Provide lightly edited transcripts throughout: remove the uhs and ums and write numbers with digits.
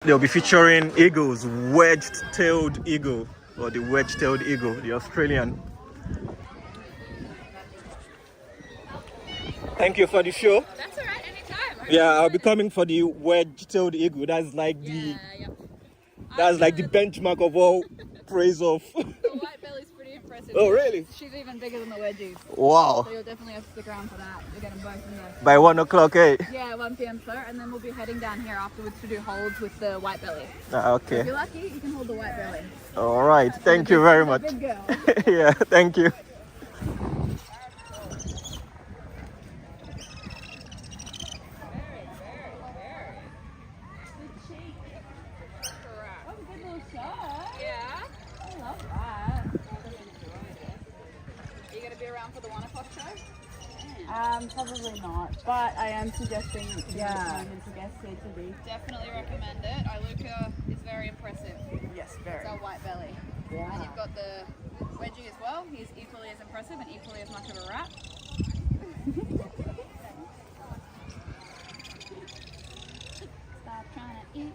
They'll be featuring eagles, wedged-tailed eagle, or the wedge-tailed eagle, the Australian. Thank you for the show. That's all right, anytime. Yeah, I'll be coming for the wedge-tailed eagle. That's like the benchmark of all praise of. The White-Bellied's pretty impressive. Oh, really? She's even bigger than the wedgies. Wow. So you'll definitely have to stick around for that. We'll get them both in there. By 1 o'clock, eh? Yeah, 1 p.m. sir, and then we'll be heading down here afterwards to do holds with the White-Bellied. Okay. So if you're lucky, you can hold the White-Bellied. All right. Thank you very much. Big girl. Yeah, thank you. Probably not, but I am suggesting to guest CTV. Definitely recommend it. Iluka is very impressive. Yes, very. It's our White-Bellied. Yeah. And you've got the wedgie as well. He's equally as impressive and equally as much of a rat. Stop trying to eat.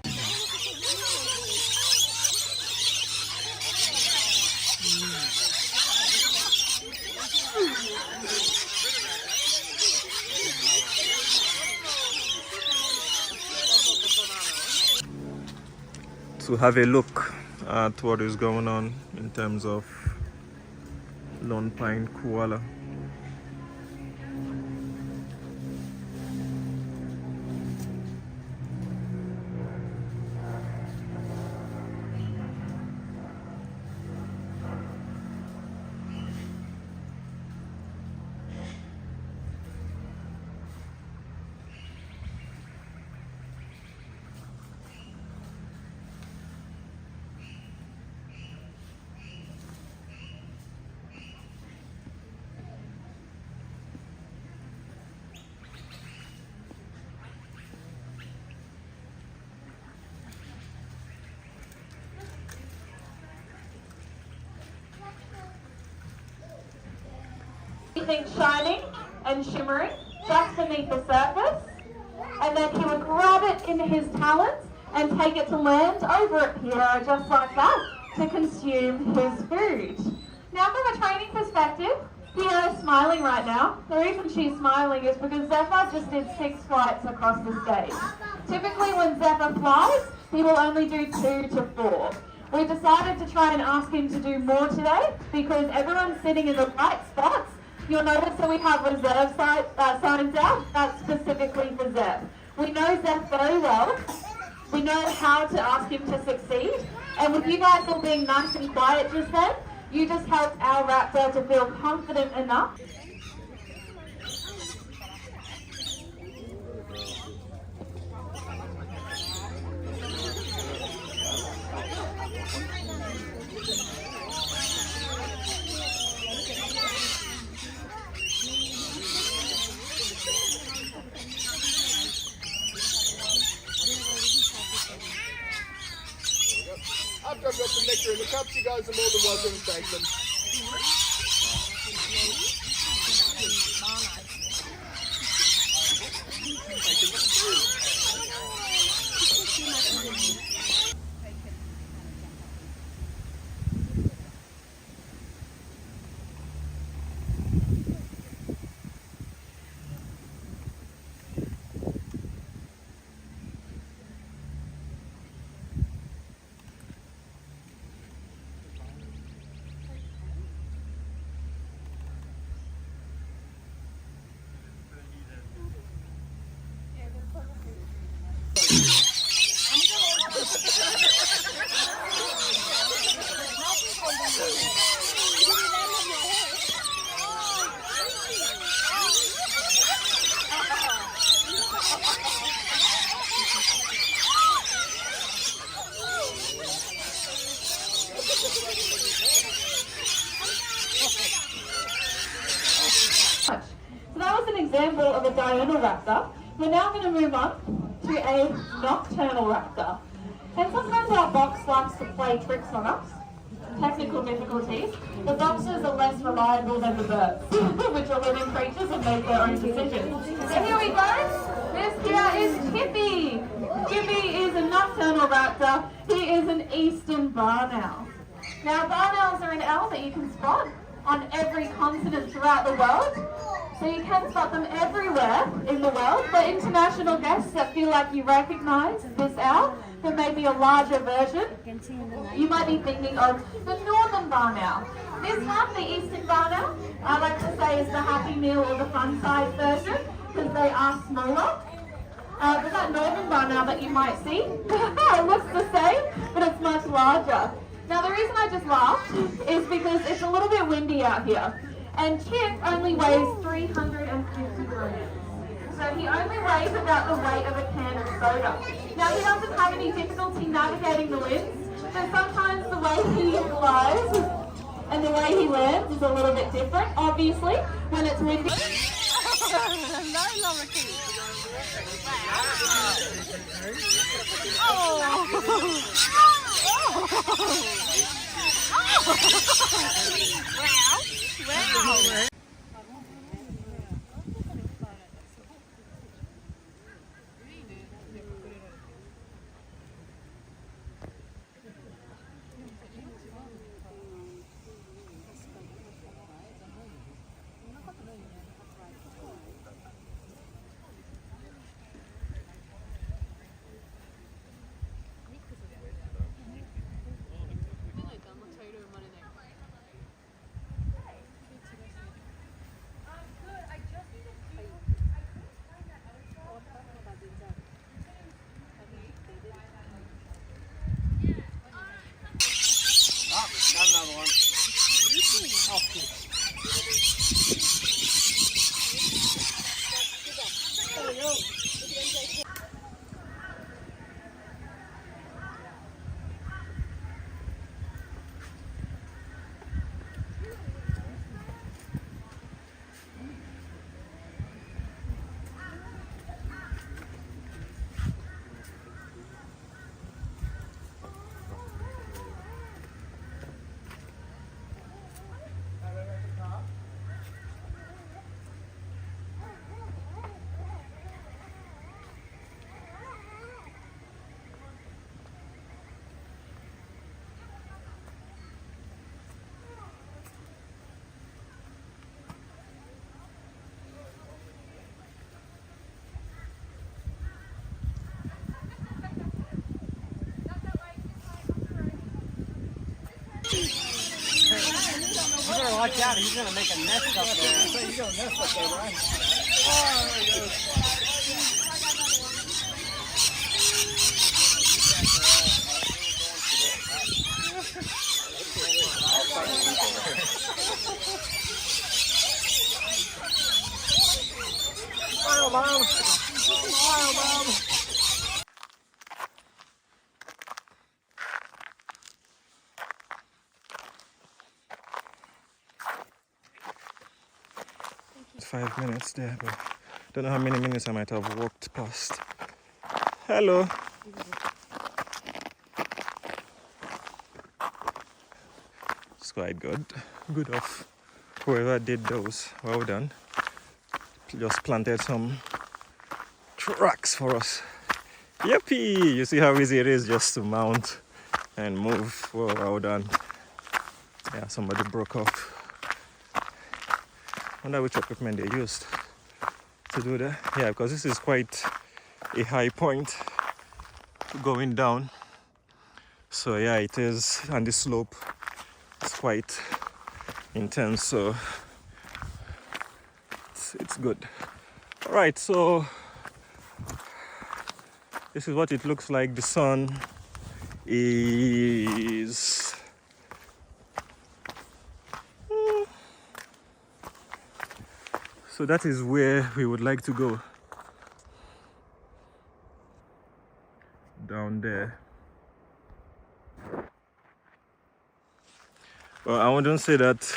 To have a look at what is going on in terms of Lone Pine Koala. Anything shining and shimmering just beneath the surface, and then he would grab it in his talons and take it to land over at Pierra just like that to consume his food. Now from a training perspective, Pierra is smiling right now. The reason she's smiling is because Zephyr just did 6 flights across the stage. Typically when Zephyr flies, he will only do 2 to 4. We decided to try and ask him to do more today because everyone's sitting in the right spots. You'll notice that we have reserve signs out, that's specifically for Zep. We know Zep very well. We know how to ask him to succeed. And with you guys all being nice and quiet just then, you just helped our raptor to feel confident enough. After I've got some nectar in the cups, you guys are more than welcome to take them. So that was an example of a diurnal raptor. We're now going to move on to a nocturnal raptor. And sometimes our box likes to play tricks on us. Technical difficulties. The boxers are less reliable than the birds, which are living creatures and make their own decisions. So here we go. This here is Tippy. Tippy is a nocturnal raptor. He is an eastern barn owl. Now, barn owls are an owl that you can spot on every continent throughout the world. So you can spot them everywhere in the world. For international guests that feel like you recognise this owl, there may be a larger version. You might be thinking of the northern barn owl. This one, the eastern barn owl, I like to say is the Happy Meal or the fun size version because they are smaller. But that northern barn owl that you might see, it looks the same, but it's much larger. Now the reason I just laughed is because it's a little bit windy out here. And Chip only weighs 350 grams. So he only weighs about the weight of a can of soda. Now he doesn't have any difficulty navigating the winds, but sometimes the way he flies and the way he lands is a little bit different, obviously, when it's windy. Hello, Lorikeet. Wow. 'Better watch out, he's gonna make a nest up there. He's gonna nest up there, right? Oh, there he goes. Smile, Mom. Smile, Mom. 5 minutes there, but don't know how many minutes I might have walked past. Hello. It's quite good. Good of whoever did those. Well done. Just planted some tracks for us. Yippee! You see how easy it is just to mount and move. Whoa, well done. Yeah, somebody broke off. I wonder which equipment they used to do that. Yeah, because this is quite a high point going down. So yeah, it is, and the slope is quite intense, so it's good. All right, so this is what it looks like. The sun is so that is where we would like to go. Down there. Well, I wouldn't say that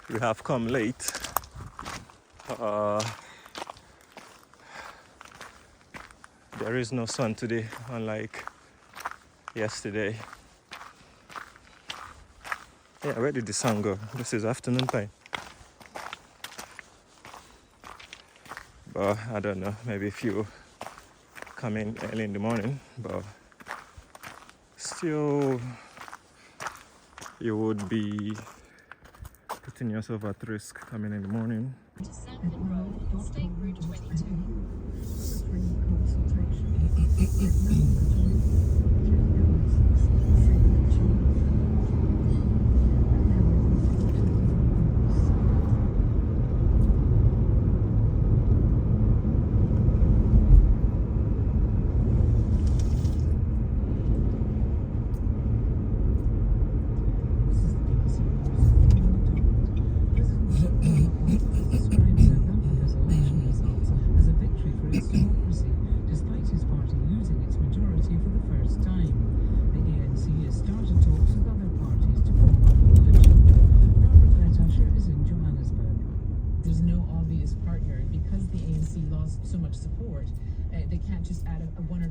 we have come late. There is no sun today, unlike yesterday. Yeah, where did the sun go? This is afternoon time. But I don't know, maybe a few come in early in the morning, but still you would be putting yourself at risk coming in the morning. To Sanford Road, State Route 22.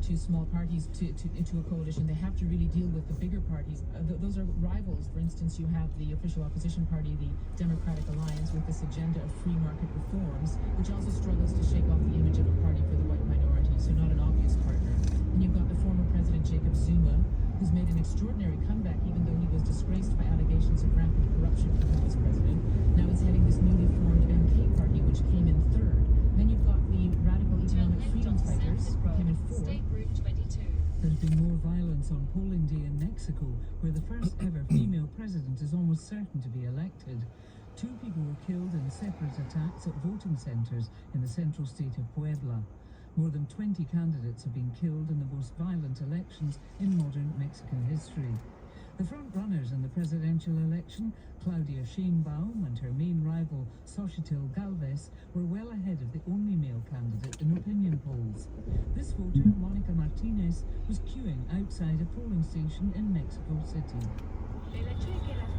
Small parties to a coalition. They have to really deal with the bigger parties. Those are rivals. For instance, you have the official opposition party, the Democratic Alliance, with this agenda of free market reforms, which also struggles to shake off the image of a party for the white minority, so not an obvious partner. And you've got the former President Jacob Zuma, who's made an extraordinary comeback, even though he was disgraced by allegations of rampant corruption when he was president. Now he's heading this newly formed MK party, which came in third. Then you've got the radical economic freedom fighters, who came in fourth. There's been more violence on polling day in Mexico, where the first ever female president is almost certain to be elected. 2 people were killed in separate attacks at voting centers in the central state of Puebla. More than 20 candidates have been killed in the most violent elections in modern Mexican history. The front-runners in the presidential election, Claudia Sheinbaum and her main rival, Xochitl Galvez, were well ahead of the only male candidate in opinion polls. This voter, Monica Martinez, was queuing outside a polling station in Mexico City.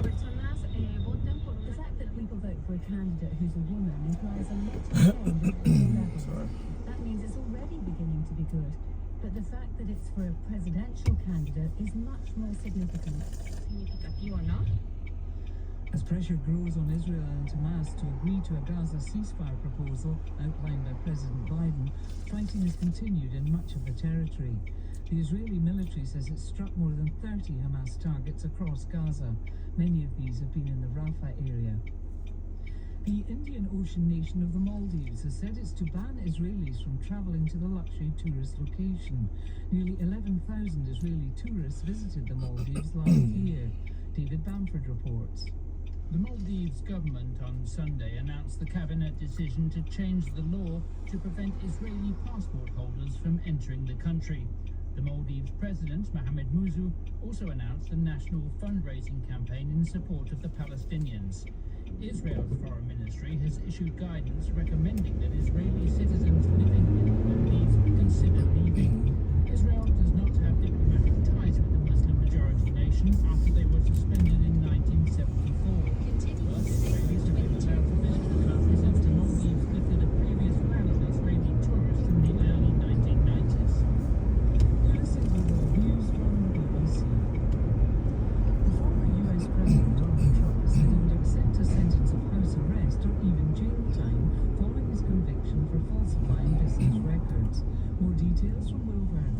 The fact that people vote for a candidate who's a woman implies a little change at all levels. That means it's already beginning to be good. But the fact that it's for a presidential candidate is much more significant. Significativo, no? As pressure grows on Israel and Hamas to agree to a Gaza ceasefire proposal outlined by President Biden, fighting has continued in much of the territory. The Israeli military says it struck more than 30 Hamas targets across Gaza. Many of these have been in the Rafah area. The Indian Ocean nation of the Maldives has said it's to ban Israelis from travelling to the luxury tourist location. Nearly 11,000 Israeli tourists visited the Maldives last year. David Bamford reports. The Maldives government on Sunday announced the cabinet decision to change the law to prevent Israeli passport holders from entering the country. The Maldives president, Mohamed Muzu, also announced a national fundraising campaign in support of the Palestinians. Israel's foreign ministry has issued guidance recommending that Israeli citizens living in the Maldives consider leaving. Israel does not have diplomatic ties with the Muslim-majority nation after they were suspended in 1974. But Israelis have been allowed to visit the country since the Maldives lifted a previous ban on Israeli tourists in the early 1990s. You're listening to World News from the BBC. The former US President Donald Trump said he would accept a sentence of house arrest or even jail time following his conviction for falsifying business records. More details from Will Vernon.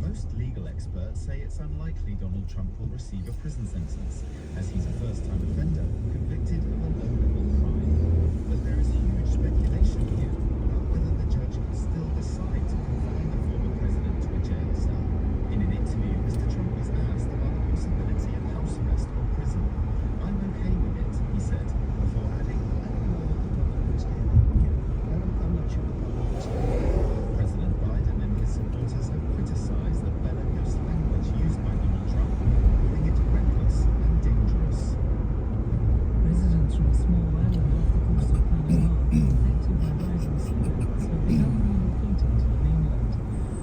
Most legal experts say it's unlikely Donald Trump will receive a prison sentence, as he's a first-time offender convicted of a low-level crime. But there is huge speculation here about whether the judge will still decide to confine the former president to a jail cell. In an interview, Mr. Trump was asked about the possibility of house arrest or prison. "I'm okay with it," he said, before adding, "I don't know what the public was getting. I'm not sure the public was getting." President Biden and his supporters have criticized the bellicose language used by Donald Trump, calling it reckless and dangerous. Residents from a small island off the coast of Panama, affected by rising sea levels, have begun relocating to the mainland.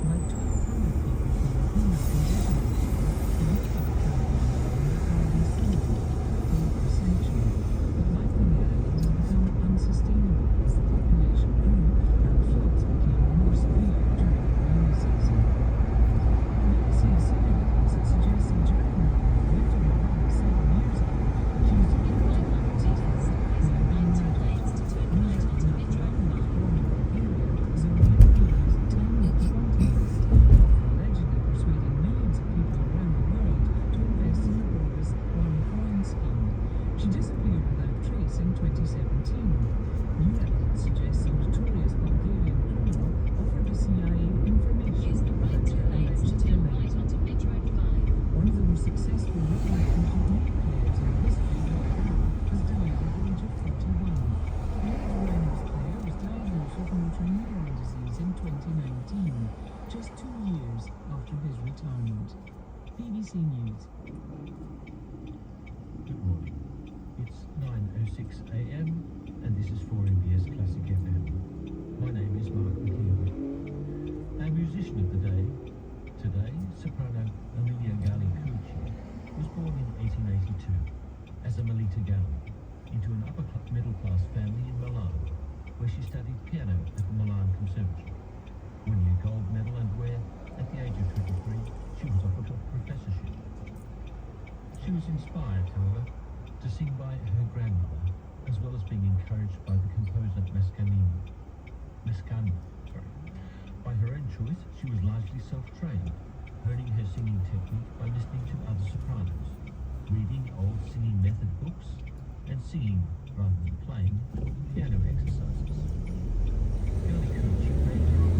About 1,200 people from the Brahminy Kite most successful recruitment of many players in history, was died at the age of 41. The lead Rhinos player was diagnosed with motor neuron disease in 2019, just 2 years after his retirement. BBC News. Good morning. It's 9:06 a.m. and this is 4MBS Classic FM. My name is Mark McKeown. Our musician of the day today, soprano Amelia Gali Cucci, was born in 1882 as Amelita Gali into an upper-middle-class family in Milan, where she studied piano at the Milan Conservatory. Winning a gold medal and where, at the age of 23, she was offered a professorship. She was inspired, however, to sing by her grandmother, as well as being encouraged by the composer Mascagni. By her own choice, she was largely self-trained, honing her singing technique by listening to other sopranos, reading old singing method books, and singing, rather than playing, piano exercises. Gali Cucci made her own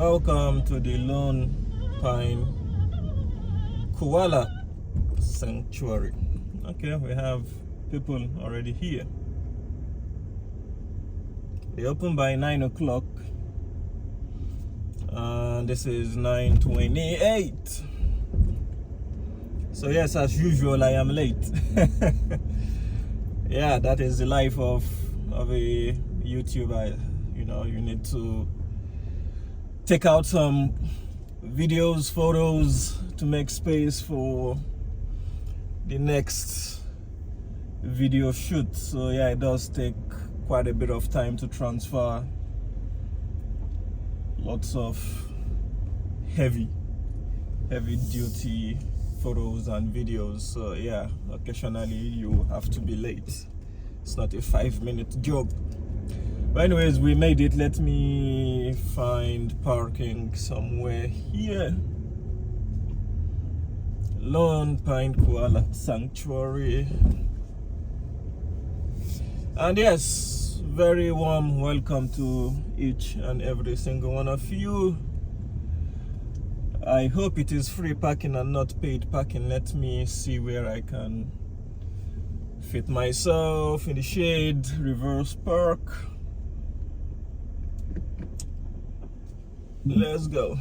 Welcome to the Lone Pine Koala Sanctuary. Okay, we have people already here. They open by 9 o'clock. This is 9:28. So yes, as usual, I am late. Yeah, that is the life of a YouTuber. You know, you need to take out some videos, photos to make space for the next video shoot. So yeah, it does take quite a bit of time to transfer lots of heavy duty photos and videos. So yeah, occasionally you have to be late. It's not a 5-minute job. But anyways, we made it. Let me find parking somewhere here. Lone Pine Koala Sanctuary. And yes, very warm welcome to each and every single one of you. I hope it is free parking and not paid parking. Let me see where I can fit myself in the shade. Reverse park. Let's go.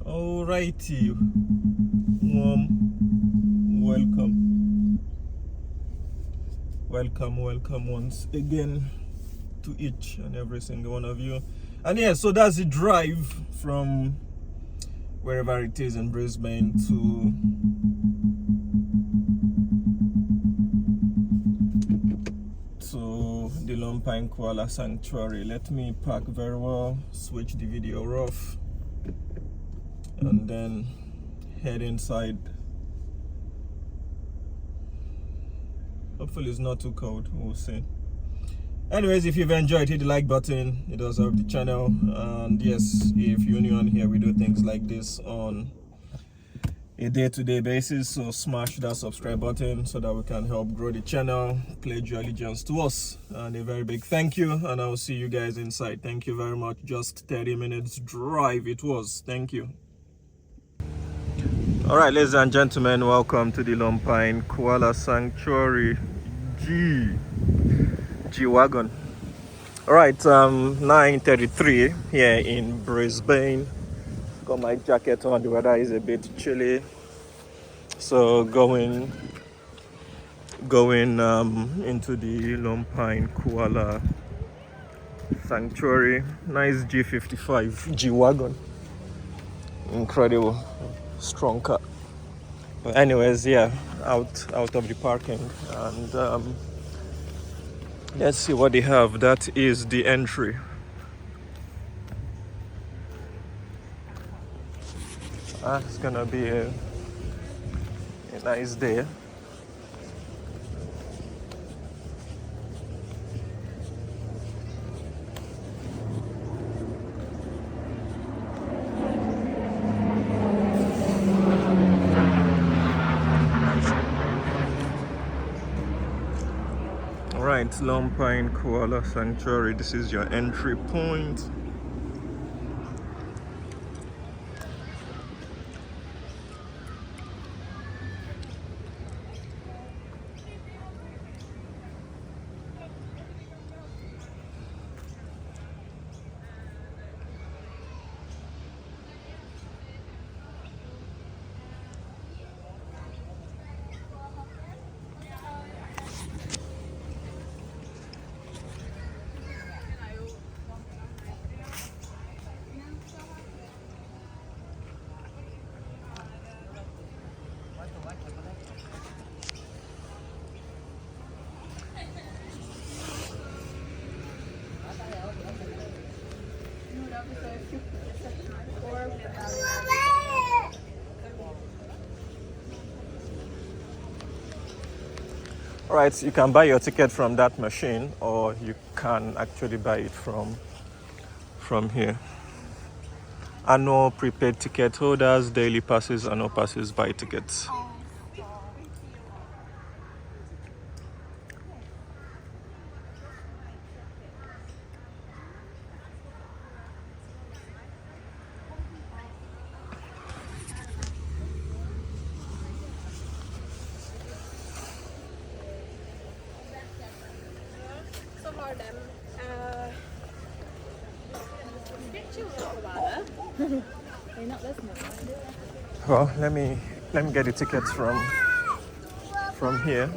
Alrighty, welcome once again to each and every single one of you. And yeah, so that's the drive from wherever it is in Brisbane to the Lone Pine Koala Sanctuary. Let me park very well, switch the video off, and then head inside. Hopefully it's not too cold, we'll see. Anyways, if you've enjoyed, hit the like button. It does help the channel. And yes, if you're new on here, we do things like this on a day-to-day basis, so smash that subscribe button so that we can help grow the channel. Pledge your allegiance to us, and a very big thank you, and I'll see you guys inside. Thank you very much. Just 30 minutes drive it was. Thank you. All right, ladies and gentlemen, welcome to the Lone Pine Koala Sanctuary G-Wagon. All right, 9:33 here in Brisbane. Got my jacket on. The weather is a bit chilly, so going into the Lone Pine Koala Sanctuary. Nice G55 G-Wagon. Incredible, strong car. But anyways, yeah, out of the parking, and let's see what they have. That is the entry. It's gonna be a nice day. All right, Lone Pine Koala Sanctuary. This is your entry point. Right, you can buy your ticket from that machine, or you can actually buy it from here. Annual prepaid ticket holders, daily passes, annual passes, buy tickets. They're not listening. Well, let me get the tickets from here.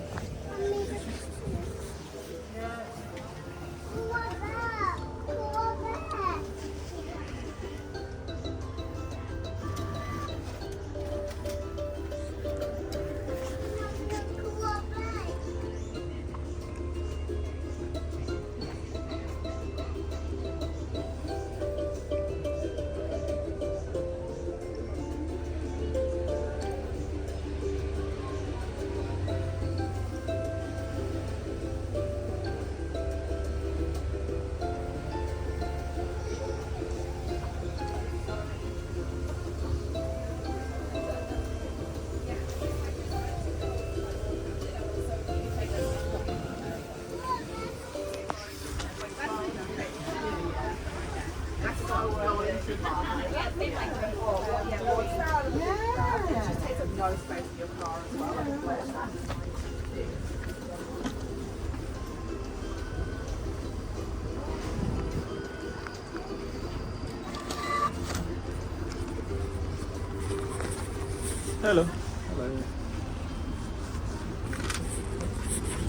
Hello. Hello.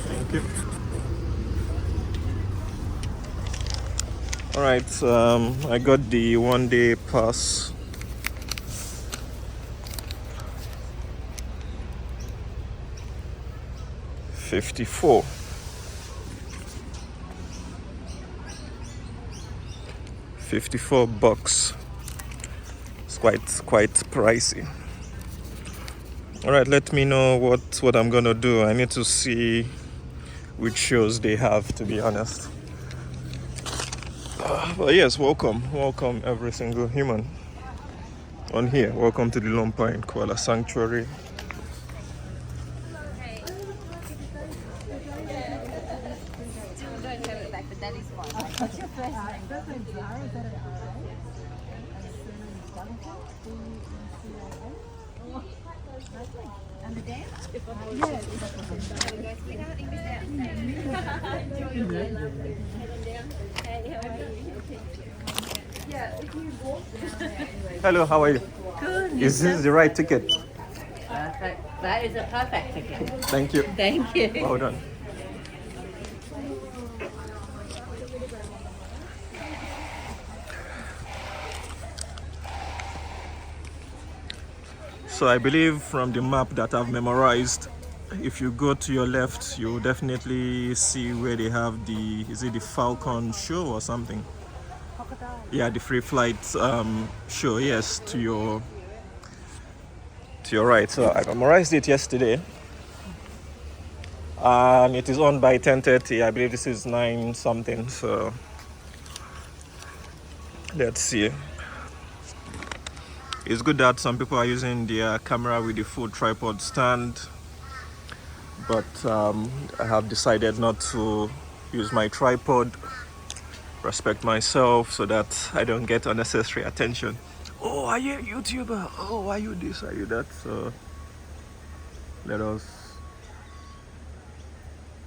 Thank you. All right. I got the 1-day pass. $54. $54. It's quite pricey. All right, let me know what I'm gonna do. I need to see which shows they have, to be honest. But yes, welcome every single human on here. Welcome to the Lone Pine Koala Sanctuary. What's your first name? First name's Zara, is that an R-A? And surname's Davenport, And the dance? Yes. Hello, how are you? Good. Is this the right ticket? Perfect. That is a perfect ticket. Thank you. Thank you. Well done. So I believe from the map that I've memorized, if you go to your left, you'll definitely see where they have the, is it the Falcon show or something? Yeah, the free flight show, yes, to your right. So I memorized it yesterday. And it is on by 10:30. I believe this is 9 something, so let's see. It's good that some people are using their camera with the full tripod stand, but I have decided not to use my tripod, respect myself so that I don't get unnecessary attention. Oh, are you a YouTuber? Oh, are you this, are you that? So let us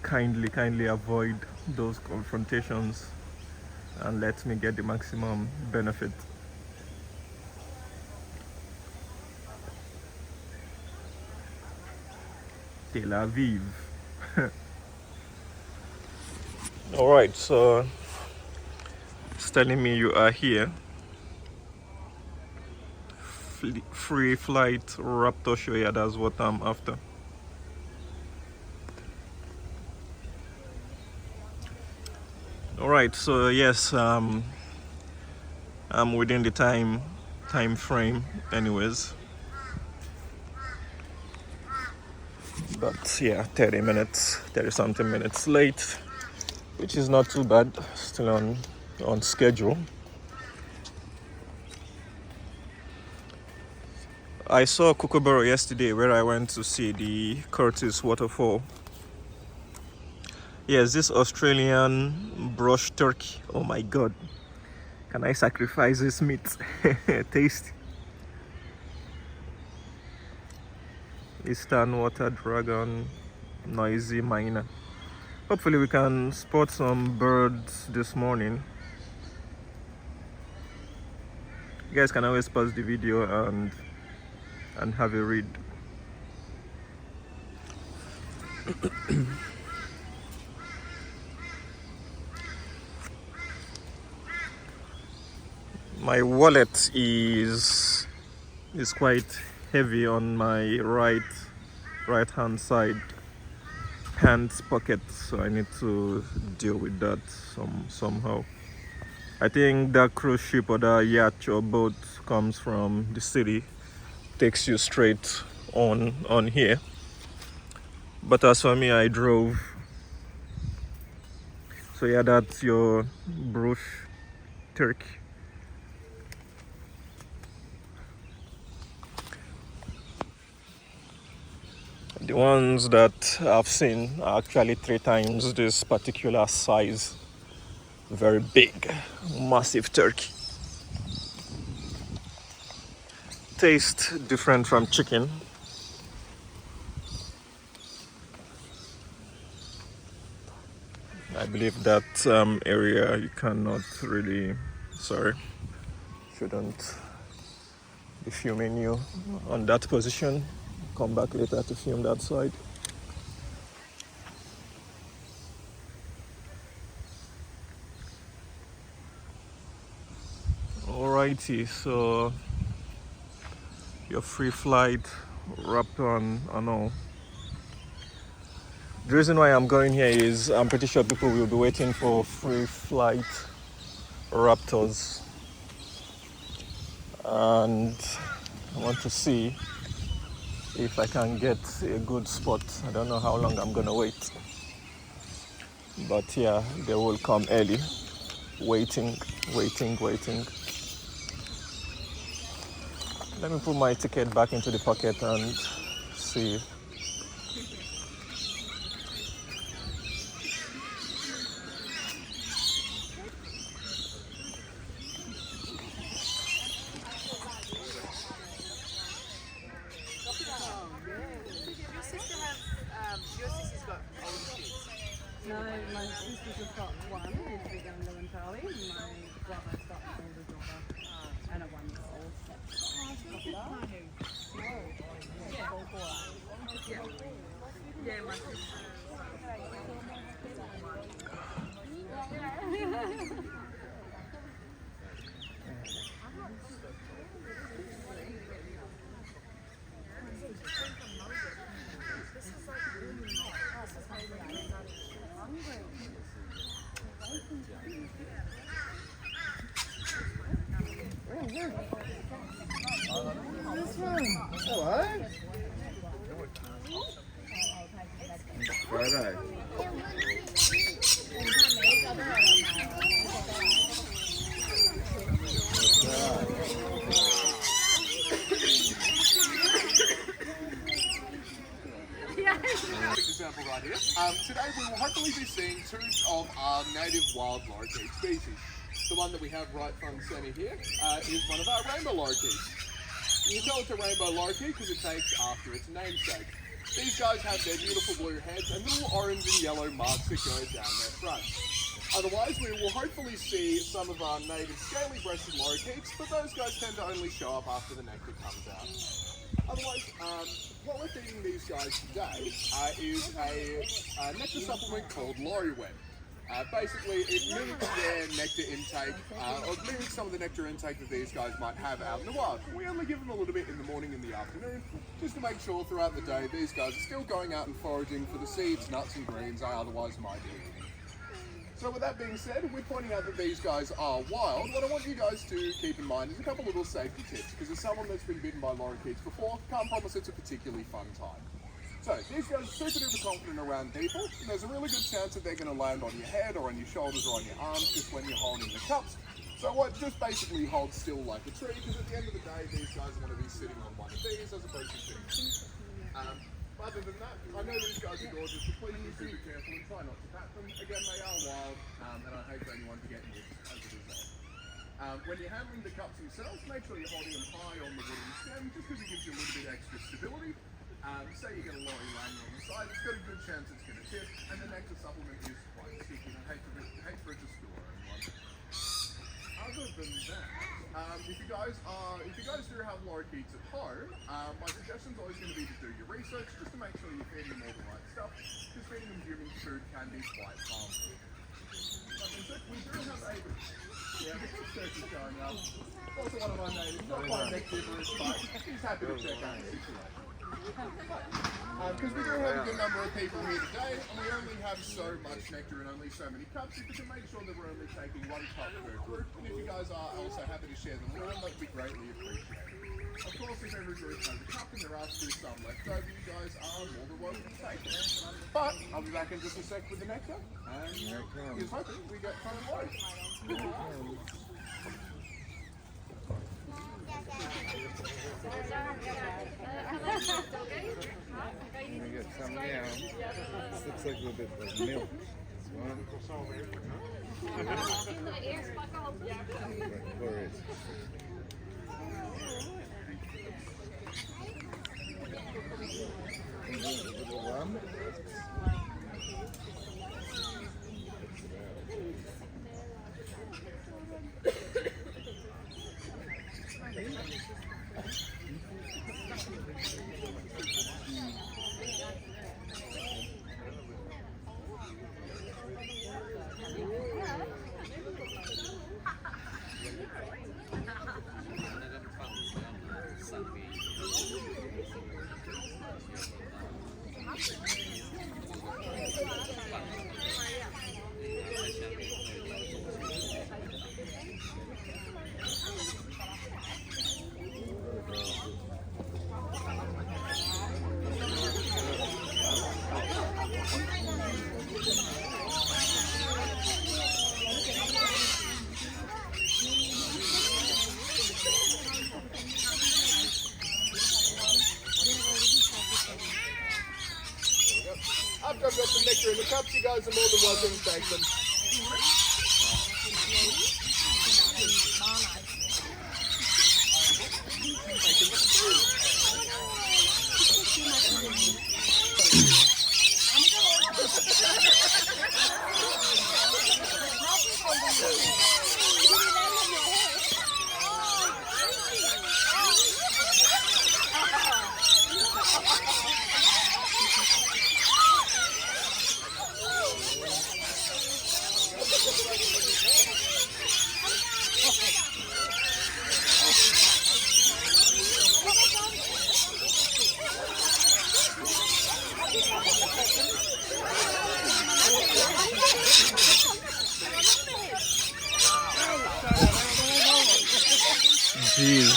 kindly avoid those confrontations and let me get the maximum benefit. Tel Aviv. All right, so it's telling me you are here. Free Flight Raptor show, yeah, that's what I'm after. All right, so yes, I'm within the time frame anyways. But yeah, 30 something minutes late, which is not too bad, still on schedule. I saw Kookaburra yesterday where I went to see the Curtis waterfall. Yes, this Australian brush turkey. Oh my god, can I sacrifice this meat? Tasty. Eastern water dragon, noisy myna. Hopefully we can spot some birds this morning. You guys can always pause the video and have a read. My wallet is quite heavy on my right hand side pants pocket, so I need to deal with that somehow. I think that cruise ship or that yacht or boat comes from the city, takes you straight on here. But as for me, I drove. So yeah, that's your brush turkey. The ones that I've seen are actually 3 times this particular size. Very big, massive turkey. Taste different from chicken. I believe that area you cannot really, sorry, shouldn't be filming you on that position. Come back later to film that side. Alrighty, so your free flight Raptor and all. The reason why I'm going here is I'm pretty sure people will be waiting for free flight Raptors, and I want to see if I can get a good spot. I don't know how long I'm gonna wait, but yeah, they will come early. Waiting. Let me put my ticket back into the pocket and see. No, my sister's just got one, who's big and Lone Pine. My brother's got an older daughter and a 1-year-old. Yeah, my sister. Hello. Friday. Example right here. Today we will hopefully be seeing 2 of our native wild lorikeet species. The one that we have right front and centre here is one of our rainbow lorikeets. You can tell it's a rainbow lorikeet because it takes after its namesake. These guys have their beautiful blue heads and little orange and yellow marks that go down their front. Otherwise, we will hopefully see some of our native scaly-breasted lorikeets, but those guys tend to only show up after the nectar comes out. Otherwise, what we're feeding these guys today is a nectar supplement called Lorikeet. Basically, it mimics their nectar intake, or mimics some of the nectar intake that these guys might have out in the wild. We only give them a little bit in the morning and the afternoon, just to make sure throughout the day these guys are still going out and foraging for the seeds, nuts and greens I otherwise might eat. So with that being said, we're pointing out that these guys are wild. What I want you guys to keep in mind is a couple little safety tips, because as someone that's been bitten by lorikeets before, can't promise it's a particularly fun time. So, these guys are super duper confident around people, and there's a really good chance that they're going to land on your head or on your shoulders or on your arms just when you're holding the cups. So what, just basically hold still like a tree, because at the end of the day, these guys are going to be sitting on one of these as opposed to sitting. Other than that, I know these guys are gorgeous, so please be super careful and try not to pat them. Again, they are wild, and I hate for anyone to get nipped as a result. When you're handling the cups themselves, make sure you're holding them high on the wooden stem, just because it gives you a little bit extra stability. Say you get a lorry laying on the side, it's got a good chance it's going to tip, and the nectar supplement is quite sticky, and I hate for it to spill or anyone. Other than that, if you guys do have lorikeets at home, my suggestion is always going to be to do your research just to make sure you're feeding them all the right stuff, because feeding them human food can be quite harmful. We do have a... Yeah, the search is going up. Also one of my neighbours, not quite vectivorous, but he's happy to check out the situation. Because we do have a good number of people here today, and we only have so much nectar and only so many cups, if we can make sure that we're only taking 1 cup per group, and if you guys are also happy to share them around, that would be greatly appreciated. Of course, if every group has a cup and there are still some left over, you guys are more than welcome to take it. But I'll be back in just a sec with the nectar, and here's hoping we get fun and loads. We get some now. This looks like a little bit of milk. After I've got the nectar in the cups, you guys are more than welcome to take them. Jeez.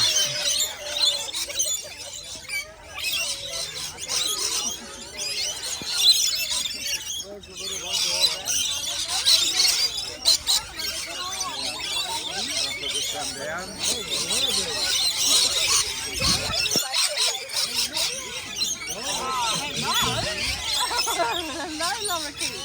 No, Lorikeet.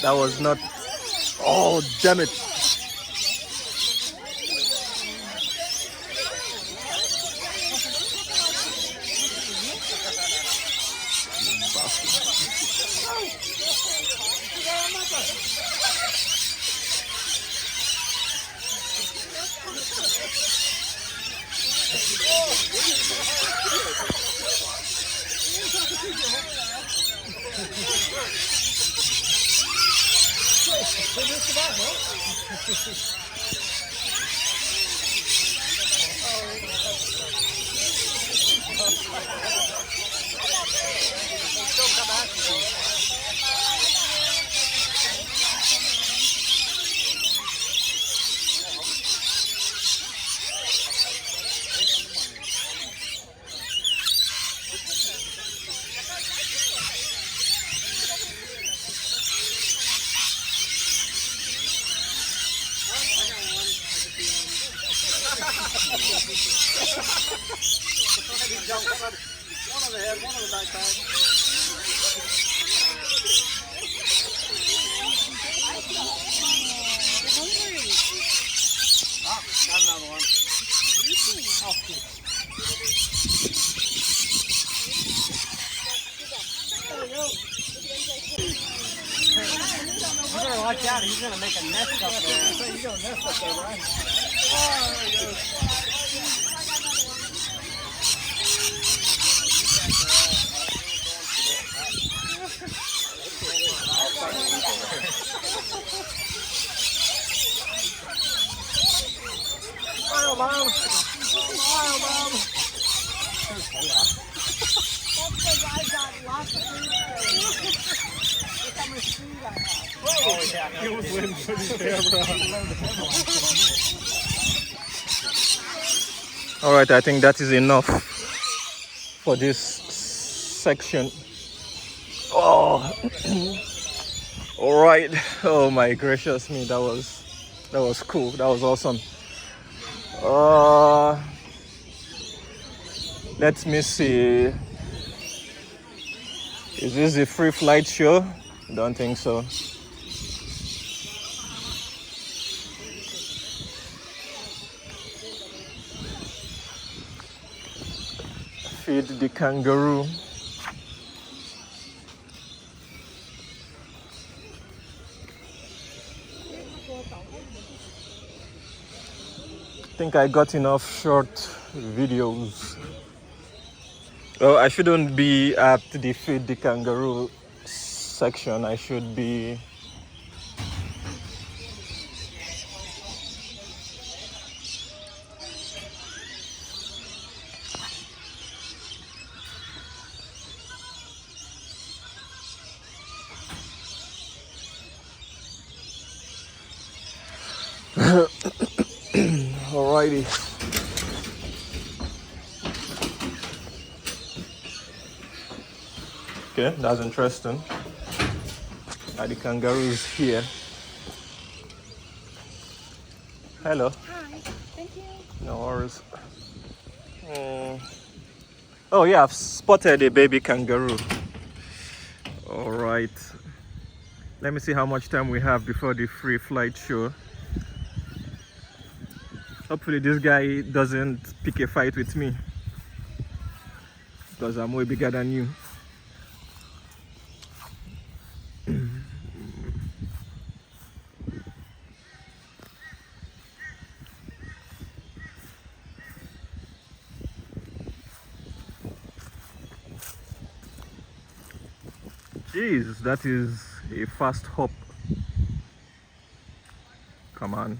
That was not. Oh, damn it. One on the head, one on the backside. Ah, got another one. Oh, cool. You better watch out, he's gonna make a nest up there. He's gonna nest up there, right? Oh, there he goes. Smile, Mom. Smile, Mom. That's because I got lots of food. Look how much food I have. Oh, yeah. It was waiting for the camera. All right, I think that is enough for this section. Oh, all right. Oh my gracious me, that was cool. That was awesome. Let me see. Is this a free flight show? Don't think so. Feed the kangaroo. I think I got enough short videos. Oh, I shouldn't be at the feed the kangaroo section. I should be alrighty. Okay, that's interesting. Are the kangaroos here? Hello. Hi, thank you. No worries. Oh yeah, I've spotted a baby kangaroo. All right. Let me see how much time we have before the free flight show. Hopefully this guy doesn't pick a fight with me, because I'm way bigger than you. Jeez, that is a fast hop. Come on.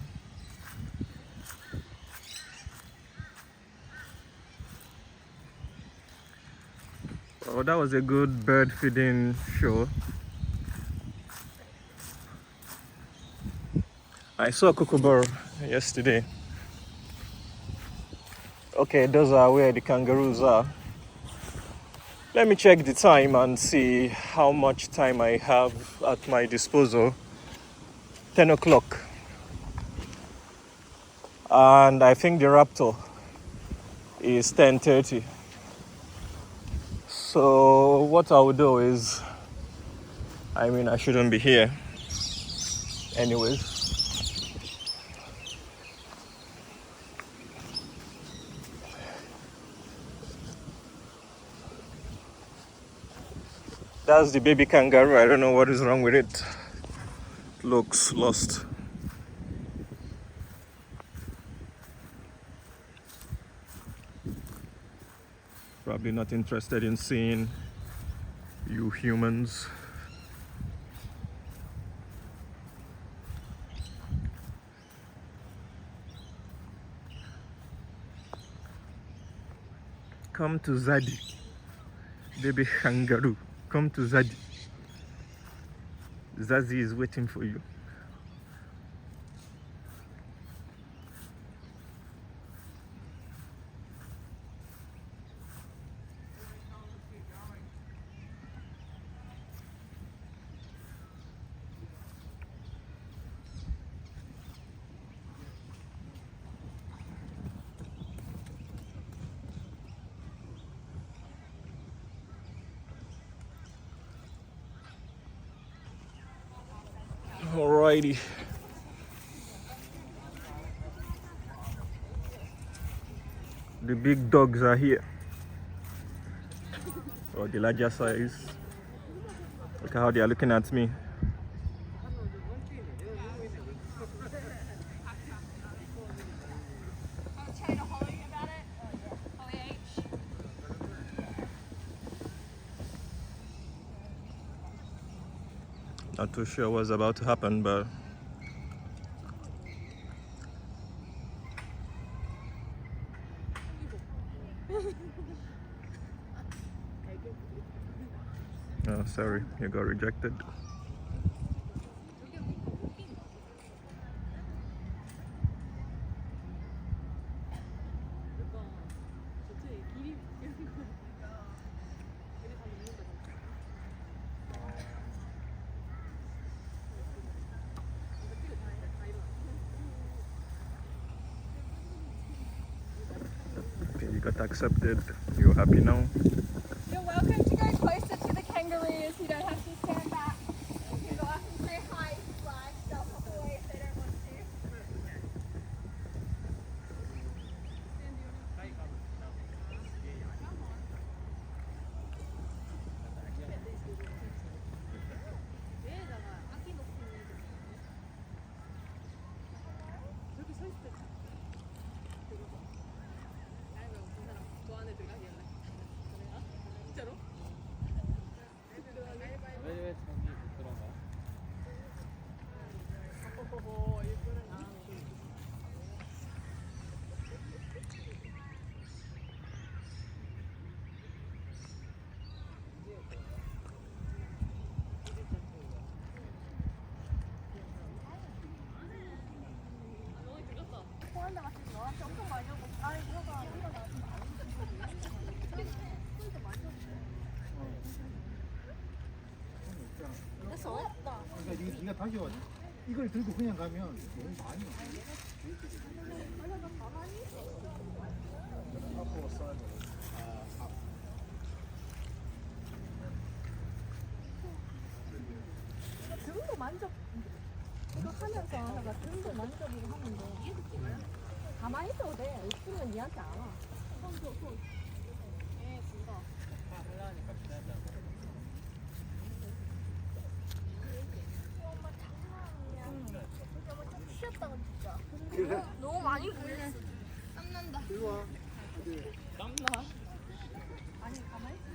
Oh, that was a good bird feeding show. I saw a kookaburra yesterday. Okay, those are where the kangaroos are. Let me check the time and see how much time I have at my disposal. 10 o'clock. And I think the raptor is 10:30. So what I will do is, I shouldn't be here anyways. That's the baby kangaroo. I don't know what is wrong with it. Looks lost. Probably not interested in seeing You humans. Come to Zaddy. Baby kangaroo. Come to Zaddy. Zazie is waiting for you. Alrighty. The big dogs are here. Or the larger size. Look at how they are looking at me. Not too sure what's about to happen, but oh, sorry, you got rejected. You got accepted. You're happy now? You're welcome to go closer to the kangaroos. You don't have to stand back. You can go up and say hi, fly, they'll hop away if they don't want to. 그러니까 네가 다시 와. 이걸 들고 그냥 가면 너무 많이 와. 등도 만져. 이거 하면서 나 등도 만져보고 하면 돼. 가만히 있어도 돼. 있으면 니한테 안 와. 손. 예, 진짜. 너무 많이 굴렸어. 땀난다. 이리 와. 땀나. 아니 가만히 있어.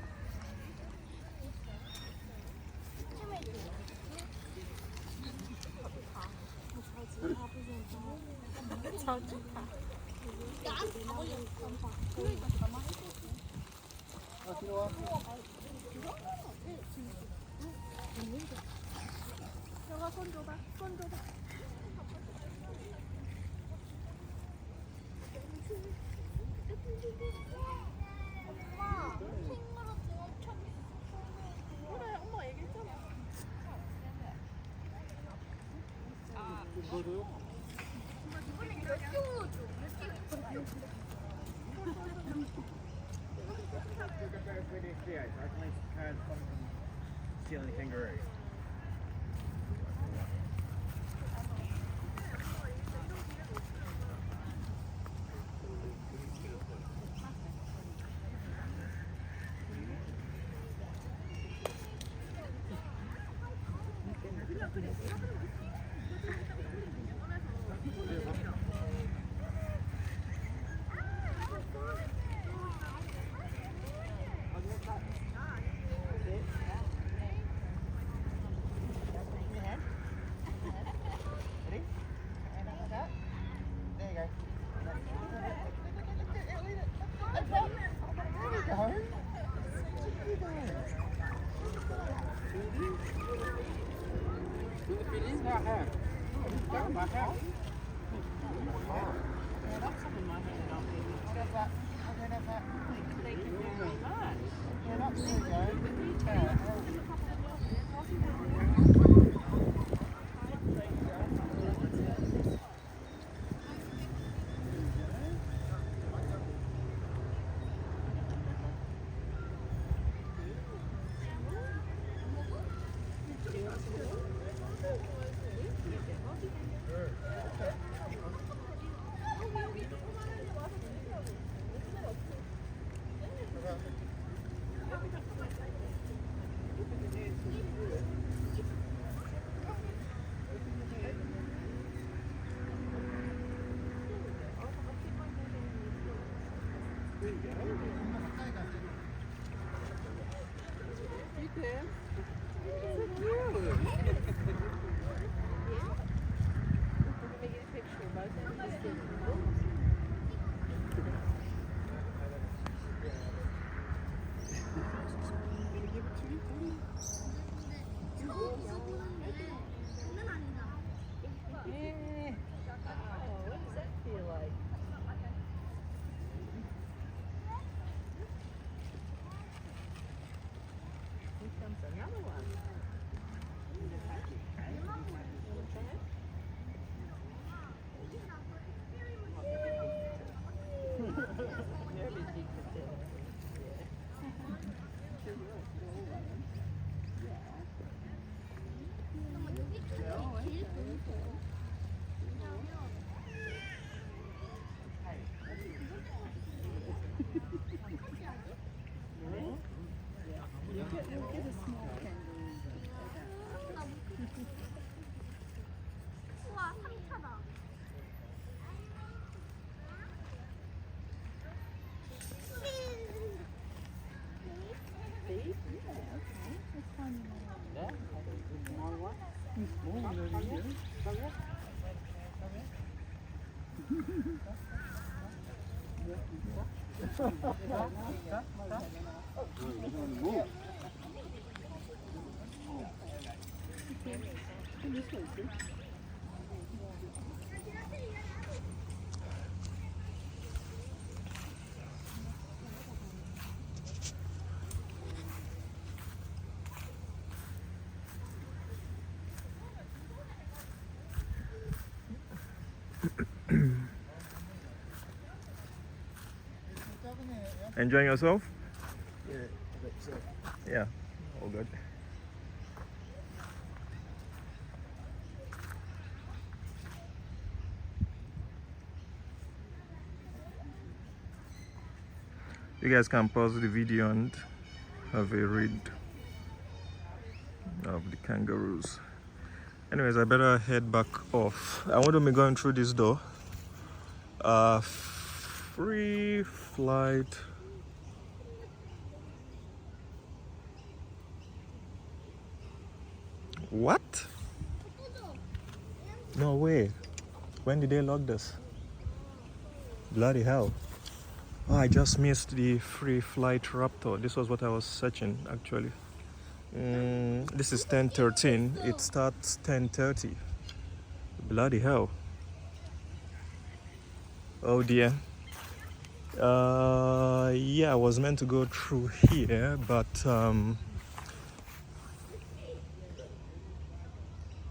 잘 좋다. 나한테 다 걸려. 그러니까 가만히 있어. 아, 뒤로 와. 저가 손 줘봐. 손 줘봐. 엄마, 캥거루 엄청 그래, 엄마 얘기했잖아. 아, 뭐요? 이번에 몇 개월 줘? 몇 개? Stealing kangaroo. Enjoying yourself? Yeah, I think so. Yeah, all good. You guys can pause the video and have a read of the kangaroos. Anyways, I better head back off. I want to be going through this door. Free flight. What? No way. When did they lock this? Bloody hell. Oh, I just missed the free Flight Raptor. This was what I was searching actually. This is 10:13. It starts 10:30. Bloody hell. Oh dear. Yeah, I was meant to go through here, but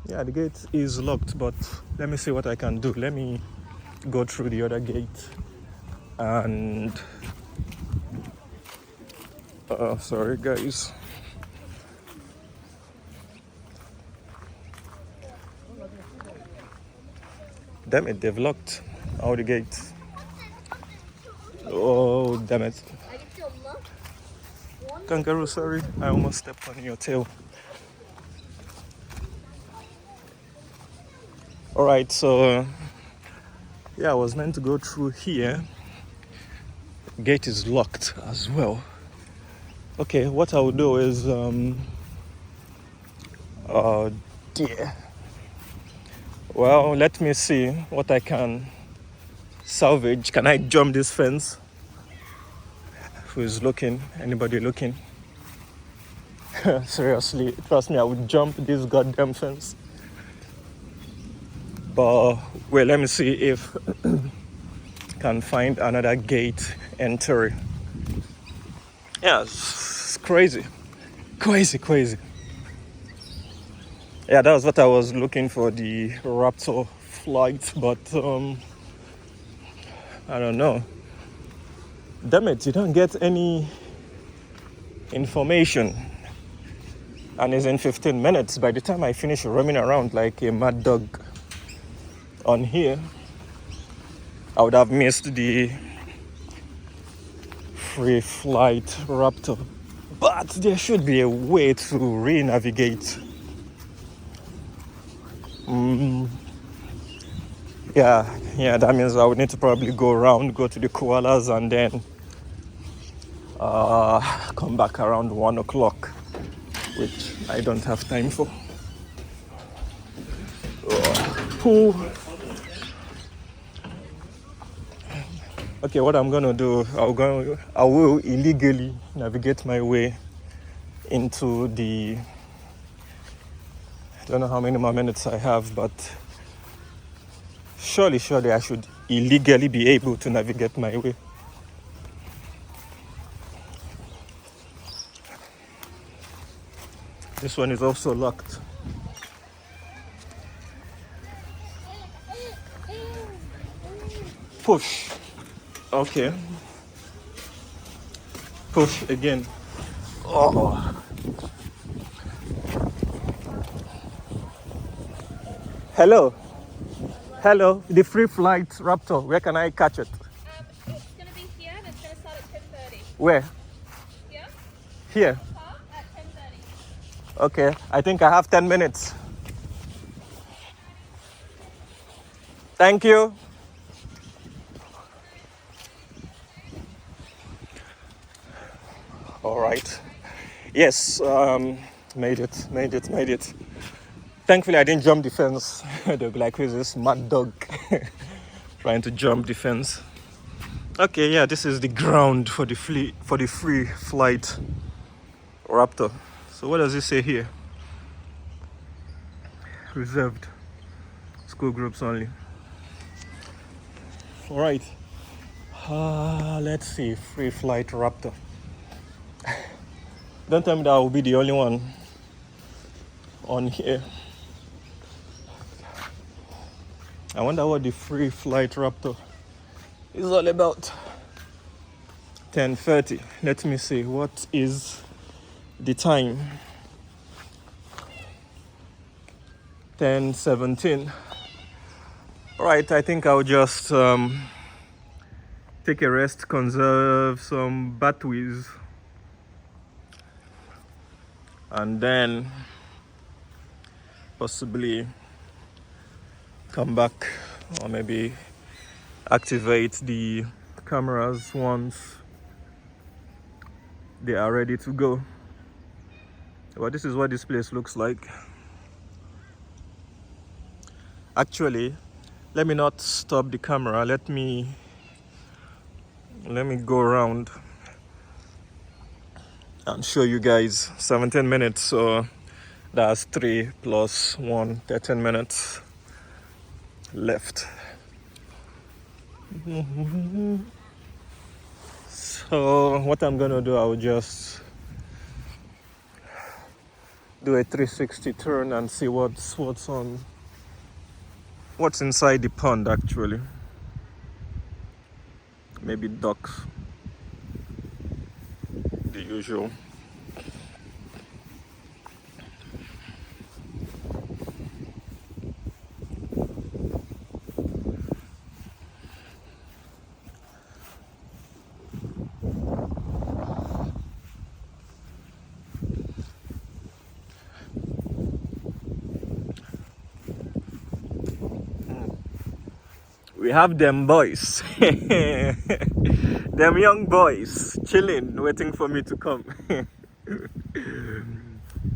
yeah, the gate is locked, but let me see what I can do. Let me go through the other gate and sorry guys. Damn it, they've locked all the gates. Oh damn it. Kangaroo, sorry, I almost stepped on your tail. Alright, so yeah, I was meant to go through here. Gate is locked as well. Okay, what I will do is oh dear. Well, let me see what I can salvage. Can I jump this fence? who is looking, anybody looking. Seriously, trust me, I would jump this goddamn fence. But well, let me see if can find another gate entry. Yeah, it's crazy. Crazy. Yeah, that was what I was looking for, the Raptor flight, but I don't know. Damn it, you don't get any information. And it's in 15 minutes. By the time I finish roaming around like a mad dog on here, I would have missed the free flight Raptor. But there should be a way to re-navigate. Yeah, that means I would need to probably go around, go to the koalas, and then come back around 1 o'clock, which I don't have time for. Okay, what I'm gonna do, I will illegally navigate my way into the, I don't know how many more minutes I have, but surely I should illegally be able to navigate my way. This one is also locked. Push. Okay. Push again. Oh. Hello. The free flight Raptor. Where can I catch it? It's going to be here and it's going to start at 10:30. Where? Here. At 10:30. Okay. I think I have 10 minutes. Thank you. All right. Yes, made it. Thankfully, I didn't jump the fence. They'll be like, who's this mad dog trying to jump the fence? Okay, yeah, this is the ground for the free flight Raptor. So what does it say here? Reserved. School groups only. All right. Let's see, free flight Raptor. Don't tell me that I will be the only one on here. I wonder what the free flight Raptor is all about. 10:30. Let me see, what is the time? 10:17. All right, I think I'll just take a rest, conserve some batteries, and then possibly come back, or maybe activate the cameras once they are ready to go. Well, this is what this place looks like. Actually, let me not stop the camera. Let me go around and show you guys. 17 minutes, so that's 3 plus 1, 13 minutes left. So what I'm gonna do, I'll just do a 360 turn and see what's inside the pond actually. Maybe ducks, the usual. We have them boys, them young boys chilling, waiting for me to come.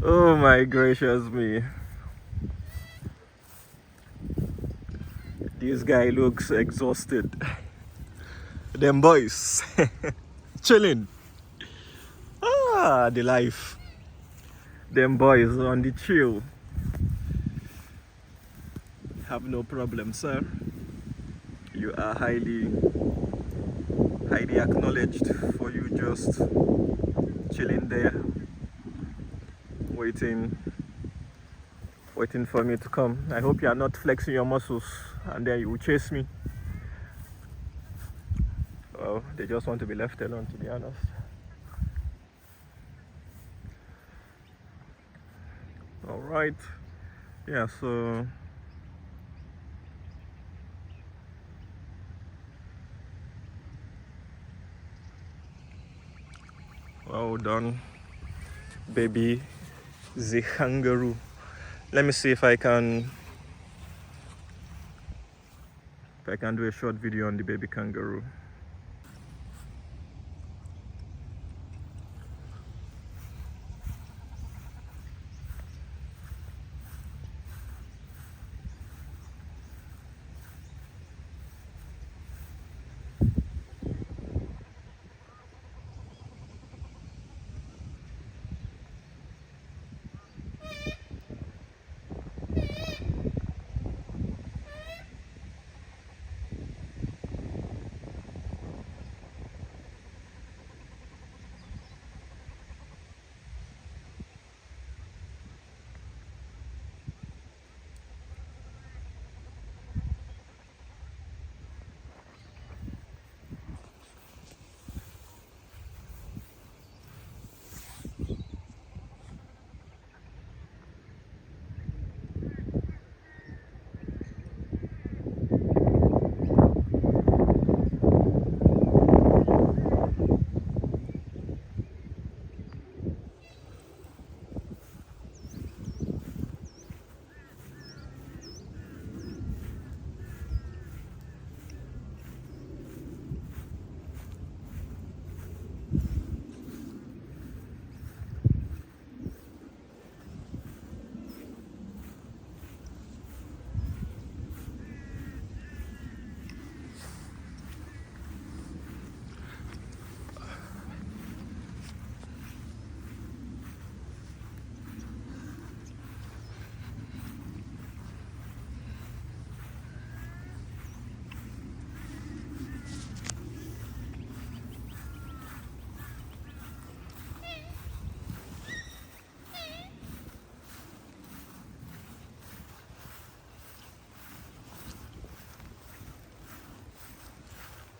Oh my gracious me. This guy looks exhausted. Them boys chilling. The life. Them boys on the chill. Have no problem, sir. You are highly acknowledged for you just chilling there, waiting for me to come. I hope you are not flexing your muscles and then you will chase me. Well, they just want to be left alone, to be honest. All right. Yeah, so well done, baby the kangaroo. Let me see if I can do a short video on the baby kangaroo.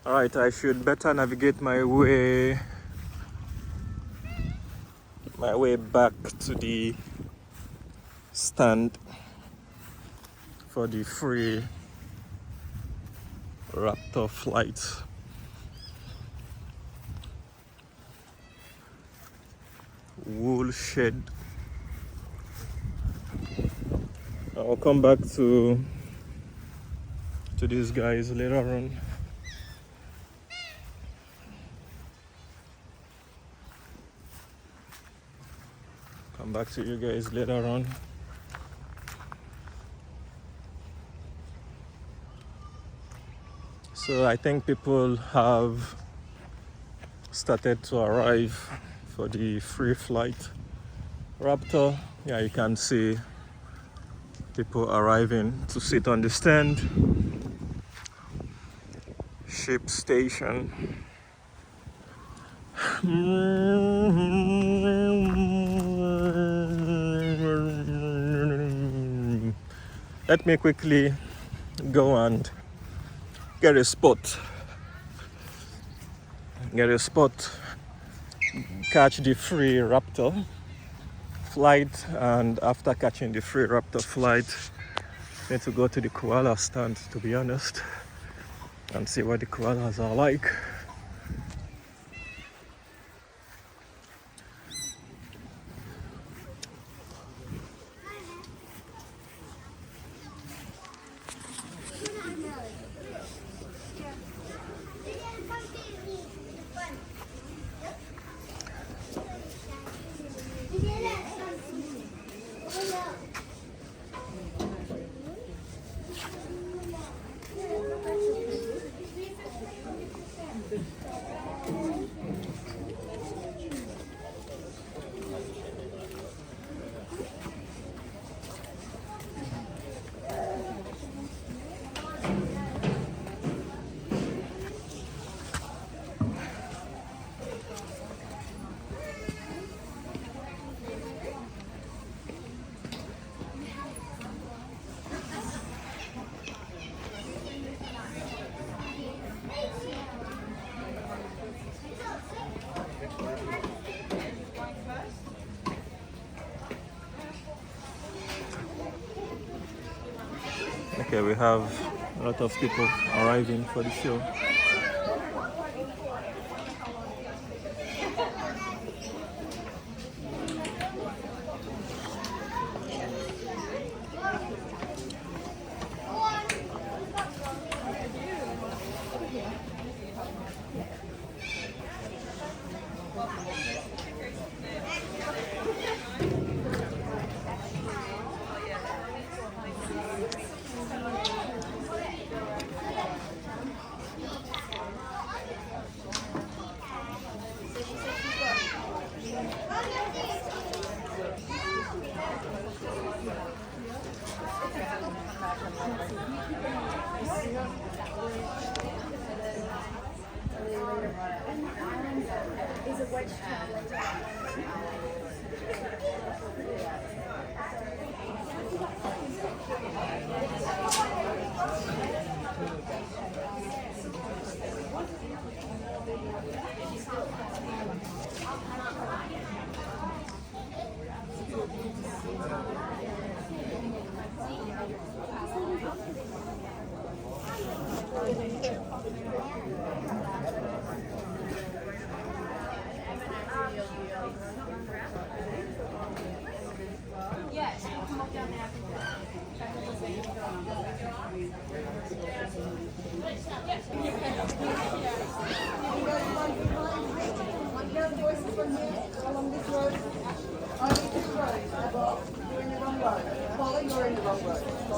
Alright, I should better navigate my way back to the stand for the free raptor flight. Wool shed. I'll come back to these guys later on. Come back to you guys later on. So I think people have started to arrive for the free flight raptor. Yeah, you can see people arriving to sit on the stand. Ship station. Let me quickly go and get a spot, catch the free raptor flight, and after catching the free raptor flight, I need to go to the koala stand, to be honest, and see what the koalas are like. Okay, we have a lot of people arriving for the show.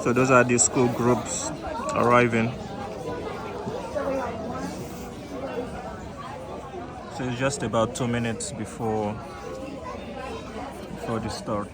So those are the school groups arriving. So it's just about 2 minutes before the start.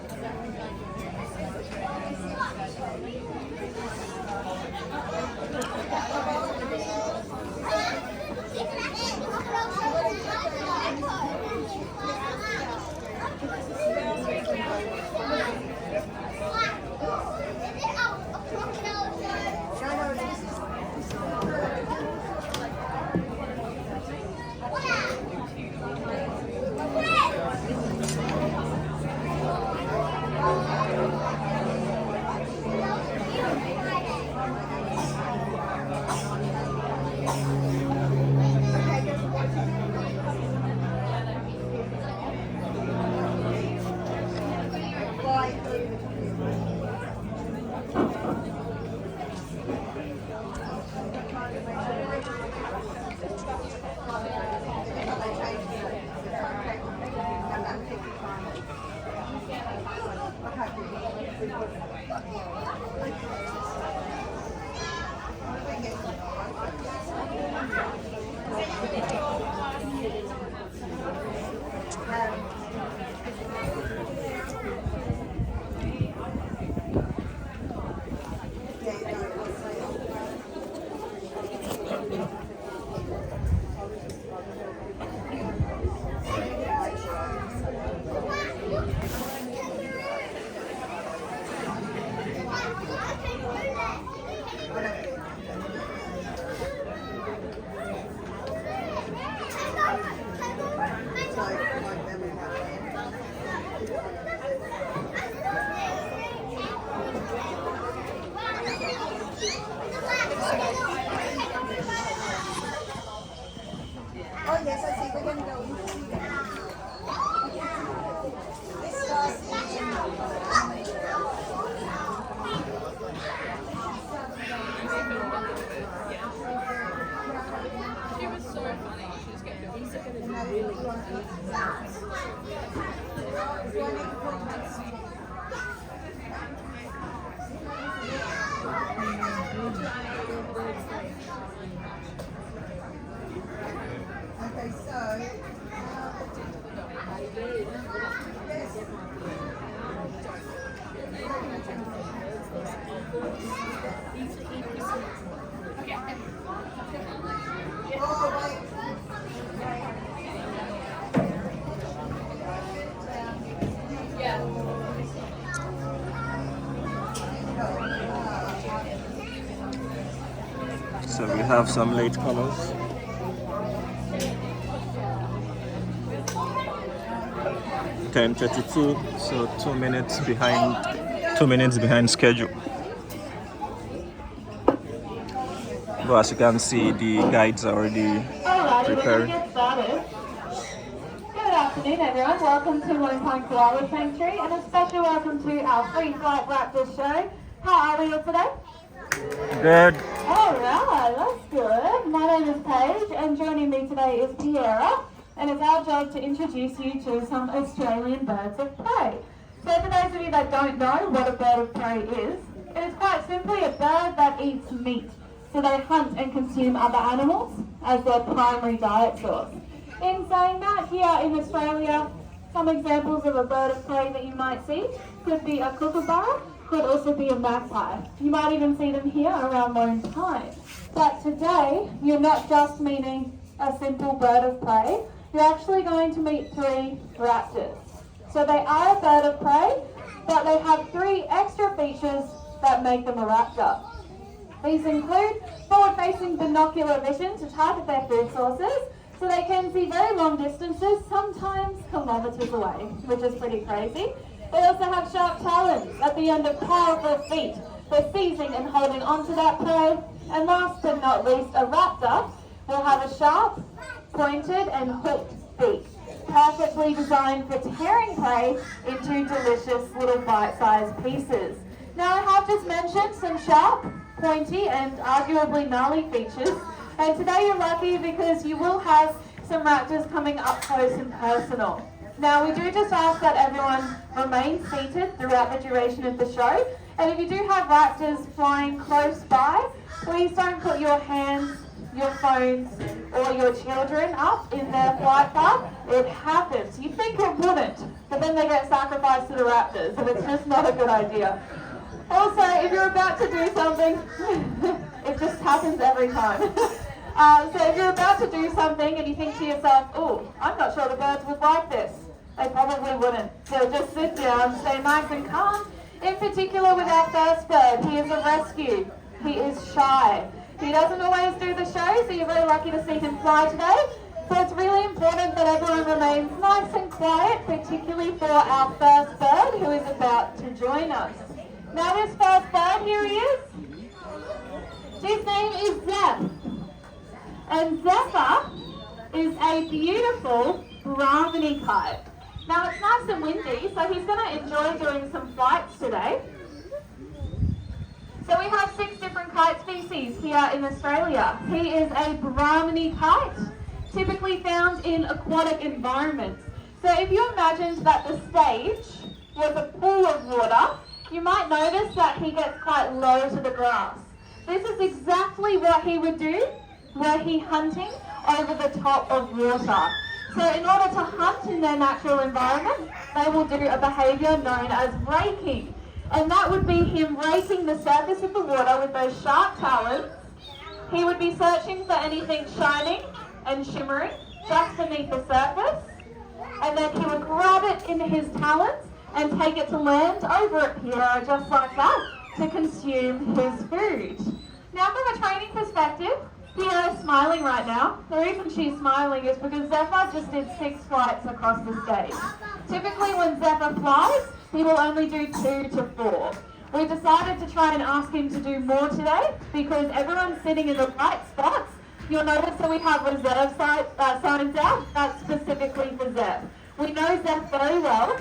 So we have some latecomers. (10:32), so 2 minutes behind schedule. But as you can see, the guides are already Alrighty, we're going to preparing. get started. Good afternoon, everyone. Welcome to Lone Pine Koala Sanctuary, and a special welcome to our free Flight Raptor show. How are we all today? Good. Alright, that's good. My name is Paige, and joining me today is Pierra, and it's our job to introduce you to some Australian birds of prey. So for those of you that don't know what a bird of prey is, it is quite simply a bird that eats meat. So they hunt and consume other animals as their primary diet source. In saying that, here in Australia, some examples of a bird of prey that you might see could be a kookaburra, could also be a magpie. You might even see them here around Lone Pine. But today, you're not just meeting a simple bird of prey, you're actually going to meet 3 raptors. So they are a bird of prey, but they have 3 extra features that make them a raptor. These include forward-facing binocular vision to target their food sources, so they can see very long distances, sometimes kilometres away, which is pretty crazy. They also have sharp talons at the end of powerful feet for seizing and holding onto that prey. And last but not least, a raptor will have a sharp, pointed and hooked beak, perfectly designed for tearing prey into delicious little bite-sized pieces. Now I have just mentioned some sharp, pointy and arguably gnarly features, and today you're lucky because you will have some raptors coming up close and personal. Now we do just ask that everyone remain seated throughout the duration of the show, and if you do have raptors flying close by, please don't put your hands, your phones or your children up in their flight path. It happens. You'd think it wouldn't, but then they get sacrificed to the raptors and it's just not a good idea. Also, if you're about to do something, it just happens every time. So if you're about to do something and you think to yourself, oh, I'm not sure the birds would like this, they probably wouldn't. So just sit down, stay nice and calm. In particular with our first bird, he is a rescue. He is shy. He doesn't always do the show, so you're very lucky to see him fly today. So it's really important that everyone remains nice and quiet, particularly for our first bird who is about to join us. Now this first bird, here he is. His name is Zeph. And Zephyr is a beautiful Brahminy Kite. Now it's nice and windy, so he's going to enjoy doing some flights today. So we have 6 different kite species here in Australia. He is a Brahminy Kite, typically found in aquatic environments. So if you imagined that the stage was a pool of water, you might notice that he gets quite low to the grass. This is exactly what he would do were he hunting over the top of water. So in order to hunt in their natural environment, they will do a behaviour known as raking. And that would be him raking the surface of the water with those sharp talons. He would be searching for anything shining and shimmering just beneath the surface. And then he would grab it in his talons and take it to land over at Pierra, just like that, to consume his food. Now from a training perspective, Pierra is smiling right now. The reason she's smiling is because Zephyr just did 6 flights across the stage. Typically when Zephyr flies, he will only do 2 to 4. We decided to try and ask him to do more today because everyone's sitting in the right spots. You'll notice that we have reserve signs out, that's specifically for Zeph. We know Zeph very well.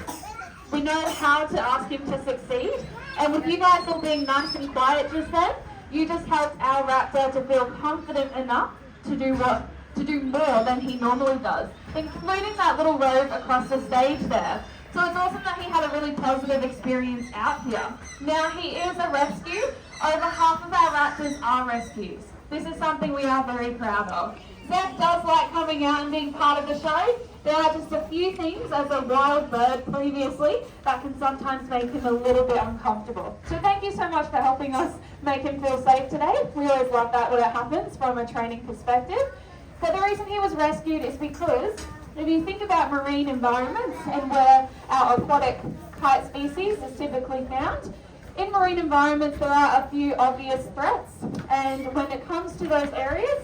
We know how to ask him to succeed. And with you guys all being nice and quiet just then, you just helped our raptor to feel confident enough to do more than he normally does, including that little rogue across the stage there. So it's awesome that he had a really positive experience out here. Now he is a rescue. Over half of our raptors are rescues. This is something we are very proud of. Zeph does like coming out and being part of the show. There are just a few things as a wild bird previously that can sometimes make him a little bit uncomfortable. So thank you so much for helping us make him feel safe today. We always love that when it happens from a training perspective. But the reason he was rescued is because if you think about marine environments and where our aquatic kite species is typically found, in marine environments there are a few obvious threats, and when it comes to those areas,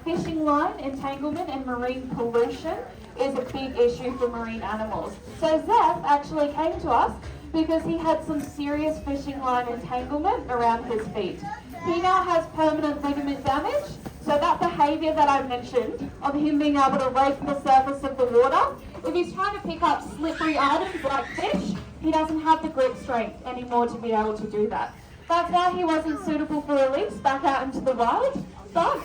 fishing line entanglement and marine pollution is a big issue for marine animals. So Zeph actually came to us because he had some serious fishing line entanglement around his feet. he now has permanent ligament damage. So that behaviour that I mentioned of him being able to rake the surface of the water, if he's trying to pick up slippery items like fish, he doesn't have the grip strength anymore to be able to do that. That's why he wasn't suitable for release back out into the wild. But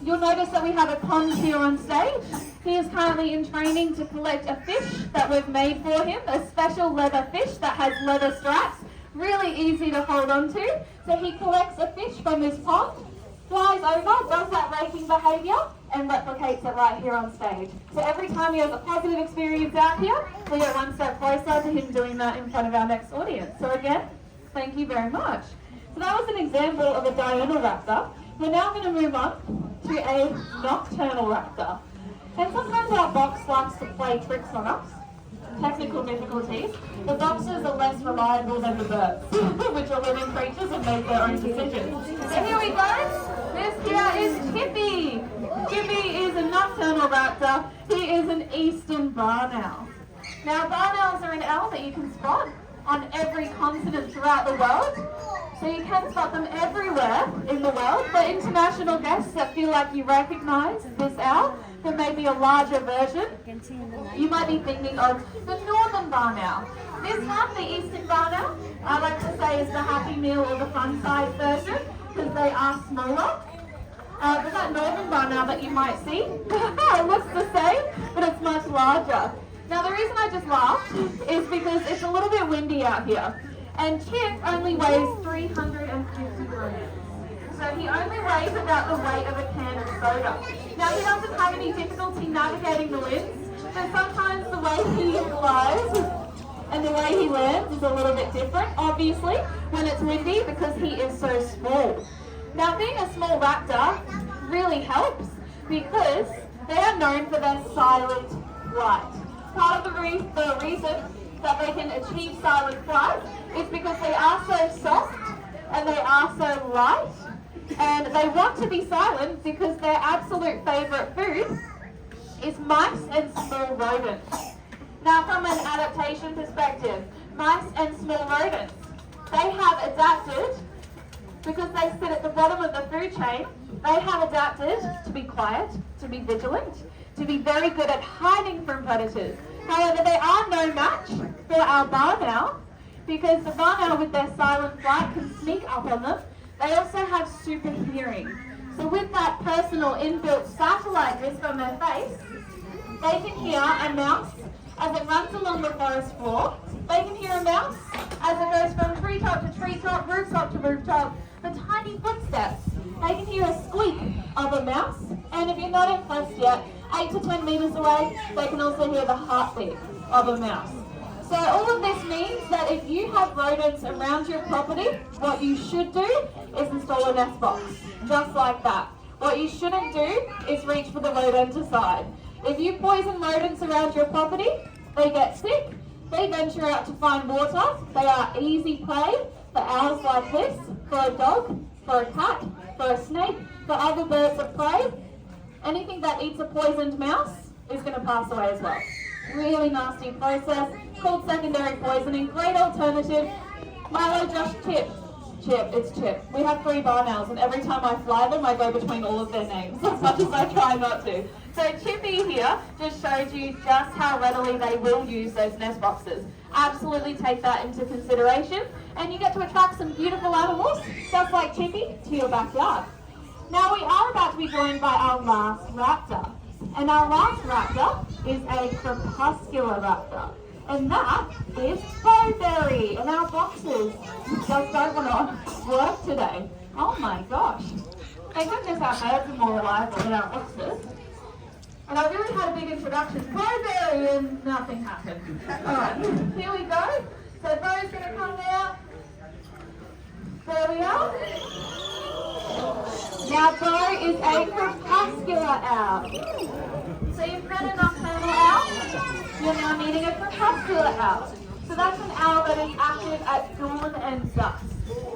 you'll notice that we have a pond here on stage. He is currently in training to collect a fish that we've made for him, a special leather fish that has leather straps, really easy to hold on to. So he collects a fish from this pond, flies over, does that raking behaviour, and replicates it right here on stage. So every time he has a positive experience out here, we get one step closer to him doing that in front of our next audience. So again, thank you very much. So that was an example of a diurnal raptor. We're now going to move on to a nocturnal raptor. And sometimes our box likes to play tricks on us. Technical difficulties. The boxes are less reliable than the birds, which are living creatures and make their own decisions. So here we go. This here is Chippy. Chippy is a nocturnal raptor. He is an eastern barn owl. Now barn owls are an owl that you can spot on every continent throughout the world. So you can spot them everywhere in the world. For international guests that feel like you recognise this owl, there may be a larger version. You might be thinking of the northern barn owl. This one, the eastern barn owl, I like to say is the Happy Meal or the fun size version because they are smaller. But that northern barn owl that you might see, it looks the same, but it's much larger. Now the reason I just laughed is because it's a little bit windy out here. And Chip only weighs 350 grams. So he only weighs about the weight of a can of soda. Now he doesn't have any difficulty navigating the winds, but sometimes the way he flies and the way he lands is a little bit different, obviously, when it's windy because he is so small. Now being a small raptor really helps because they are known for their silent flight. Part of the reason that they can achieve silent flight is because they are so soft and they are so light, and they want to be silent because their absolute favourite food is mice and small rodents. Now from an adaptation perspective, mice and small rodents, they have adapted, because they sit at the bottom of the food chain, they have adapted to be quiet, to be vigilant, to be very good at hiding from predators. However, they are no match for our barn owl, because the barn owl with their silent flight can sneak up on them. They also have super hearing. So with that personal inbuilt satellite disc on their face, they can hear a mouse as it runs along the forest floor. They can hear a mouse as it goes from treetop to treetop, rooftop to rooftop, the tiny footsteps. They can hear a squeak of a mouse, and if you're not impressed yet, 8 to 10 metres away, they can also hear the heartbeat of a mouse. So all of this means that if you have rodents around your property, what you should do is install a nest box, just like that. What you shouldn't do is reach for the rodenticide. If you poison rodents around your property, they get sick, they venture out to find water, they are easy prey for owls like this, for a dog, for a cat, for a snake, for other birds of prey. Anything that eats a poisoned mouse is going to pass away as well. Really nasty process, called secondary poisoning. Great alternative. Milo, Josh, Chip. It's Chip. We have 3 barn owls, and every time I fly them, I go between all of their names, as much as I try not to. So Chippy here just showed you just how readily they will use those nest boxes. Absolutely take that into consideration, and you get to attract some beautiful animals, just like Chippy, to your backyard. Now we are about to be joined by our last raptor. And our last raptor is a crepuscular raptor. And that is Bowberry. And our boxes just don't want to work today. Oh my gosh. Thank goodness our birds are more reliable than our boxes. And I really had a big introduction. Bowberry, and nothing happened. Alright, here we go. So Bo's going to come out. There we are. Now Bo is a crepuscular owl. So you've met a nocturnal owl, you're now meeting a crepuscular owl. So that's an owl that is active at dawn and dusk,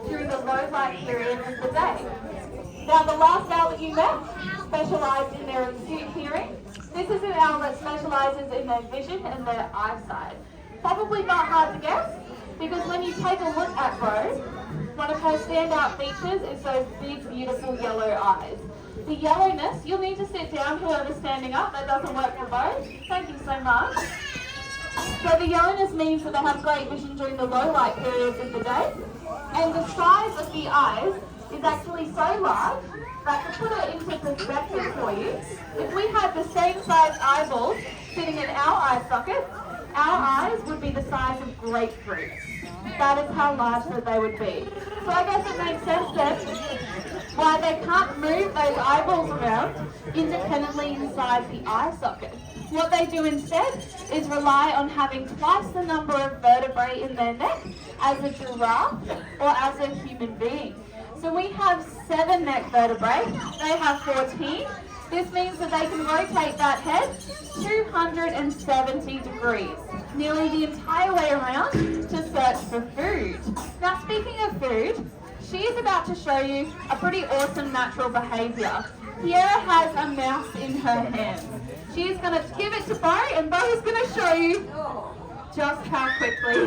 during the low light periods of the day. Now the last owl that you met specialised in their acute hearing. This is an owl that specialises in their vision and their eyesight. Probably not hard to guess, because when you take a look at Rose, one of her standout features is those big, beautiful yellow eyes. The yellowness, you'll need to sit down, whoever's standing up, that doesn't work for both. Thank you so much. So the yellowness means that they have great vision during the low light periods of the day. And the size of the eyes is actually so large that to put it into perspective for you, if we had the same size eyeballs sitting in our eye sockets, our eyes would be the size of grapefruits. That is how large that they would be. So I guess it makes sense then why they can't move those eyeballs around independently inside the eye socket. What they do instead is rely on having twice the number of vertebrae in their neck as a giraffe or as a human being. So we have 7 neck vertebrae, they have 14. This means that they can rotate that head 270 degrees, nearly the entire way around, to search for food. Now speaking of food, she is about to show you a pretty awesome natural behaviour. Pierra has a mouse in her hands. She's going to give it to Bo, and Bo is going to show you just how quickly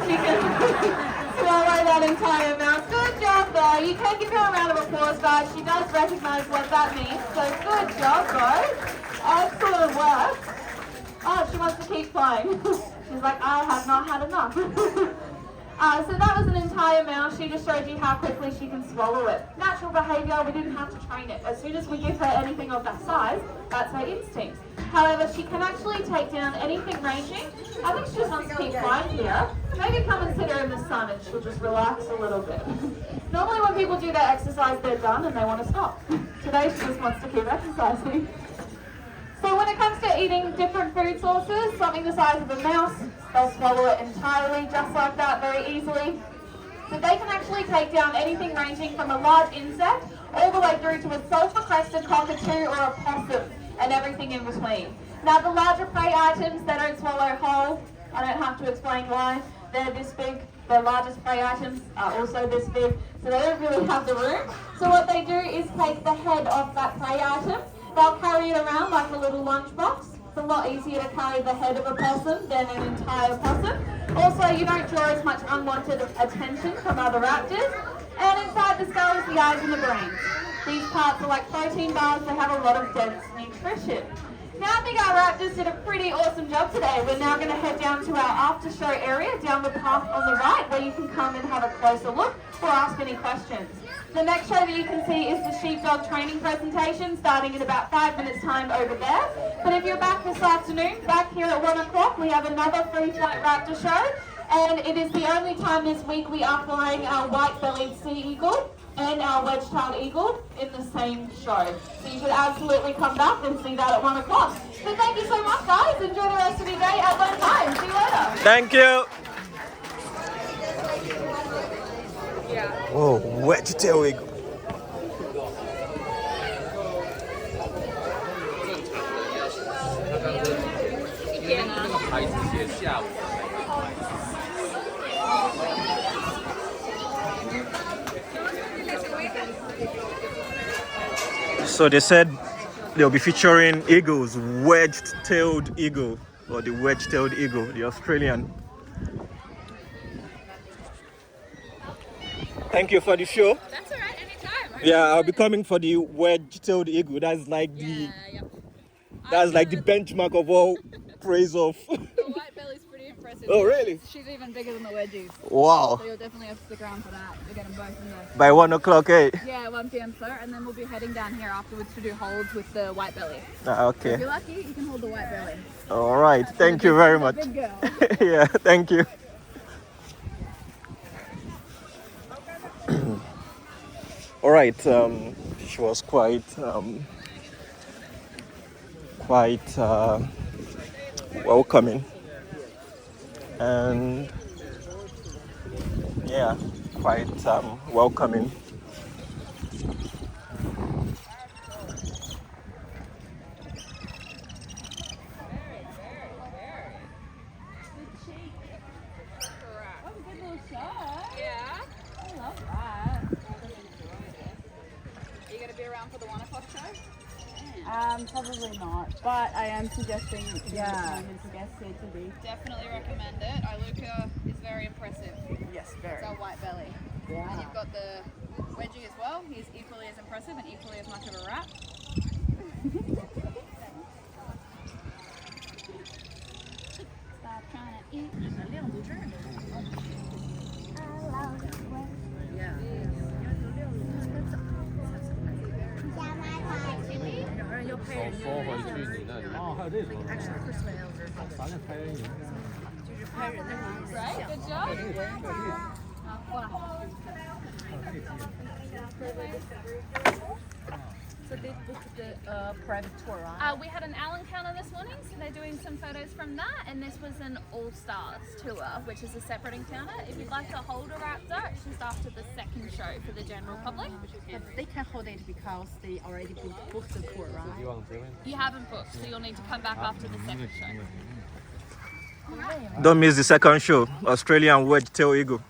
she can swallow that entire mouse. Good job, Bo. You can give her a round of applause, guys. She does recognise what that means. So good job, Bo. Excellent work. Oh, she wants to keep flying. She's like, I have not had enough. So that was an entire mouse. She just showed you how quickly she can swallow it. Natural behaviour, we didn't have to train it. As soon as we give her anything of that size, that's her instinct. However, she can actually take down anything ranging. I think she just wants to keep flying here. Maybe come and sit her in the sun and she'll just relax a little bit. Normally when people do their exercise, they're done and they want to stop. Today she just wants to keep exercising. So when it comes to eating different food sources, something the size of a mouse, they'll swallow it entirely, just like that, very easily. So they can actually take down anything ranging from a large insect all the way through to a sulphur-crested cockatoo or a possum and everything in between. Now the larger prey items, they don't swallow whole. I don't have to explain why. They're this big. The largest prey items are also this big, so they don't really have the room. So what they do is take the head of that prey item. They'll carry it around like a little lunchbox. It's a lot easier to carry the head of a possum than an entire possum. Also, you don't draw as much unwanted attention from other raptors. And inside the skull is the eyes and the brains. These parts are like protein bars. They have a lot of dense nutrition. Now I think our raptors did a pretty awesome job today. We're now going to head down to our after show area down the path on the right where you can come and have a closer look or ask any questions. The next show that you can see is the sheepdog training presentation starting in about 5 minutes time over there. But if you're back this afternoon, back here at 1 o'clock, we have another free Flight Raptor show. And it is the only time this week we are flying our white-bellied sea eagle and our wedge-tailed eagle in the same show. So you should absolutely come back and see that at 1 o'clock. So thank you so much, guys. Enjoy the rest of your day at Lone Pine. See you later. Thank you. Oh, wedge-tailed eagle. So they said they'll be featuring eagles, wedge-tailed eagle, or the wedge-tailed eagle, the Australian. Thank you for the show. That's alright, anytime. Yeah, I'll be coming for the wedge-tailed eagle. That's like the the benchmark of all praise of. The white-bellied's pretty impressive. Oh, really? She's even bigger than the wedgies. Wow. So you'll definitely have to stick around for that. We'll get them both in there. By 1 o'clock, eh? Yeah, 1 p.m. sir, and then we'll be heading down here afterwards to do holds with the white-belly. Okay. So if you're lucky, you can hold the white-belly. All right. Thank you very much. Big girl. Yeah, thank you. All right. She was quite welcoming, and yeah, quite welcoming. For the 1 o'clock show? Probably not, but I am suggesting moments guest here to be. Definitely recommend it. Iluka is very impressive. Yes, very. It's our White-Bellied. Yeah. And you've got the Wedgie as well. He's equally as impressive and equally as much of a rat. Stop trying to eat. Right, good job. So they booked the private tour, right? We had an Allen counter this morning, so they're doing some photos from that, and this was an All-Stars tour, which is a separate encounter. If you'd like to hold a raptor, it's just after the second show for the general public. But they can hold it because they already booked the tour, right? You haven't booked, so you'll need to come back after the second show. Don't miss the second show, Australian Wedge-Tailed Eagle.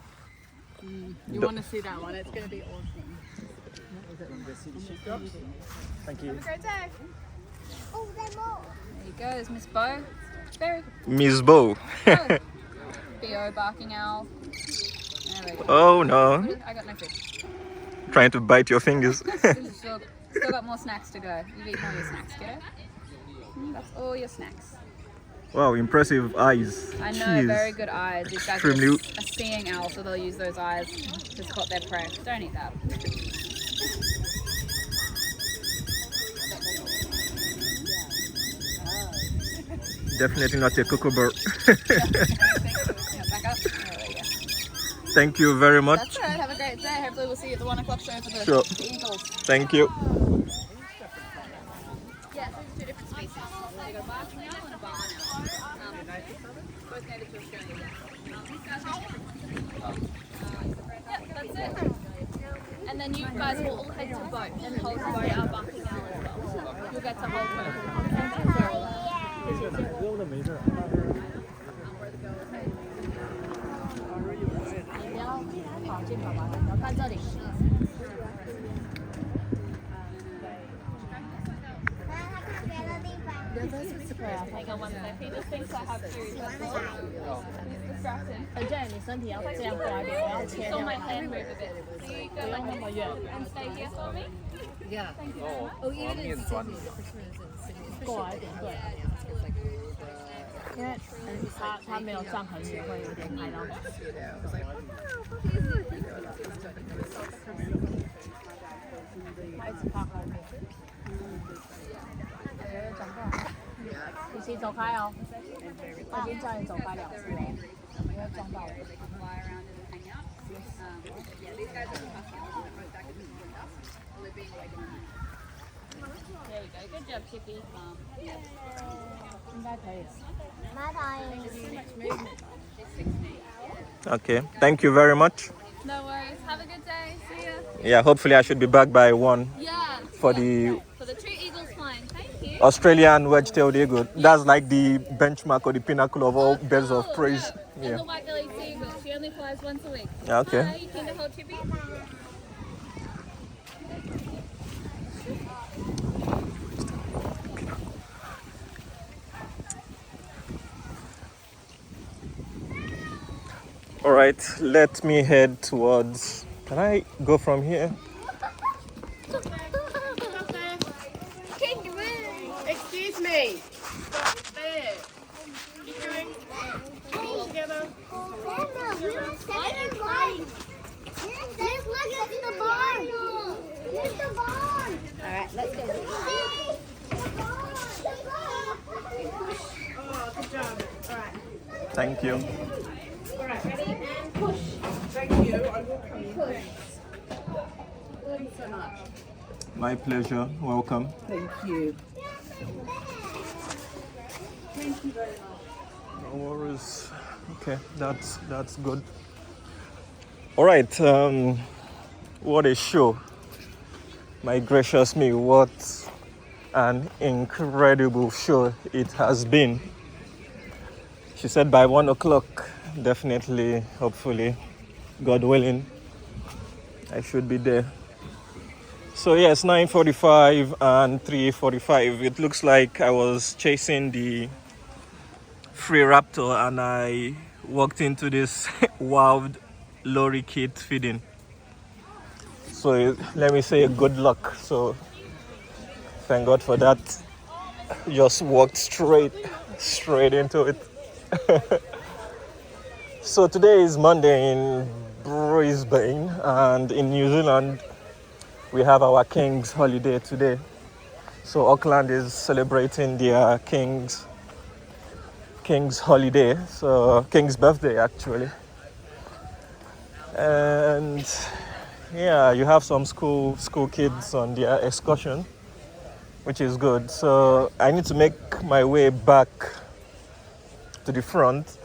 You want to see that one? It's going to be awesome. Thank you. Have a great day. Oh, there you go, there's Miss Bo. Very good. Miss Bo. B.O. barking owl. There we go. Oh no. I got no food. Trying to bite your fingers. Still got more snacks to go. You've eaten all your snacks, kiddo. That's all your snacks. Wow, impressive eyes. I know, Jeez. very good eyes. These guys Extremely... are a seeing owl, so they'll use those eyes to spot their prey. Don't eat that. Definitely not a kookaburra. Back up. There we go. Thank you very much. That's alright, have a great day. Hopefully we'll see you at the 1 o'clock show for the eagles. Thank you. Yeah, so it's two different species. They got a barking owl and a barn owl. Both native to Australia. Yep, that's it. And then you guys will all head to boat and hold the boat our barking owl as well. You'll get to hold both. 跑进宝宝的，要看这里。Hang on one sec. He just thinks I have food. That's all. He's distracted. 对，你身体要这样过来一点，我要切 Saw 掉。 my hand move a bit. So you go like and stay here for me. Yeah. Thank you very much. Oh, even in Sydney, the fishermen in Sydney 过来一点，对。因为他没有站很远，会有点拍到你。他一直趴后面。讲话。一起走开哦！我已经叫你走开2次了，不要撞到我。There you go. Good job, Chippy. 应该可以。 Okay, thank you very much. No worries. Have a good day. See ya. Yeah, hopefully I should be back by 1 Yeah. for the For the 2 eagles flying. Thank you. Australian Wedge-Tailed Eagle. That's like the benchmark or the pinnacle of all birds of prey. And Yeah. the White-Bellied seagull. She only flies once a week. Okay. Hi, you keen to hold Chippy? All right, let me head towards. Can I go from here? Excuse me. There. You doing all together? Alright, let's go. Oh, good job. Alright. Thank you. Alright, ready and push. Thank you. I will come in. Push. Thanks so much. My pleasure. Welcome. Thank you. Thank you very much. No worries. Okay, that's good. All right. What a show! My gracious me, what an incredible show it has been. She said by 1 o'clock, definitely, hopefully, God willing, I should be there. So yes, 9:45 and 3:45. It looks like I was chasing the free raptor and I walked into this wild Lorikeet feeding. So let me say good luck. So thank God for that. Just walked straight into it. So today is Monday in Brisbane, and in New Zealand we have our King's holiday today. So Auckland is celebrating their King's holiday, so King's birthday actually. And yeah, you have some school kids on their excursion, which is good. So I need to make my way back to the front.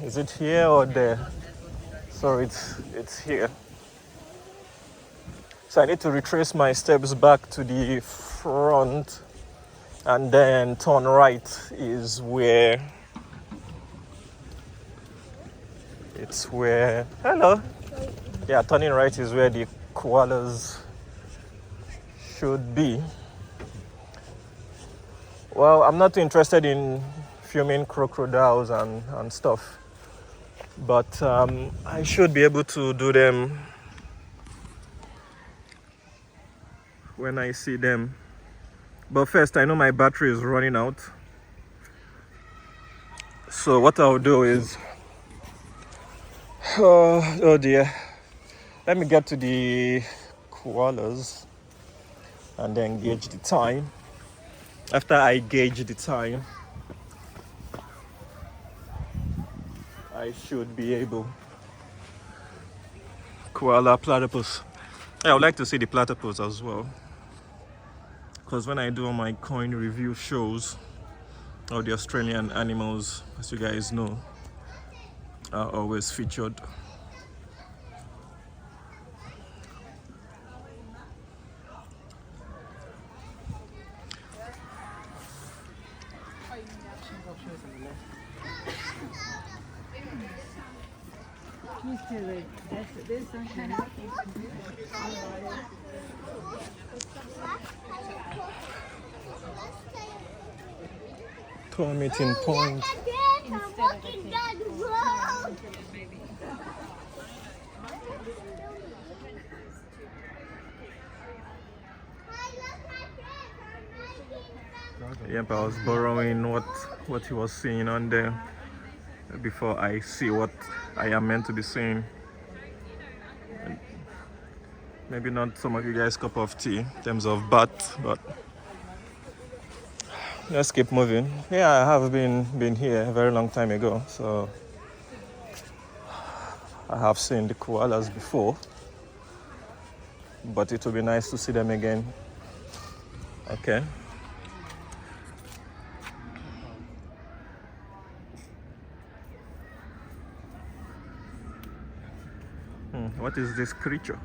Is it here or there? So it's here. So I need to retrace my steps back to the front and then turn right is where hello. Yeah, turning right is where the koalas should be. Well, I'm not interested in filming crocodiles and stuff, but I should be able to do them when I see them. But first, I know my battery is running out, so what I'll do is oh dear, let me get to the koalas and then gauge the time. After I gauge the time, I should be able. Koala platypus. I would like to see the platypus as well, because when I do all my coin review shows, all the Australian animals, as you guys know, are always featured. Toe meeting point. Yep, I was borrowing what he was seeing on there before I see what I am meant to be seeing. And maybe not some of you guys' cup of tea in terms of bat, but let's keep moving. Yeah, I have been here a very long time ago, so I have seen the koalas before, but it would be nice to see them again. Okay. What is this creature?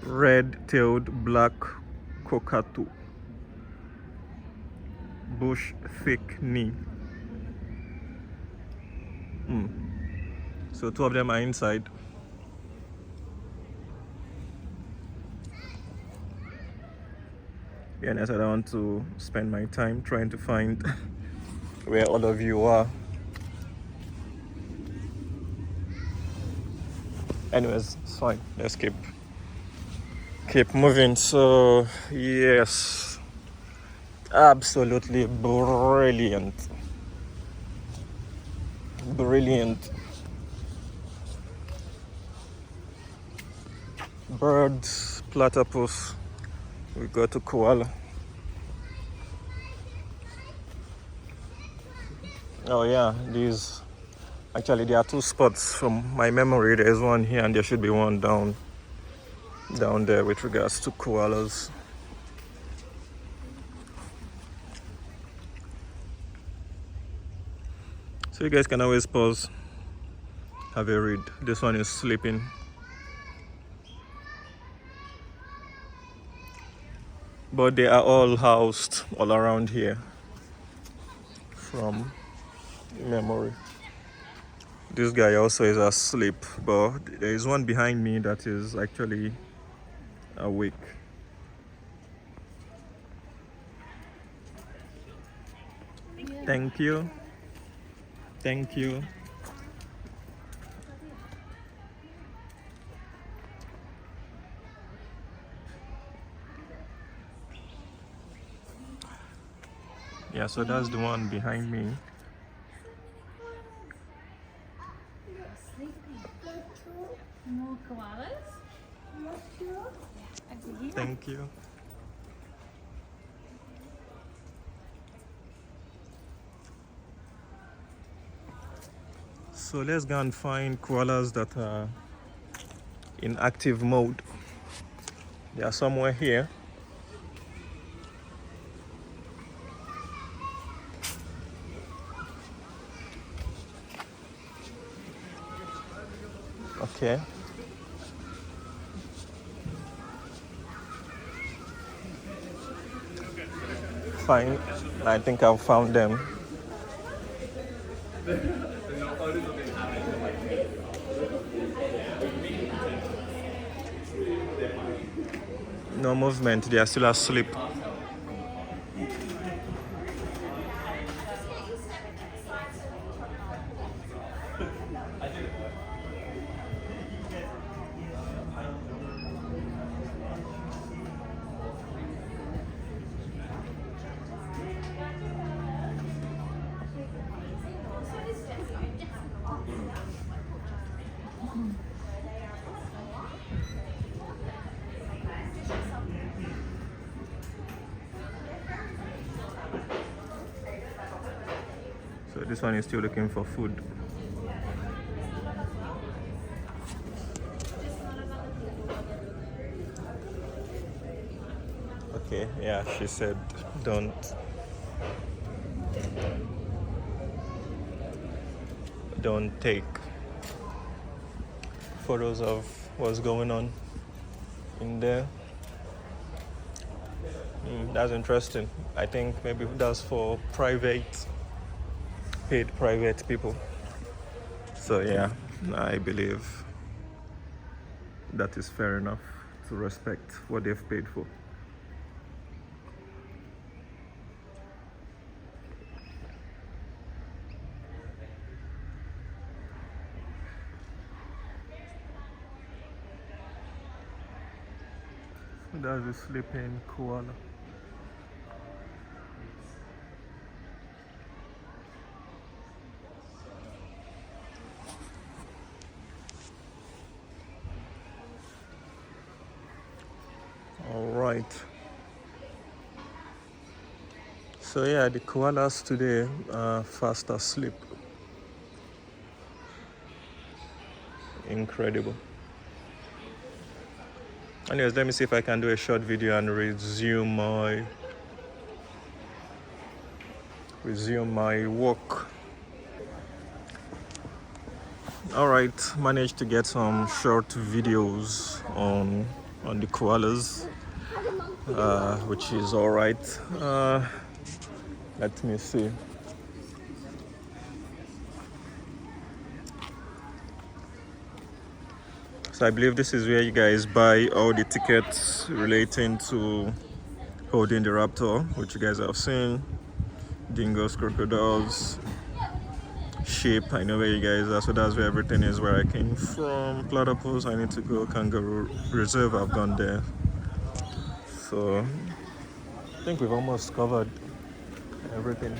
Red-tailed black cockatoo, bush thick knee. So two of them are inside. Yeah, and I said I want to spend my time trying to find where all of you are. Anyways, it's fine. Let's keep moving. So yes, absolutely brilliant. Birds, platypus, we go to koala. Oh yeah, these actually there are two spots from my memory. There's one here and there should be one down there with regards to koalas. So you guys can always pause, have a read. This one is sleeping. but they are all housed all around here from memory. This guy also is asleep, but there is one behind me that is actually awake. Thank you. Thank you. Yeah, so that's the one behind me. More koalas. Over here. Thank you. So let's go and find koalas that are in active mode. They are somewhere here. Okay. Fine. I think I've found them. No movement, they are still asleep. So this one is still looking for food. Okay, yeah, she said don't take photos of what's going on in there. That's interesting. I think maybe that's for paid private people. So yeah, I believe that is fair enough to respect what they've paid for. That's a sleeping koala. All right. So yeah, the koalas today are fast asleep. Incredible. Anyways, let me see if I can do a short video and resume my walk. All right, managed to get some short videos on the koalas, which is all right. Let me see. So I believe this is where you guys buy all the tickets relating to holding the raptor, which you guys have seen. Dingoes, crocodiles, sheep. I know where you guys are, so that's where everything is, where I came from. Platypus, I need to go. Kangaroo reserve, I've gone there. So I think we've almost covered everything.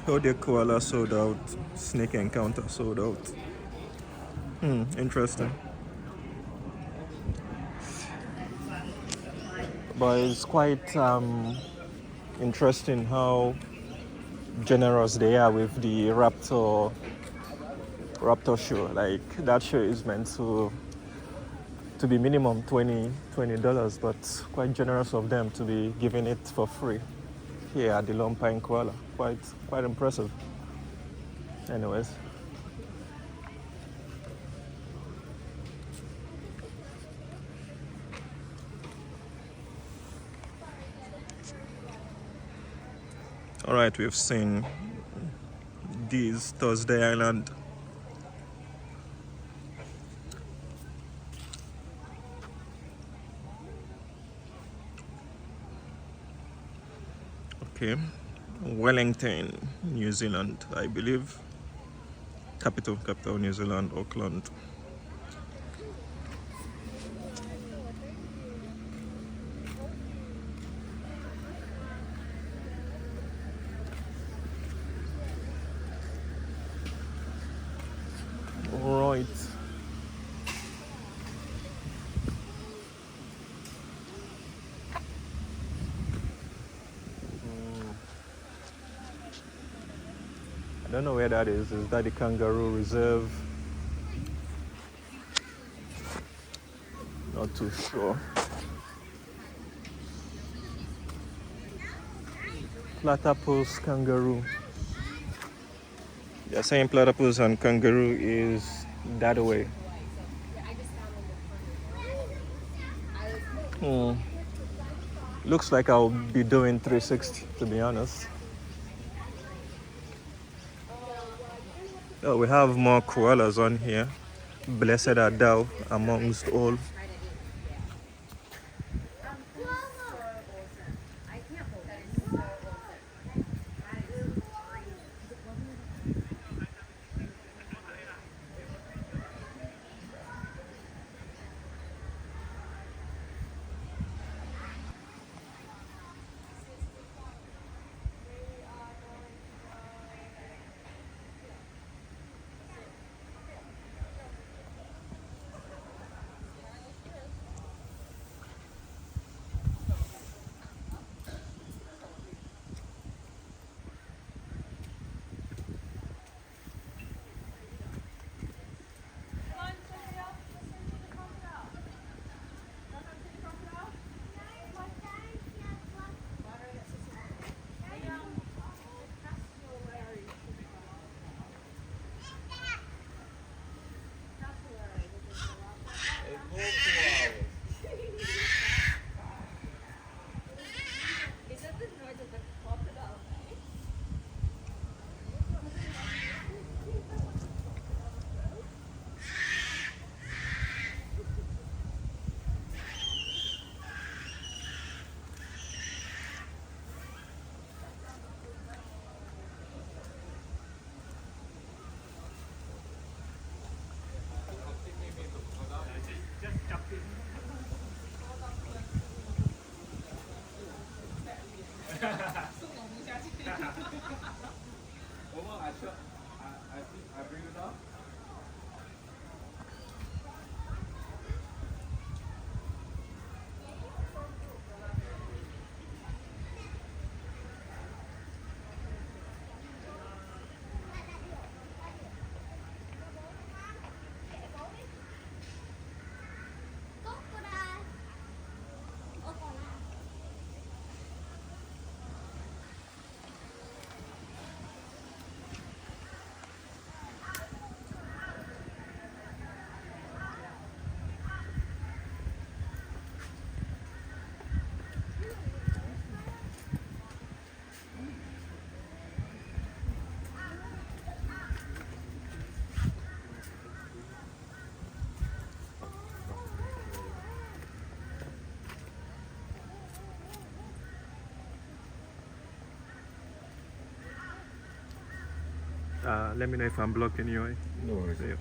Hodie koala sold out. Snake encounter sold out. Interesting. But it's quite interesting how generous they are with the raptor show. Like, that show is meant to to be minimum $20, but quite generous of them to be giving it for free here at the Lone Pine Koala. Quite impressive. Anyways. All right, we've seen these Thursday Island. Okay, Wellington, New Zealand, I believe. Capital New Zealand, Auckland. Right. I don't know where that is. Is that the Kangaroo Reserve? Not too sure. Platypus Kangaroo. They're saying platypus and kangaroo is that way. Looks like I'll be doing 360, to be honest. Oh, we have more koalas on here. Blessed art thou amongst all. Let me know if I'm blocking you. No worries. Yeah.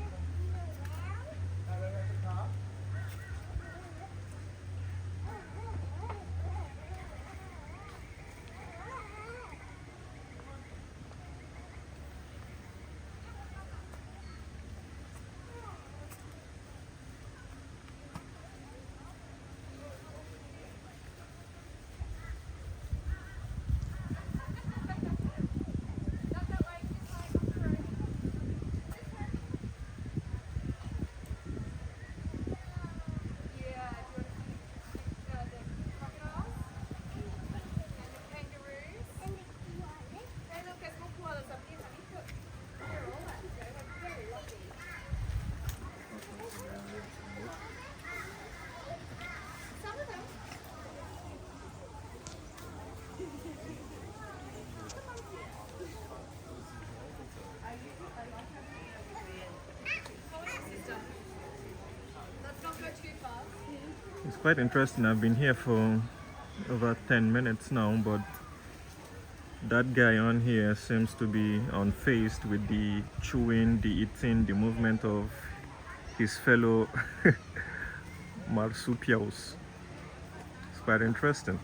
quite interesting. I've been here for over 10 minutes now, but that guy on here seems to be unfazed with the chewing, the eating, the movement of his fellow marsupials. It's quite interesting.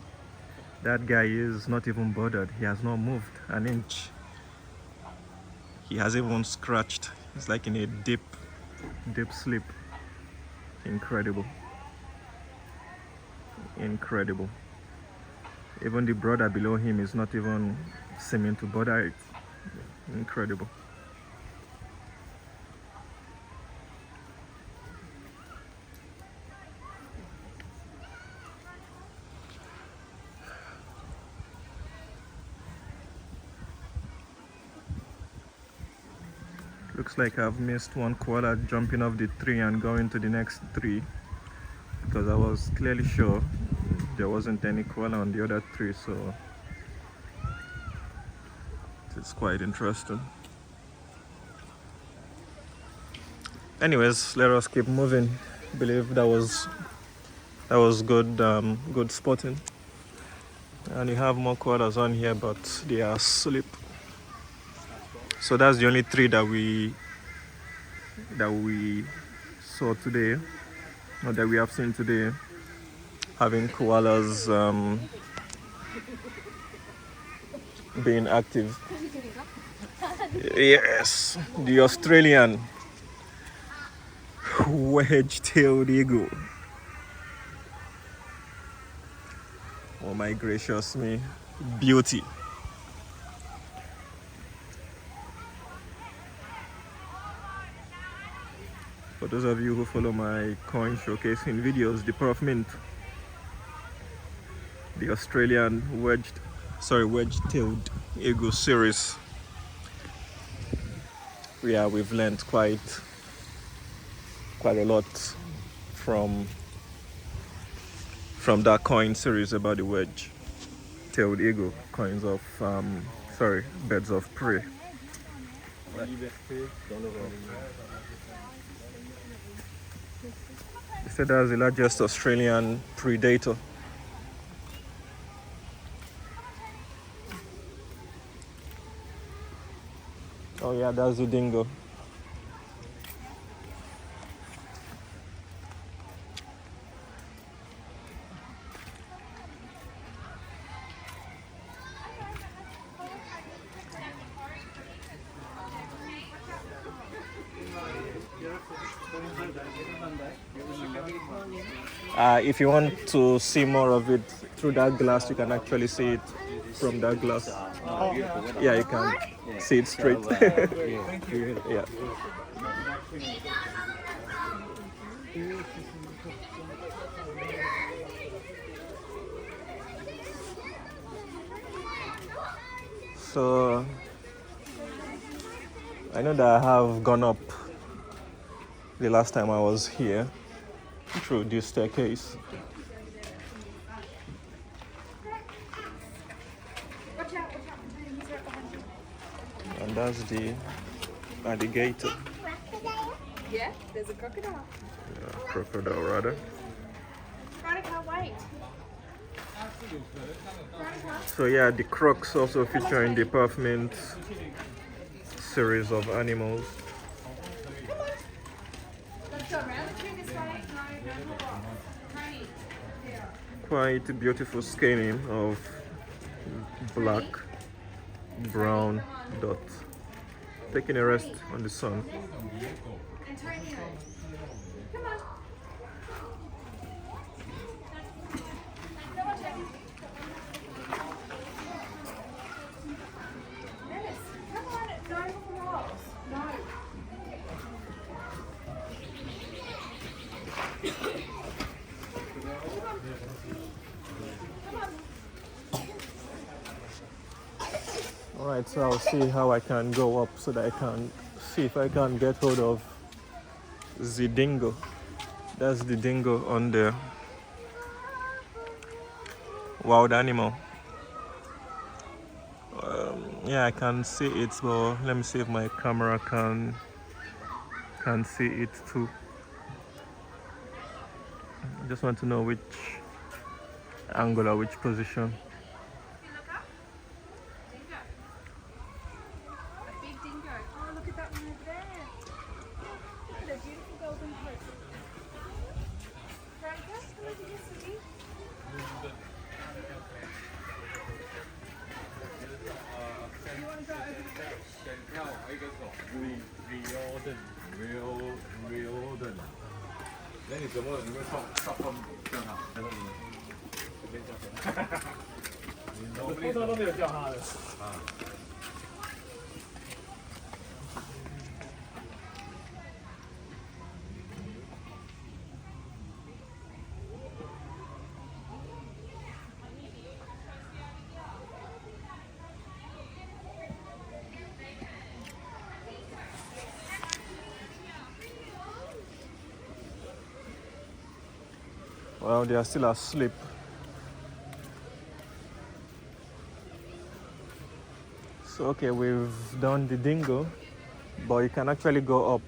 That guy is not even bothered. He has not moved an inch. He hasn't even scratched. It's like in a deep sleep. Incredible. Incredible. Even the brother below him is not even seeming to bother it. Incredible. Looks like I've missed one koala jumping off the tree and going to the next tree, because I was clearly sure there wasn't any koala on the other tree, so it's quite interesting. Anyways, let us keep moving. I believe that was good, good spotting. And you have more koalas on here, but they are asleep. So that's the only tree that we saw today, or that we have seen today, having koalas being active. Yes, the Australian Wedge-Tailed eagle. Oh my gracious me, beauty. For those of you who follow my coin showcasing videos, the Pearl of Mint, the Australian Wedge-Tailed eagle series. Yeah, we've learned quite a lot from that coin series about the Wedge-Tailed eagle, coins of birds of prey. They said that's the largest Australian predator. Oh yeah, that's the dingo. If you want to see more of it through that glass, you can actually see it from that glass. Yeah, you can see it straight. Yeah. So I know that I have gone up the last time I was here through this staircase. And that's the alligator. Yeah, there's a crocodile. Yeah, crocodile rather. Veronica, can't wait. So yeah, the crocs also feature in the Pearl of Mint series of animals. Let's go around the tree this way. Quite beautiful scaling of black, brown dots. Taking a rest on the sun. Antonio, come on. Come on, Jackie. Dennis, come on. No more rocks. No. Alright, so I'll see how I can go up so that I can see if I can get hold of the dingo. That's the dingo on the wild animal. Yeah, I can see it, but let me see if my camera can see it too. Just want to know which angle or which position. A big dingo. Oh, look at that one over there. Look at a beautiful golden coat. Franca, come over here, sweetie. You want to go over the bridge? Well, they are still asleep. So okay, we've done the dingo, but you can actually go up.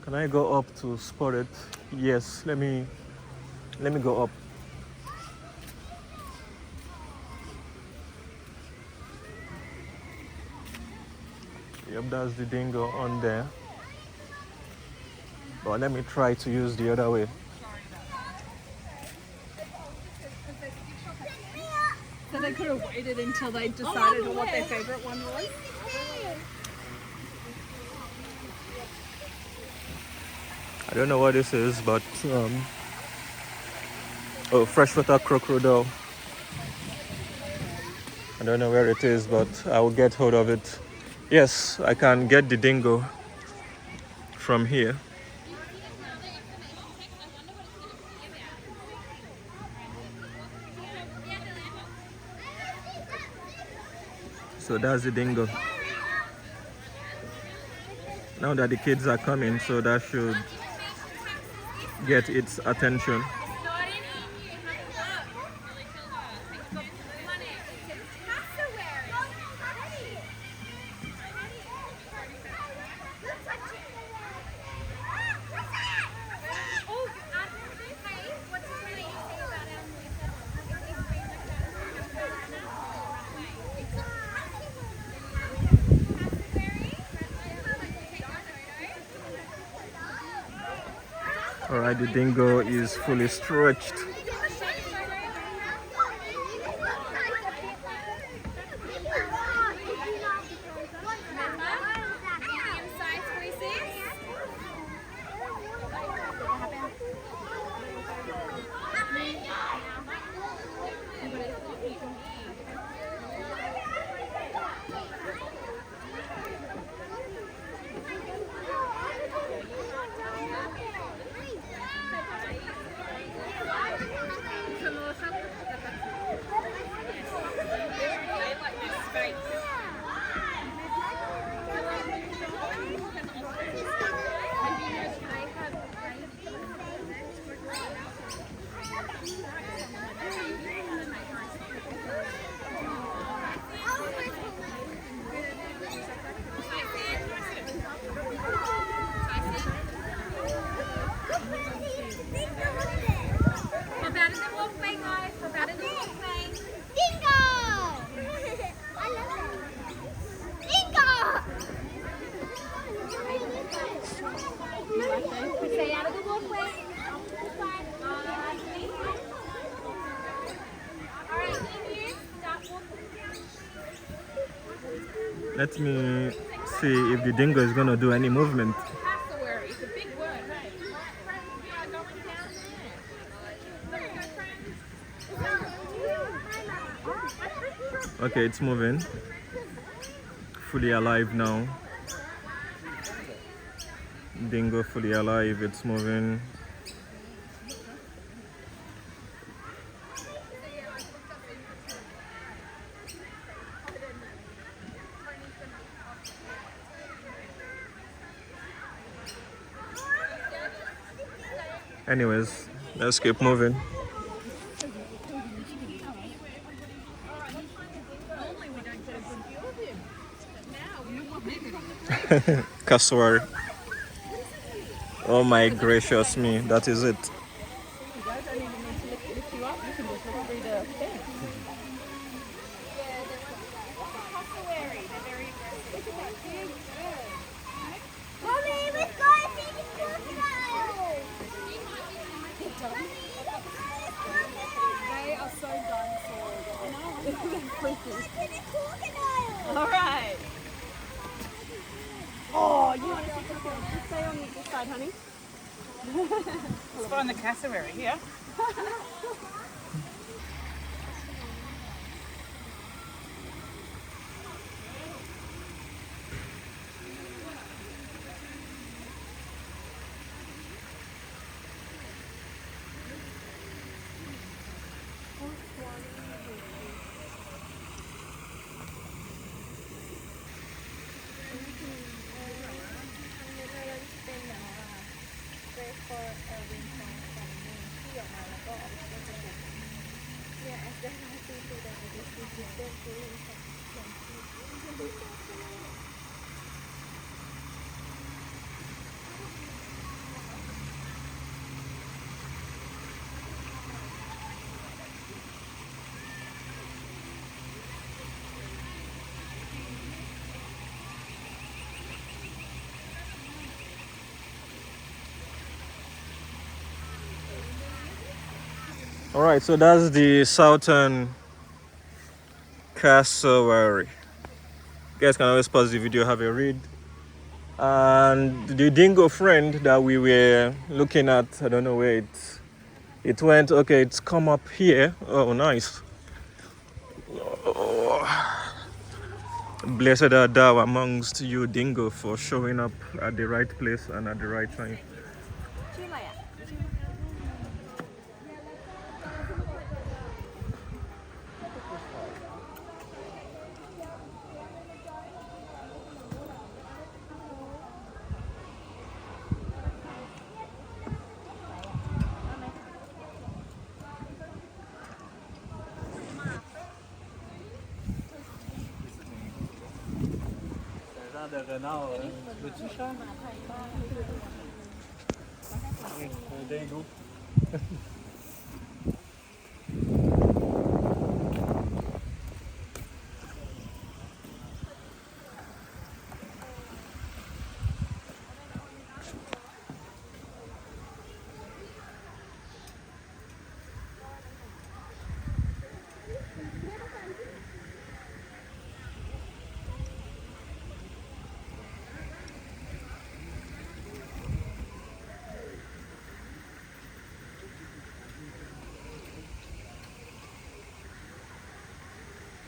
Can I go up to spot it? Yes, let me go up. Yep, that's the dingo on there. But let me try to use the other way. So they could have waited until they decided on what their favourite one was. I don't know what this is, but oh, freshwater crocodile. I don't know where it is, but I will get hold of it. Yes, I can get the dingo from here. So that's the dingo. Now that the kids are coming, so that should get its attention. Alright, the dingo is fully stretched. Let me see if the dingo is going to do any movement. Okay, it's moving. Fully alive now. Dingo fully alive, it's moving. Anyways, let's keep moving. Cassowary. Oh my gracious me, that is it. honey. Let's find the cassowary here. All right, so that's the southern cassowary. You guys can always pause the video, have a read. And the dingo friend that we were looking at, I don't know where it went. Okay, it's come up here. Oh, nice. Oh. Blessed are thou amongst you, dingo, for showing up at the right place and at the right time. Der Renard, le petit chat. Dingo.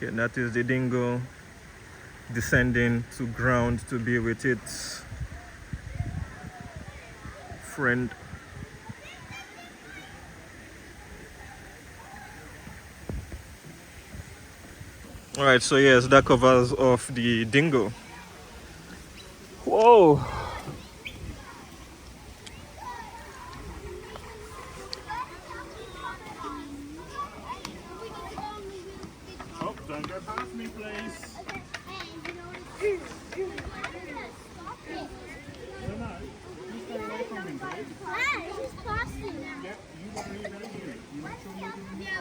Okay, that is the dingo descending to ground to be with its friend. All right, so yes, that covers off the dingo. Whoa! Oh, don't go past me, please. No, you stay away from me, please. Yep, you won't leave it here. You make sure you're doing it right.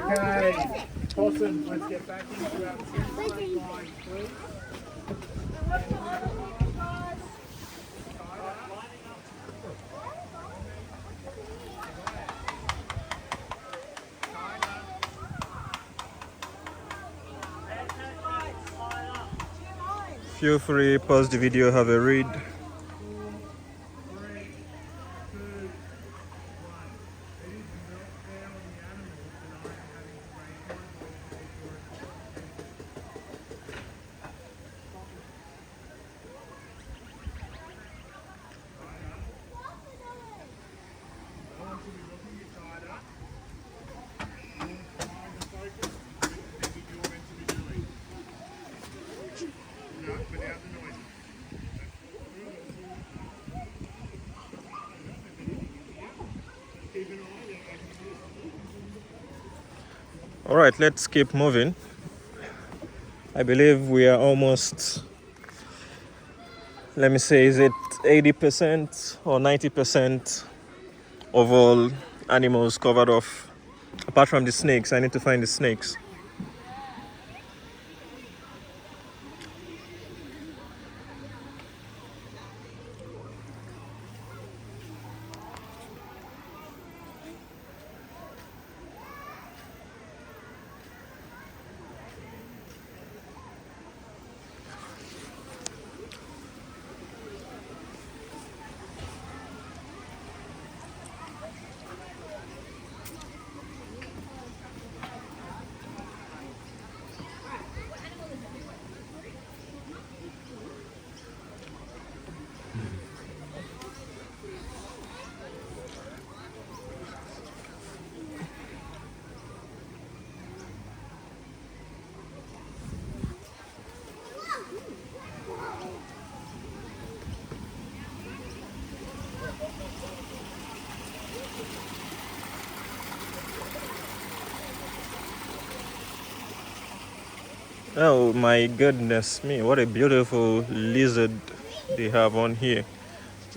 Okay, Possum, let's get back into our two line, please. Feel free, pause the video, have a read. All right, let's keep moving. I believe we are almost, let me say, is it 80% or 90% of all animals covered off, apart from the snakes. I need to find the snakes. Oh my goodness me, what a beautiful lizard they have on here.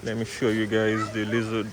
Let me show you guys the lizard.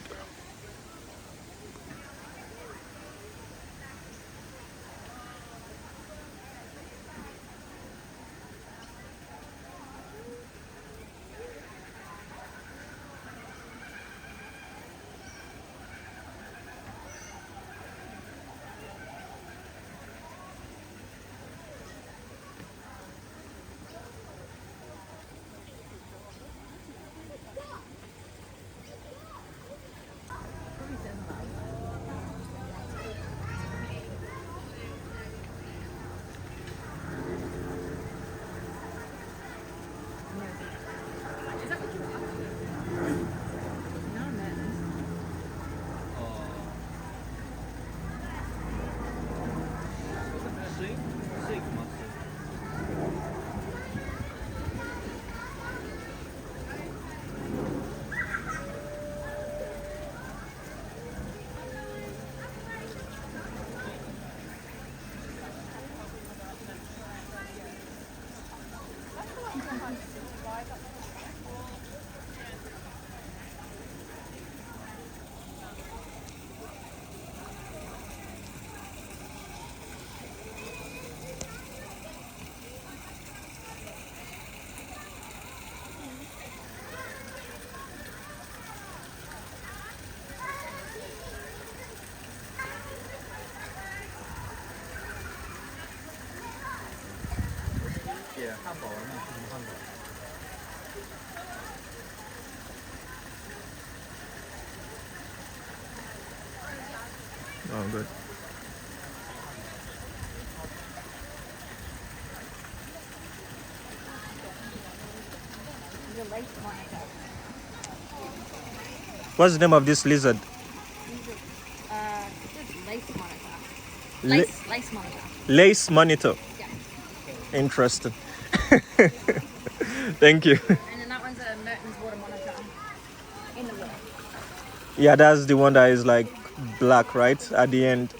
Oh, good. What's the name of this lizard? Lace monitor. Lace monitor. Lace monitor. Yeah. Interesting. Thank you. And then that one's a Mertens water monitor. In the water. Yeah, that's the one that is like black, right? At the end.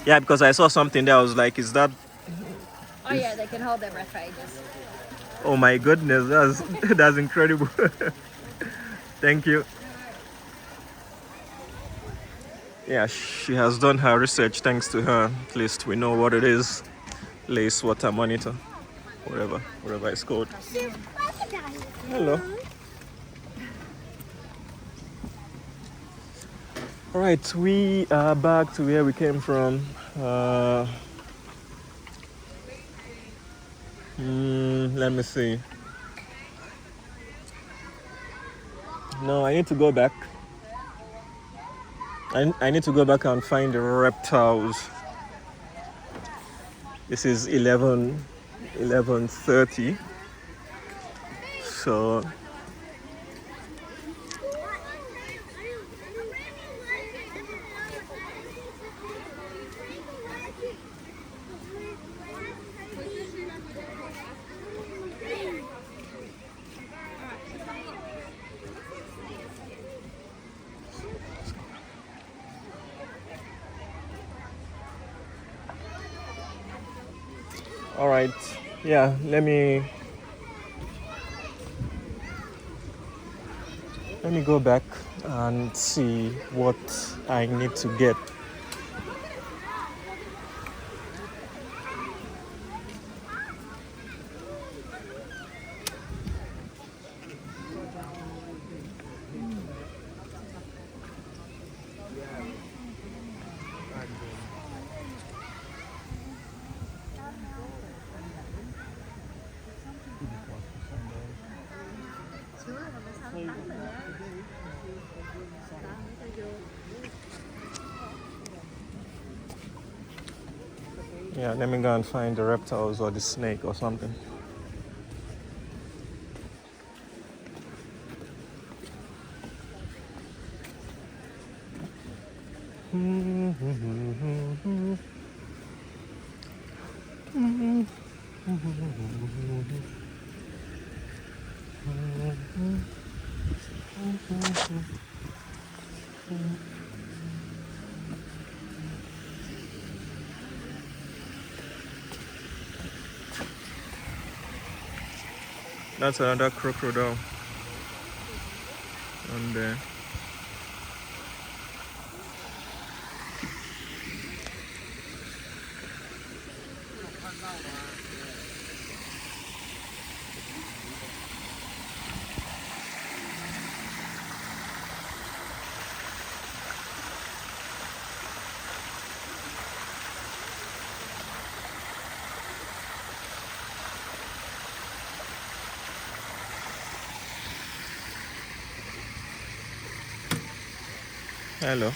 Yeah, because I saw something there. I was like, is that... Oh yeah, they can hold their breath for ages. Oh my goodness, that's incredible. Thank you. Yeah, she has done her research. Thanks to her, at least we know what it is. Lace water monitor, whatever it's called. Hello. All right, we are back to where we came from. Let me see. No, I need to go back. I need to go back and find the reptiles. This is 11:30. So all right, yeah, let me go back and see what I need to get. Yeah, let me go and find the reptiles or the snake or something. That's another crocodile. And there. Hello.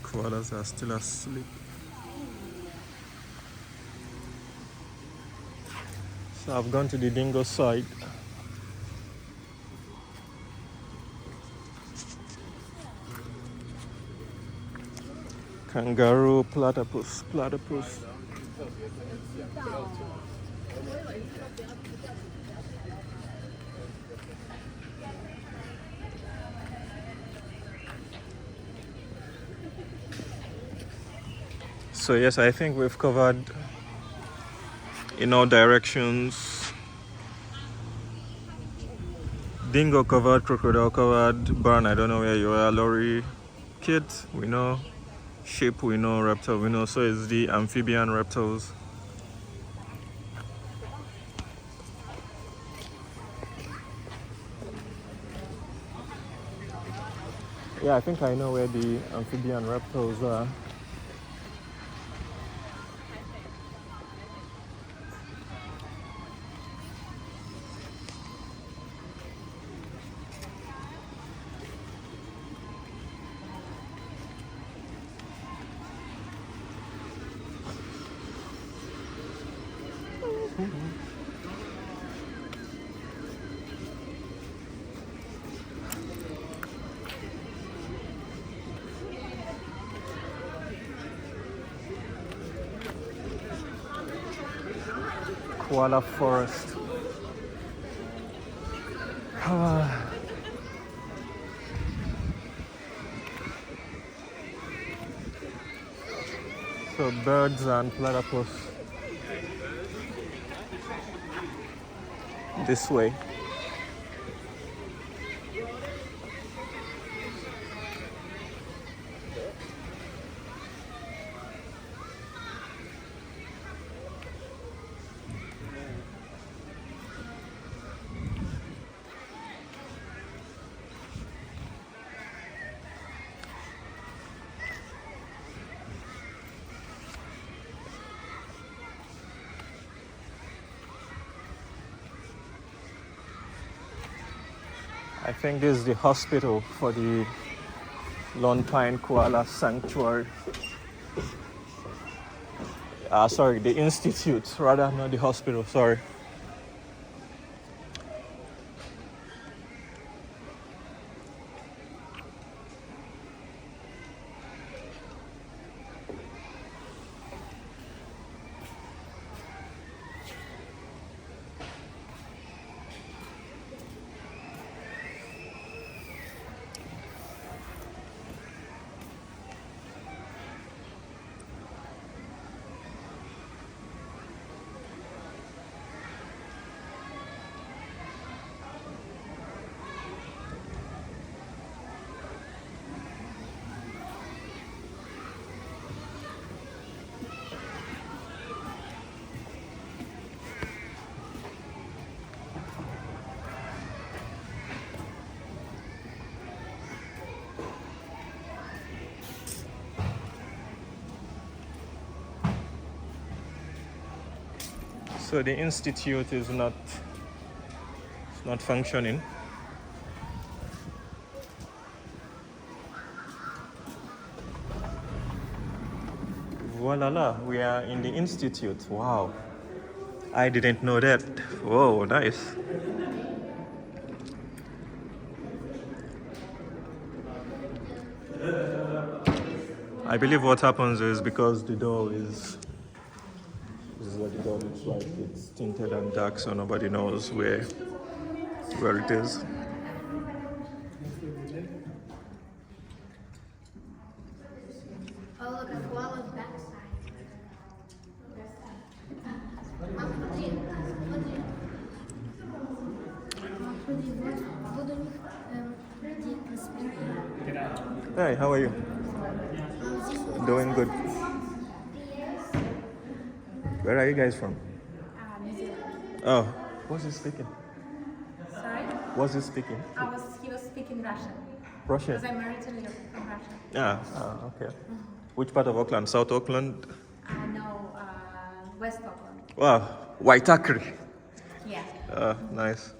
Koalas are still asleep. So I've gone to the dingo side. Kangaroo, platypus. So yes, I think we've covered in all directions. Dingo covered, crocodile covered, barn, I don't know where you are, Lorikeet, we know, sheep, we know, reptile, we know, so is the amphibian reptiles. Yeah, I think I know where the amphibian reptiles are. Koala forest. So birds and platypus this way. I think this is the hospital for the Lone Pine Koala Sanctuary. Sorry, the institute, rather, not the hospital, sorry. So the institute is not functioning. Voila, we are in the institute. Wow, I didn't know that. Whoa, nice. I believe what happens is because the door is, this is what the door looks like. It's tinted and dark, so nobody knows where it is. Oh, look, a koala's backside. Hey, how are you? Doing good. Where are you guys from? New Zealand. Oh, what's he speaking? Sorry? What's he speaking? He was speaking Russian. Russian? Because I'm originally from Russia. Ah, okay. Which part of Auckland? South Auckland? No, West Auckland. Wow, Waitakere. Yeah. Nice.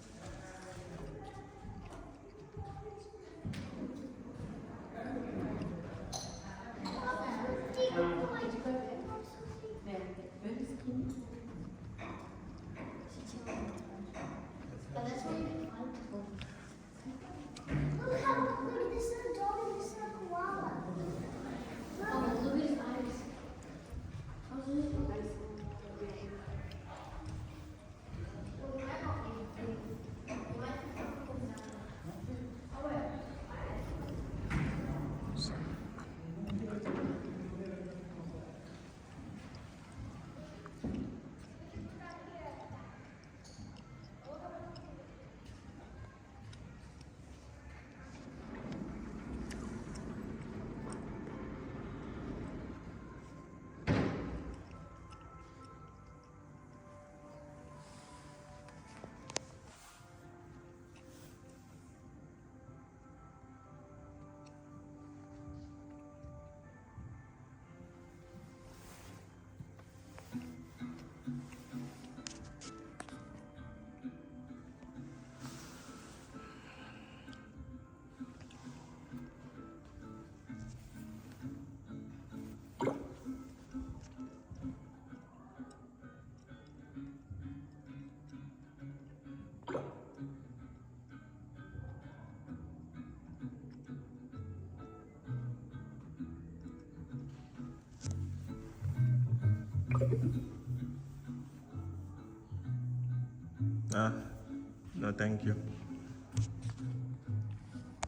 No, thank you.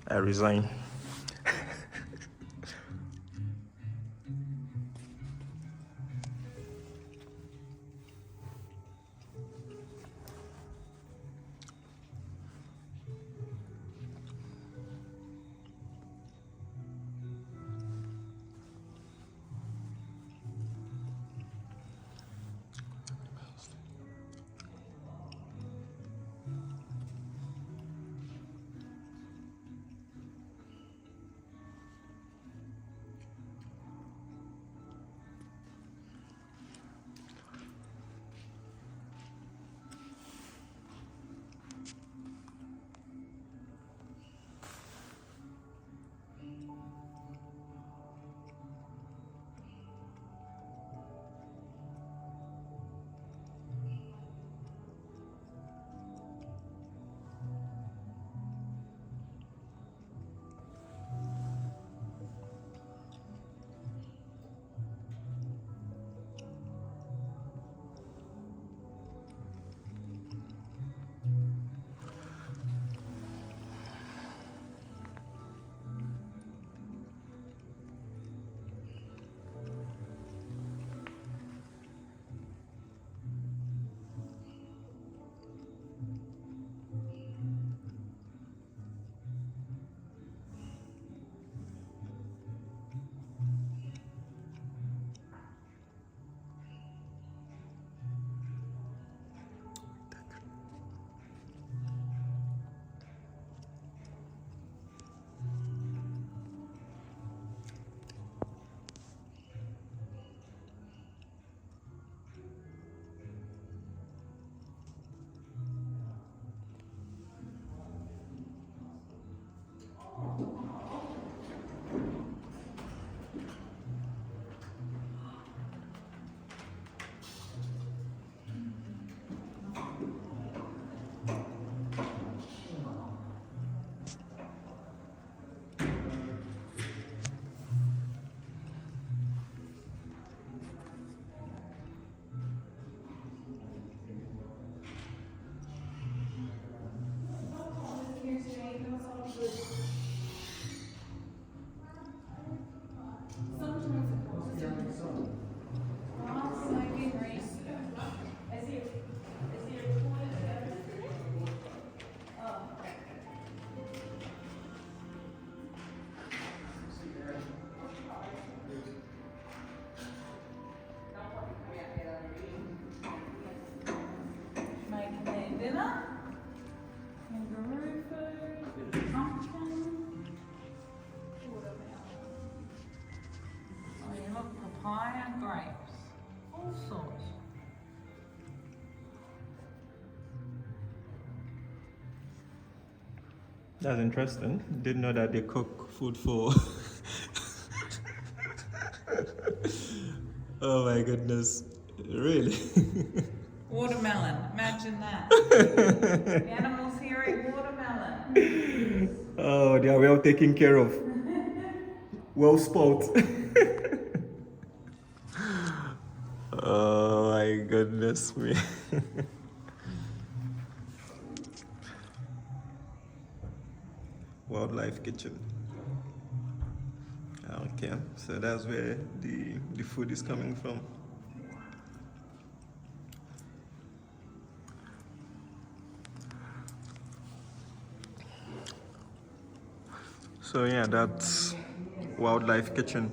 I resign. papaya, grapes, all sorts. That's interesting. Didn't know that they cook food for. Oh my goodness. Really? Watermelon, imagine that. The animals here eat watermelon. Oh, they are well taken care of. Well sport. Oh my goodness me. Wildlife kitchen. Okay, so that's where the food is coming from. So yeah, that's wildlife kitchen.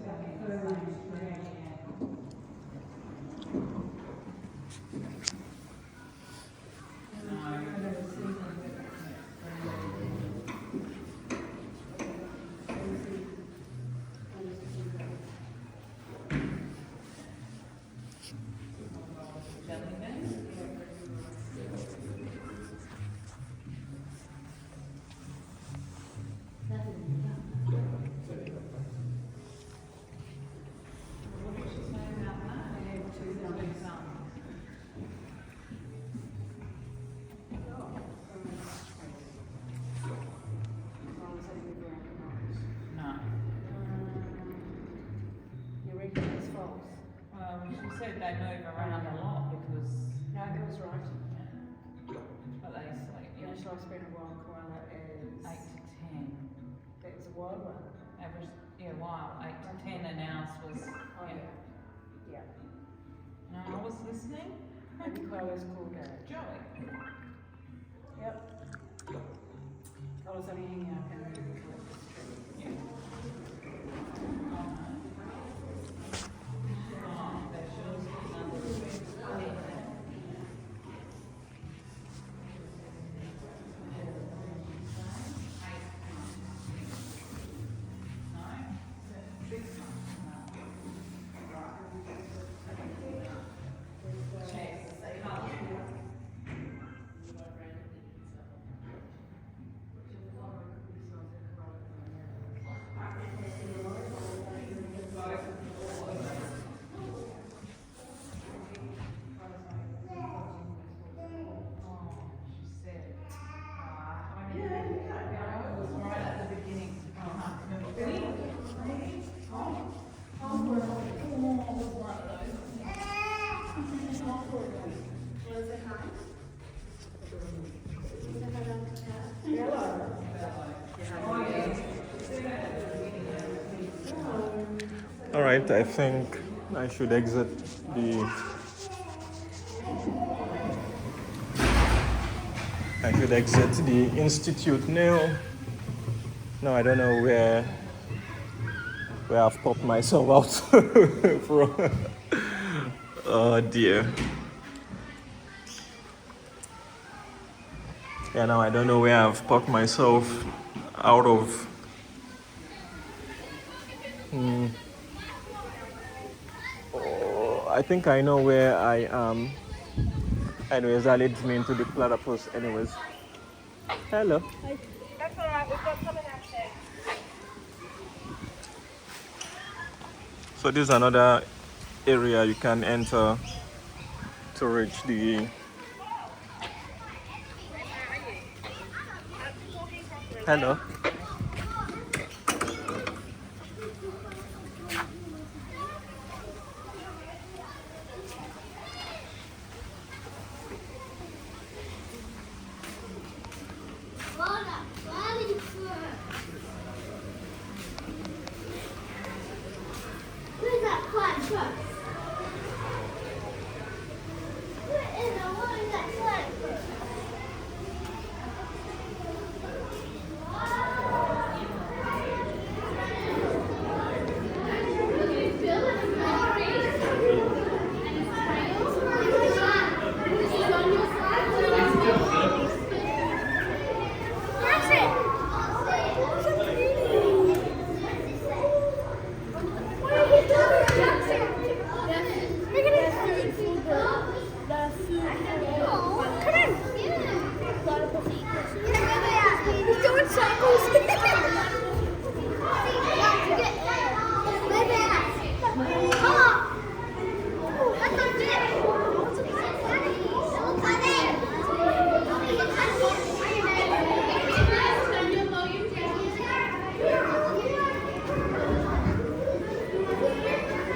She said they move around a lot because. No, that was right. But they sleep. The average lifespan of wild koala is 8 to 10. That's a wild one. Average, yeah, wild 8 to 10, and ours was. Oh yeah. No, I was listening. And the koala's called Joey. Yep. Koalas only hang out and collect this tree. Yeah. All right, I think I should exit the. I should exit the institute now. No, I don't know where I've popped myself out from. Oh dear. Yeah, now I don't know where I've popped myself out of. Oh, I think I know where I am. Anyways, that leads me into the platypus anyways. Hello. Hi. That's alright, we've got someone else there. So this is another area you can enter to reach the. Hello.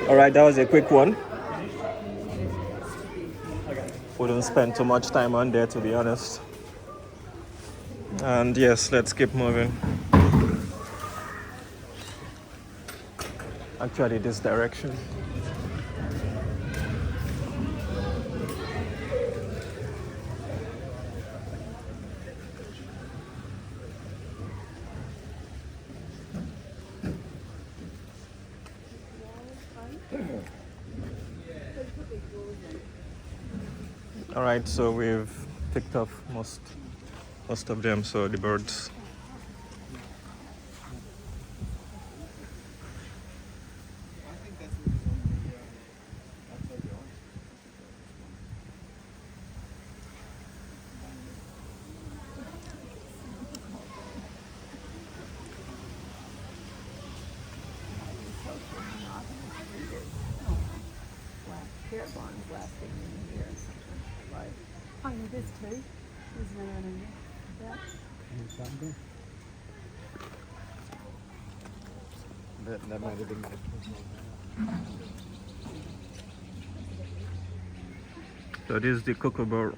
All right, that was a quick one. Wouldn't spend too much time on there, to be honest. And yes, let's keep moving. Actually, this direction. All right, so we've picked off most of them, so the birds. Oh, this too. There's another one in there. That might have been good. So this is the kookaburra.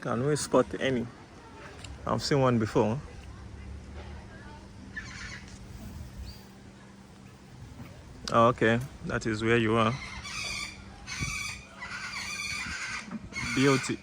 Can we spot any? I've seen one before. Oh, okay, that is where you are. Beauty.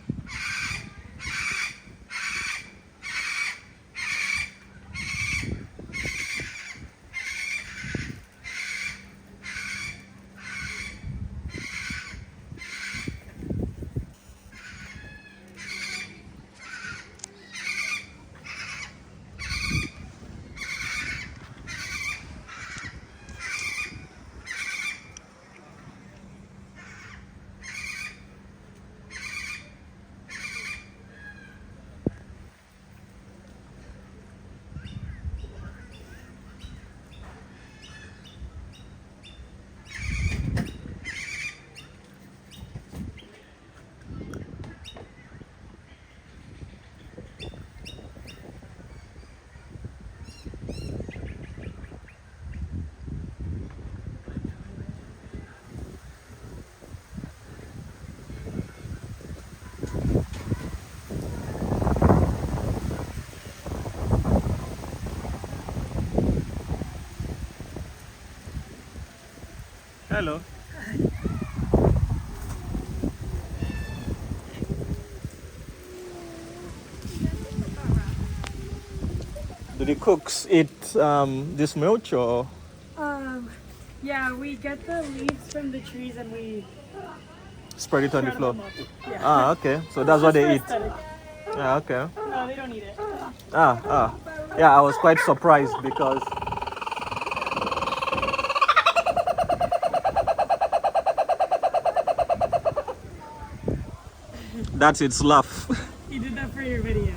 Hello. Do the cooks eat this mulch or? Yeah, we get the leaves from the trees and we Spread it on the shred floor? them up. Yeah. Ah, okay. So that's what Just they for eat. aesthetic. Ah, okay. No, they don't eat it. Yeah, I was quite surprised because that's its laugh. He did that for your video.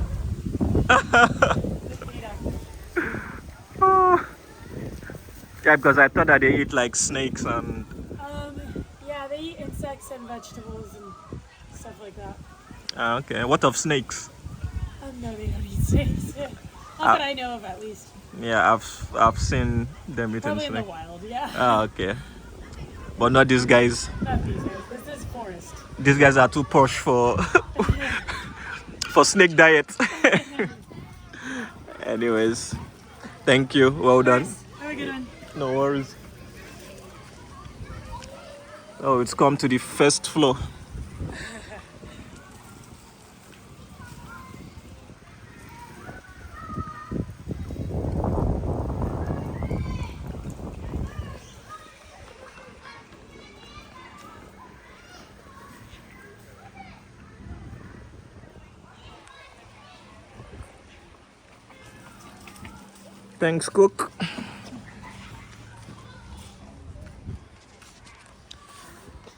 Yeah, because I thought that they eat like snakes and. Yeah, they eat insects and vegetables and stuff like that. Ah, okay. What of snakes? No, they don't eat snakes. Not that I know of, at least. Yeah, I've seen them eating Probably in snakes. the wild, yeah. Ah, okay. But not these guys. Not these guys. This is forest. These guys are too posh for for snake diet. Anyways, thank you. Well done. Have a good one. No worries. Oh, it's come to the first floor. Thanks, cook.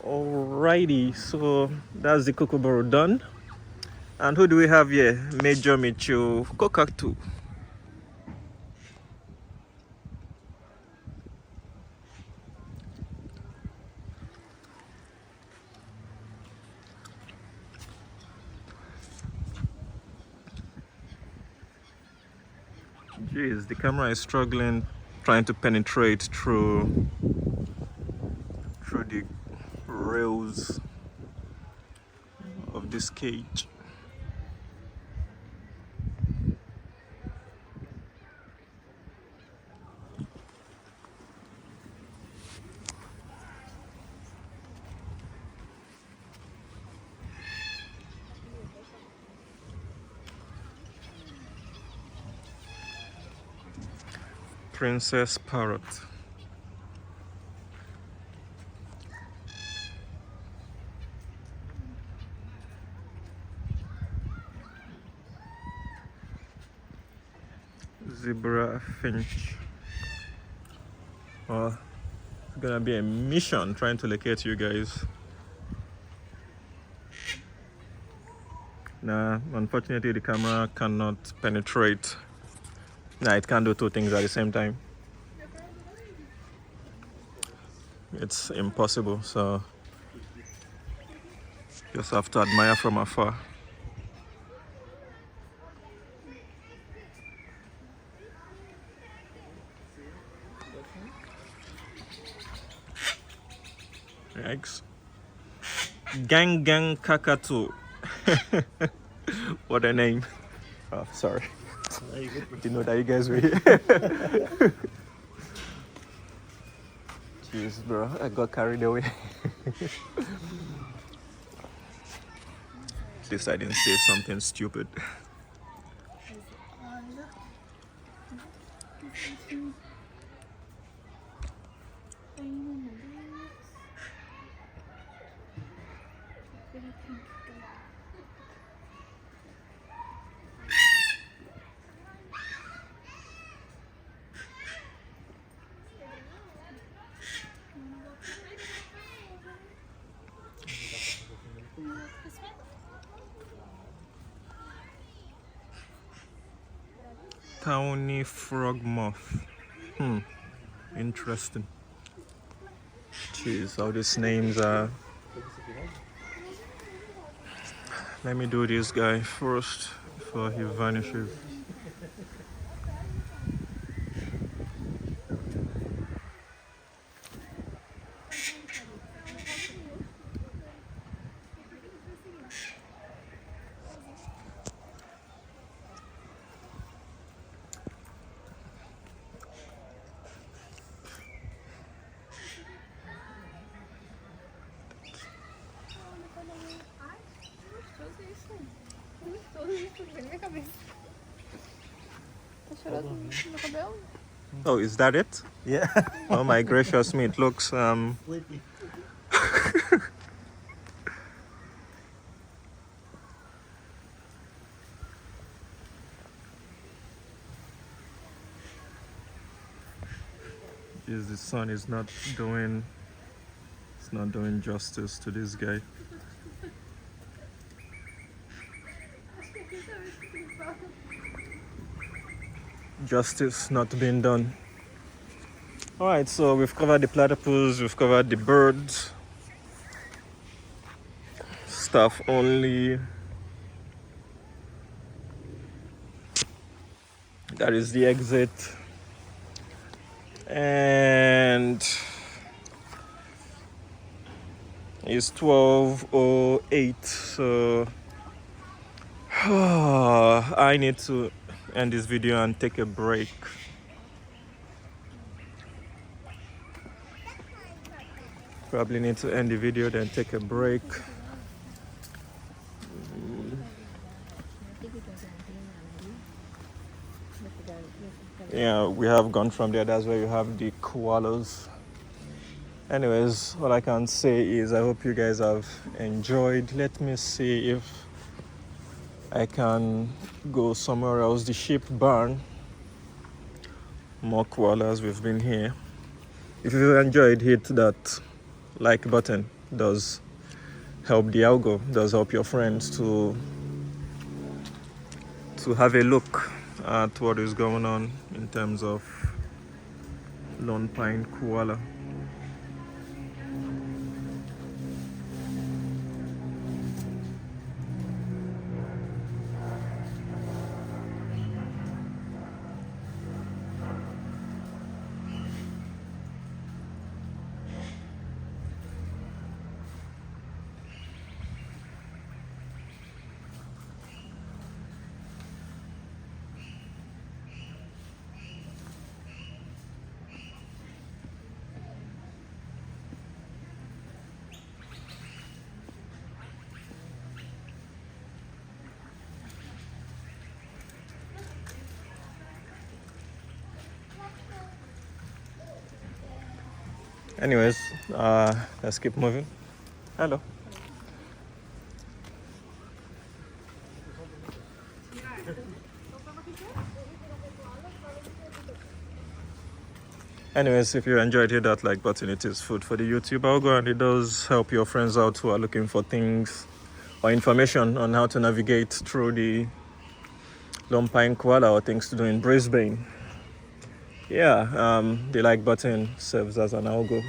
Alrighty, so that's the kookaburra done. And who do we have here? Major Mitchell Cockatoo. Jeez, the camera is struggling trying to penetrate through the rails of this cage. Princess parrot. Zebra finch. Well, it's gonna be a mission trying to locate you guys. Nah, unfortunately the camera cannot penetrate. Nah, it can't do two things at the same time. It's impossible, so just have to admire from afar. Yikes. Gang Cockatoo. What a name. Oh, sorry. Didn't know that you guys were here. Jeez, bro, I got carried away. At least I didn't say something stupid. Tawny frog moth. Interesting. Jeez, how these names are. Let me do this guy first before he vanishes. Oh, is that it? Yeah. Oh my gracious me, it looks Sleepy. Jeez, the sun is not doing justice to this guy. Justice not being done. Alright, so we've covered the platypus, we've covered the birds. Staff only. That is the exit. And it's 12:08, so I need to end this video and take a break. Probably need to end the video then take a break. Yeah, we have gone from there. That's where you have the koalas. Anyways, all I can say is I hope you guys have enjoyed. Let me see if I can go somewhere else. The sheep barn. More koalas. We've been here. If you enjoyed, hit that like button. It does help the algo. It does help your friends to have a look at what is going on in terms of Lone Pine Koala. Anyways, let's keep moving. Hello. Anyways, if you enjoyed, hit that like button. It is food for the YouTube algorithm, and it does help your friends out who are looking for things or information on how to navigate through the Lone Pine Koala or things to do in Brisbane. Yeah, the like button serves as an algo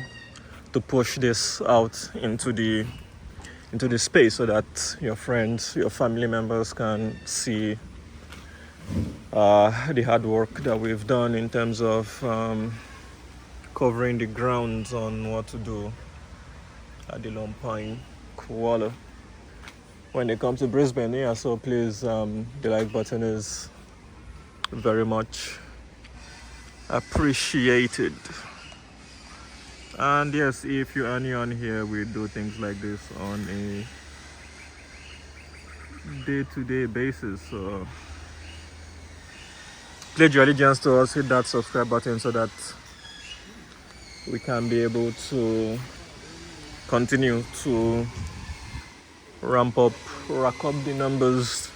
to push this out into the space so that your friends, your family members can see the hard work that we've done in terms of covering the grounds on what to do at the Lone Pine Koala when it comes to Brisbane. Yeah, so please, the like button is very much appreciated. And yes, if you are new on here, we do things like this on a day-to-day basis. So pledge your allegiance to us, hit that subscribe button so that we can be able to continue to rack up the numbers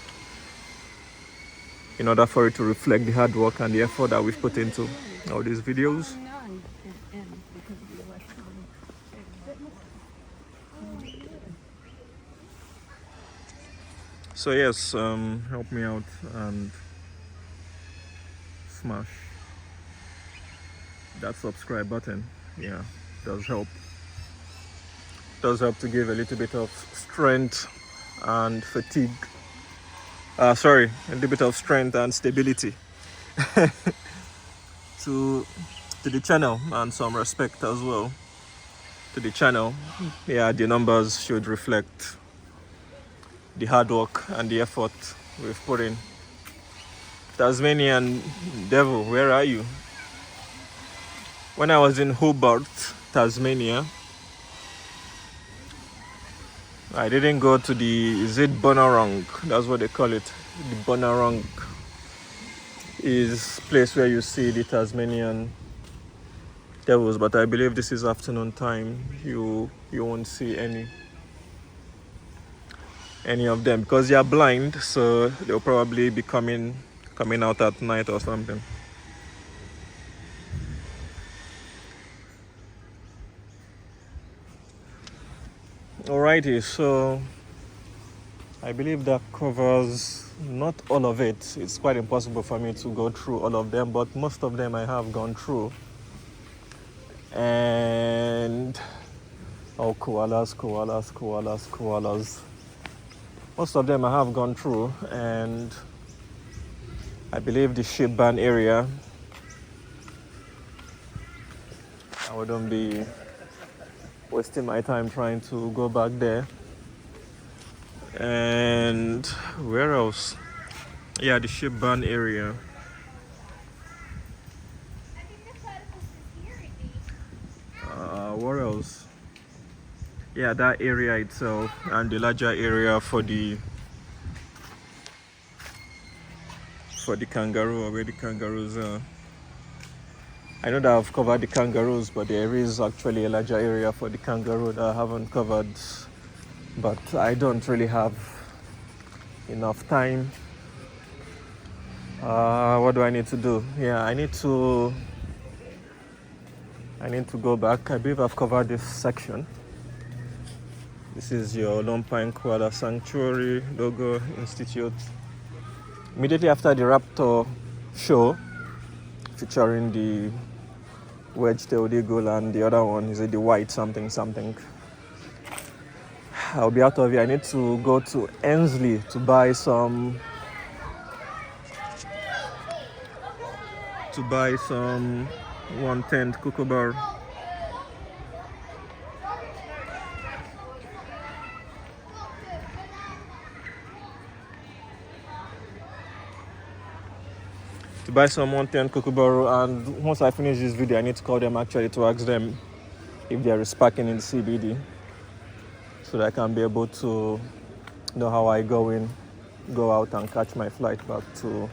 in order for it to reflect the hard work and the effort that we've put into all these videos. So yes, help me out and smash that subscribe button. Yeah, does help to give a little bit of strength and fatigue, a little bit of strength and stability to the channel, and some respect as well to the channel. Yeah, the numbers should reflect the hard work and the effort we've put in. Tasmanian devil, where are you? When I was in Hobart, Tasmania, I didn't go to is it Bunurong? That's what they call it. The Bunurong is place where you see the Tasmanian devils, but I believe this is afternoon time. You won't see any of them because they are blind, so they'll probably be coming out at night or something. Alrighty, so I believe that covers not all of it. It's quite impossible for me to go through all of them, but most of them I have gone through. And koalas. Most of them I have gone through, and I believe the sheep ban area, I wouldn't be wasting my time trying to go back there. And where else? Yeah, the sheep ban area. What else? Yeah, that area itself, and the larger area for the kangaroo, or where the kangaroos are. I know that I've covered the kangaroos, but there is actually a larger area for the kangaroo that I haven't covered, but I don't really have enough time. What do I need to do? Yeah, I need to go back. I believe I've covered this section. This is your Lone Pine Koala Sanctuary logo institute. Immediately after the Raptor show, featuring the Wedge-Tailed eagle and the other one is the white something. I'll be out of here. I need to go to Ensley to buy some 1/10 kookaburra. To buy some 1/10 kookaburra, and once I finish this video, I need to call them actually to ask them if there is parking in the CBD, so that I can be able to know how I go out and catch my flight back to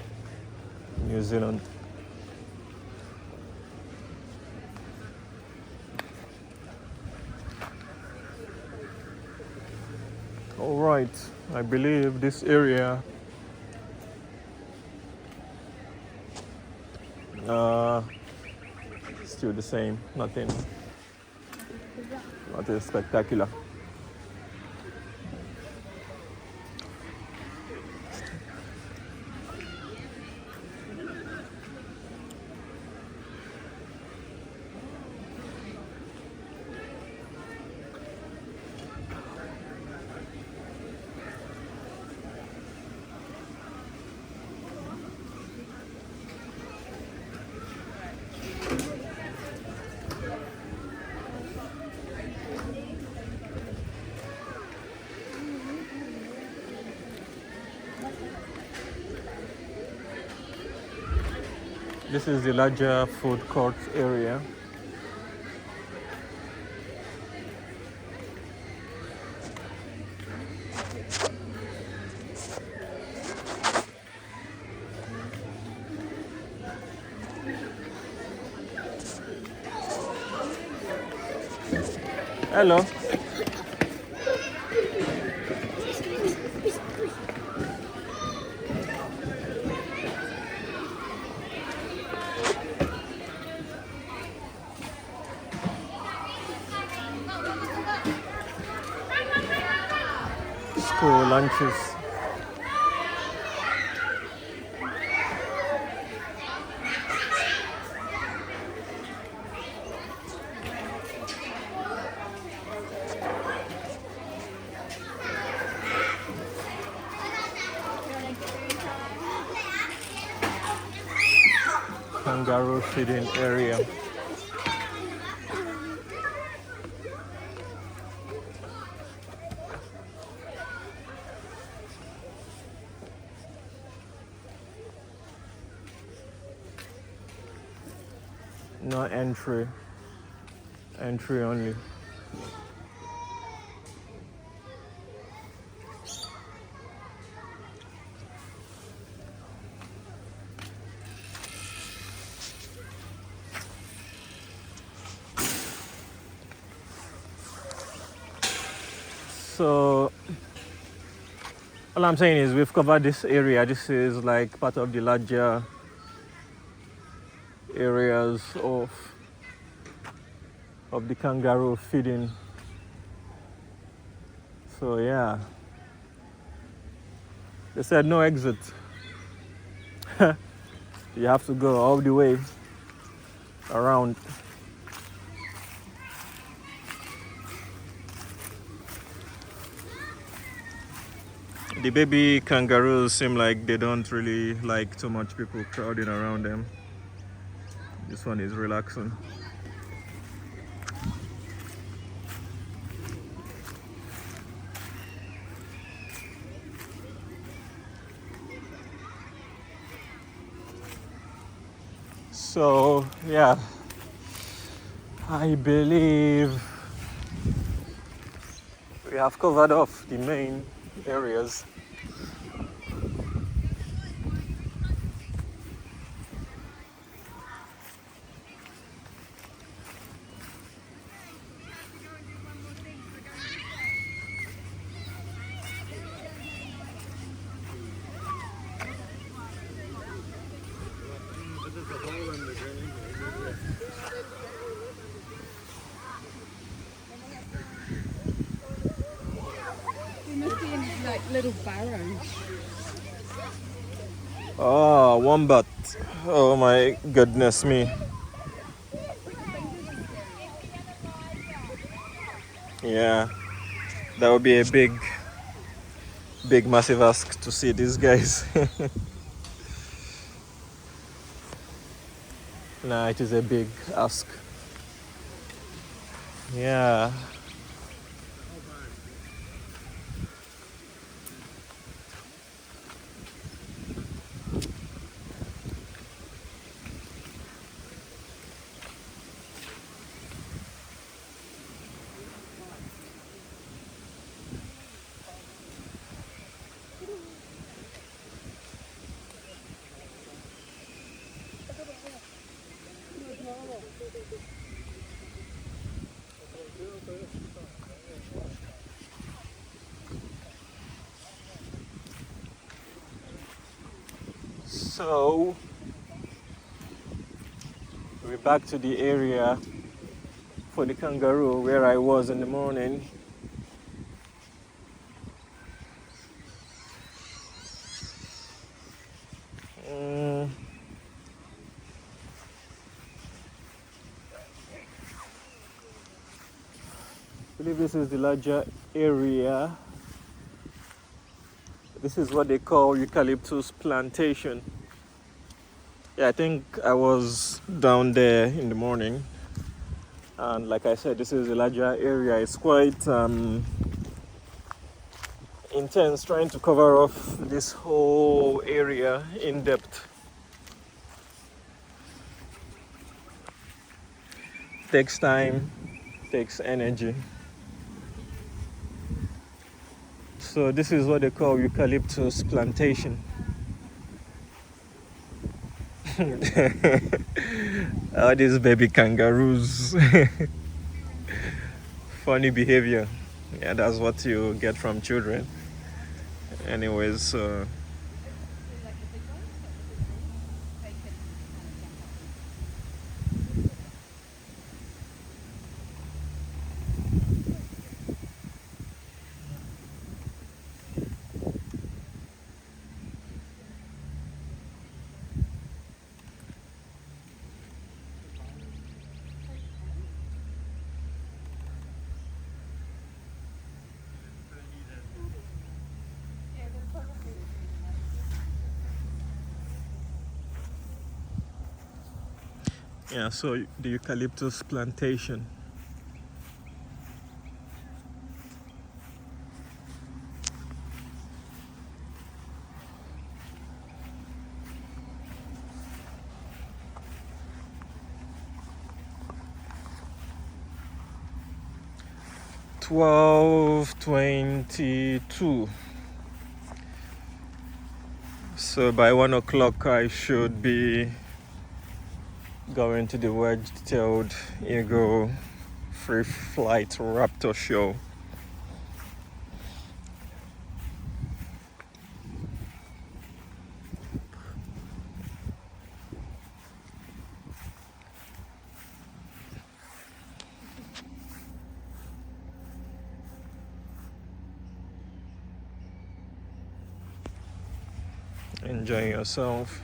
New Zealand. All right, I believe this area still the same, nothing spectacular. This is the larger food court area. Hello. School lunches. Kangaroo feeding area. No entry. Entry only. So all I'm saying is we've covered this area. This is like part of the larger areas of the kangaroo feeding. So yeah, they said no exit. You have to go all the way around. The baby kangaroos seem like they don't really like too much people crowding around them. This one is relaxing. So yeah, I believe we have covered off the main areas. Like little barrows. Oh, wombat. Oh my goodness me. Yeah, that would be a big massive ask to see these guys. Nah, it is a big ask. Yeah. So we're back to the area for the kangaroo where I was in the morning. I believe this is the larger area. This is what they call eucalyptus plantation. Yeah, I think I was down there in the morning, and like I said, this is a larger area. It's quite intense trying to cover off this whole area in depth. Takes time, takes energy. So this is what they call eucalyptus plantation. All these baby kangaroos. Funny behavior. Yeah, that's what you get from children. Anyways, yeah, so the eucalyptus plantation. $12.22. So by 1 o'clock I should be going to the Wedged-Tailed Eagle Free Flight Raptor show. Enjoy yourself.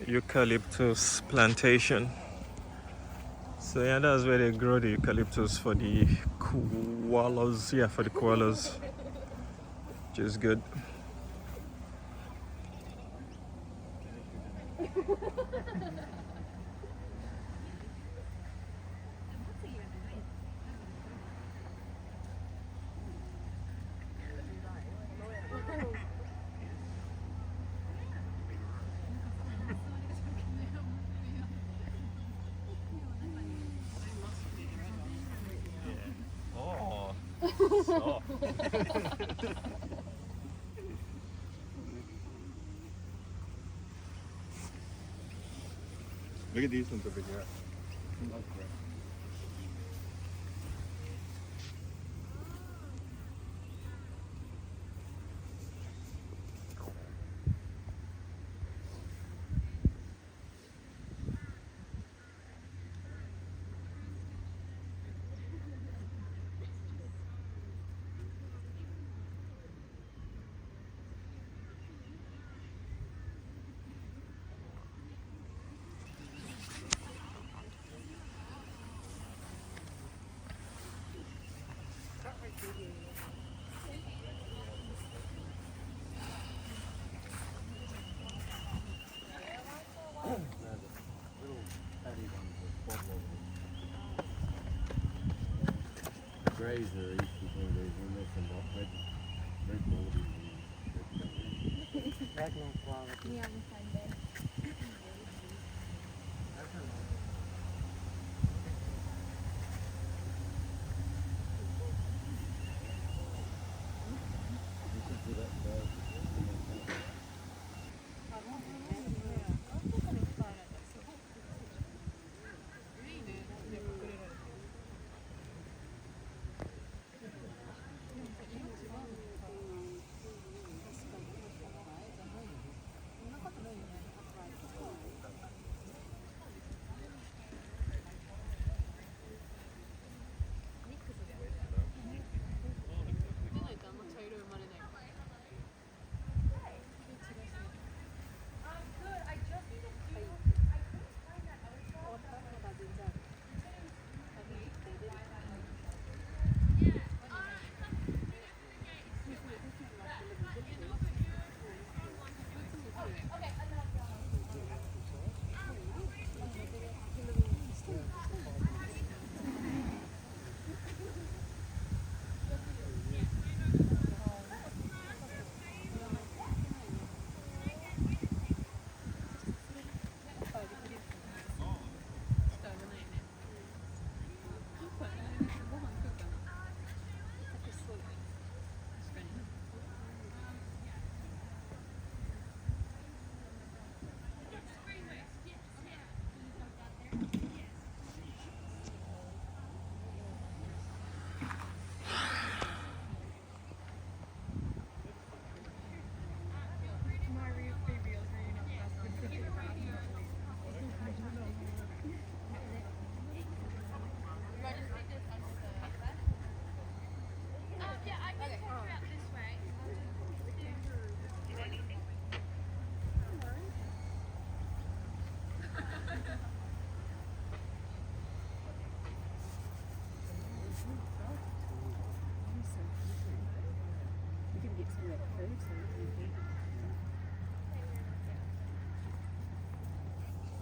Eucalyptus plantation. So yeah, that's where they grow the eucalyptus for the koalas. Yeah, for the koalas, which is good. Oh. Look at these ones over here. greys are eastern kangaroos, and there's some red wallabies and red kangaroos. Yeah, on Sunday.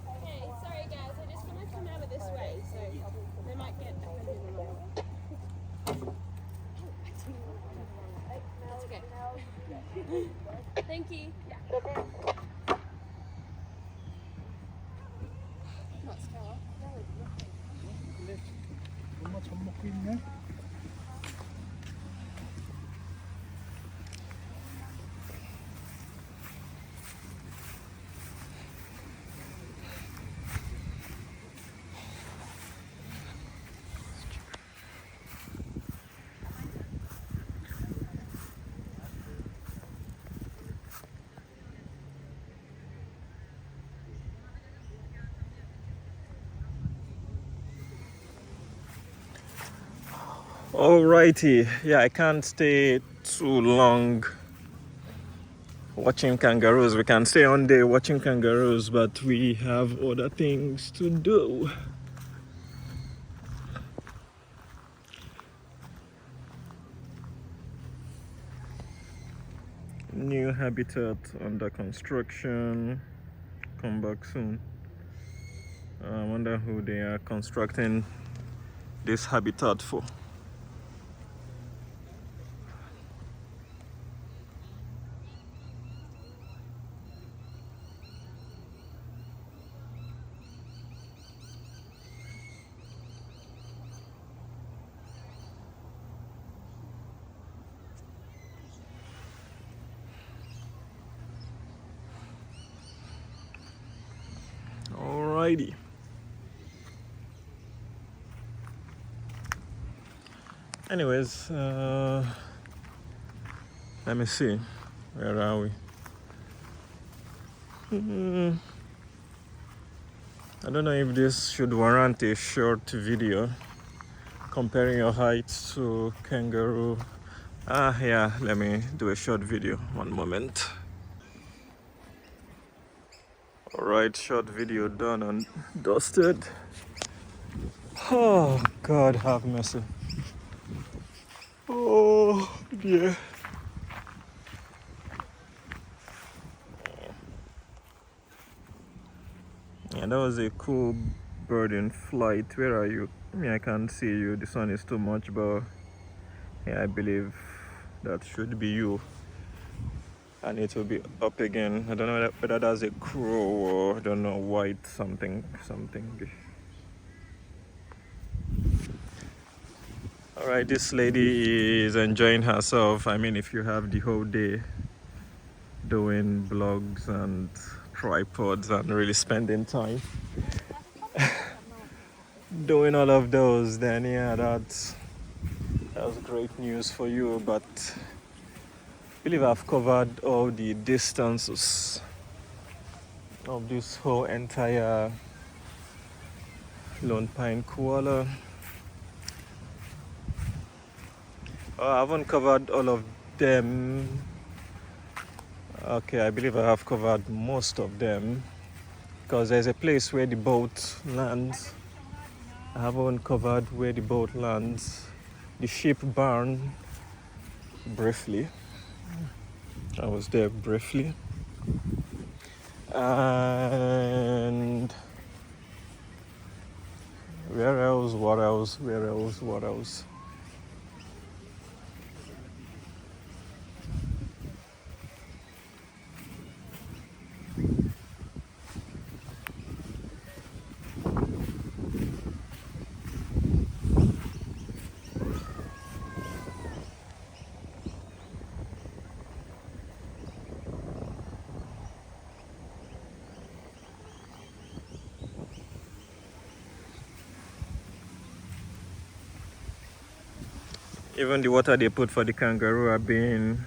Okay, sorry guys, I just want to come out of this way, so they might get offended a little. That's okay. Thank you. Not scar. 엄마 젖 먹고 있네. Alrighty, yeah, I can't stay too long watching kangaroos. We can stay on day watching kangaroos, but we have other things to do. New habitat under construction. Come back soon. I wonder who they are constructing this habitat for. Alrighty. Anyways, let me see. Where are we? I don't know if this should warrant a short video comparing your heights to kangaroo. Yeah, let me do a short video. One moment. Alright, short video done and dusted. Oh, God have mercy. Oh, dear. Yeah, that was a cool bird in flight. Where are you? I mean, I can't see you. The sun is too much, but Yeah, I believe that should be you. And it will be up again. I don't know whether that's a crow or I don't know, white something. All right, this lady is enjoying herself. I mean, if you have the whole day doing blogs and tripods and really spending time doing all of those, then yeah, that's great news for you. But I believe I've covered all the distances of this whole entire Lone Pine Koala. I haven't covered all of them. Okay, I believe I have covered most of them because there's a place where the boat lands. I haven't covered where the boat lands. The sheep barn, briefly. I was there briefly. And where else? What else? Even the water they put for the kangaroo are being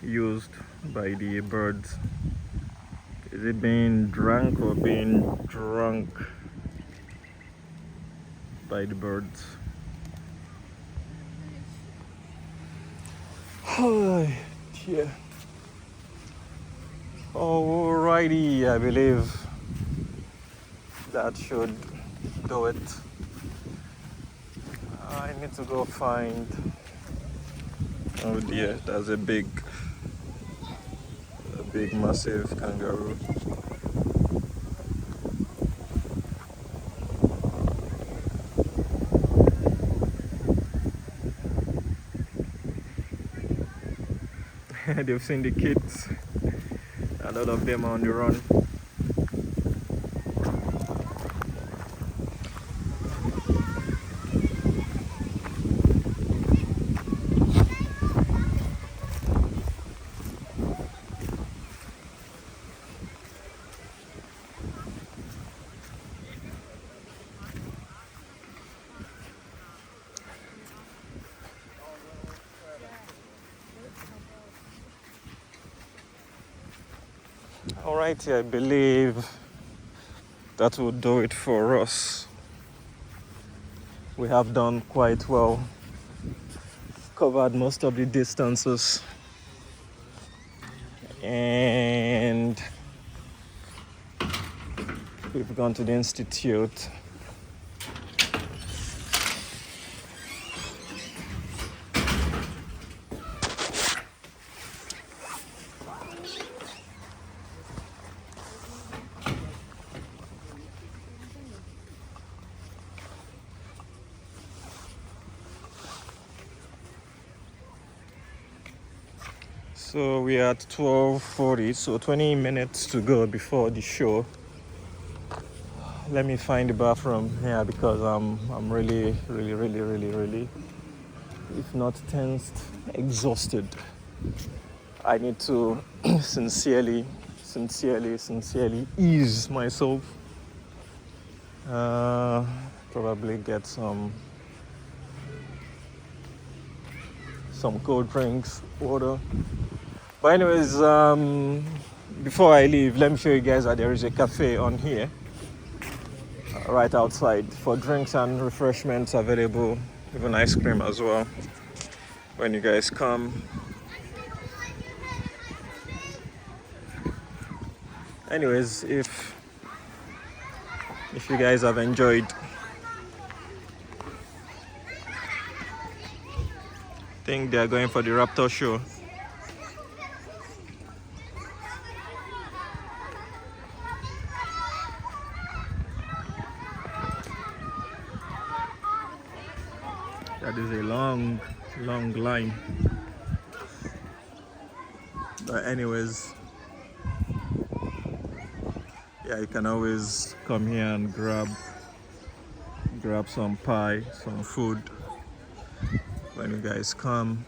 used by the birds. Is it being drank or being drunk by the birds? Oh dear. Alrighty, I believe that should do it. I need to go find, oh dear, there's a big massive kangaroo. They've seen the kids and all of them are on the run. Alrighty, I believe that will do it for us. We have done quite well, covered most of the distances, and we've gone to the institute. So we are at 12:40, so 20 minutes to go before the show. Let me find the bathroom here because I'm really, if not tensed, exhausted. I need to sincerely ease myself. Probably get some cold drinks, water. But anyways, before I leave, let me show you guys that there is a cafe on here, right outside, for drinks and refreshments available, even ice cream as well, when you guys come. Anyways, if you guys have enjoyed, I think they're going for the Raptor show. That is a long line. But anyways, yeah, you can always come here and grab some pie, some food when you guys come.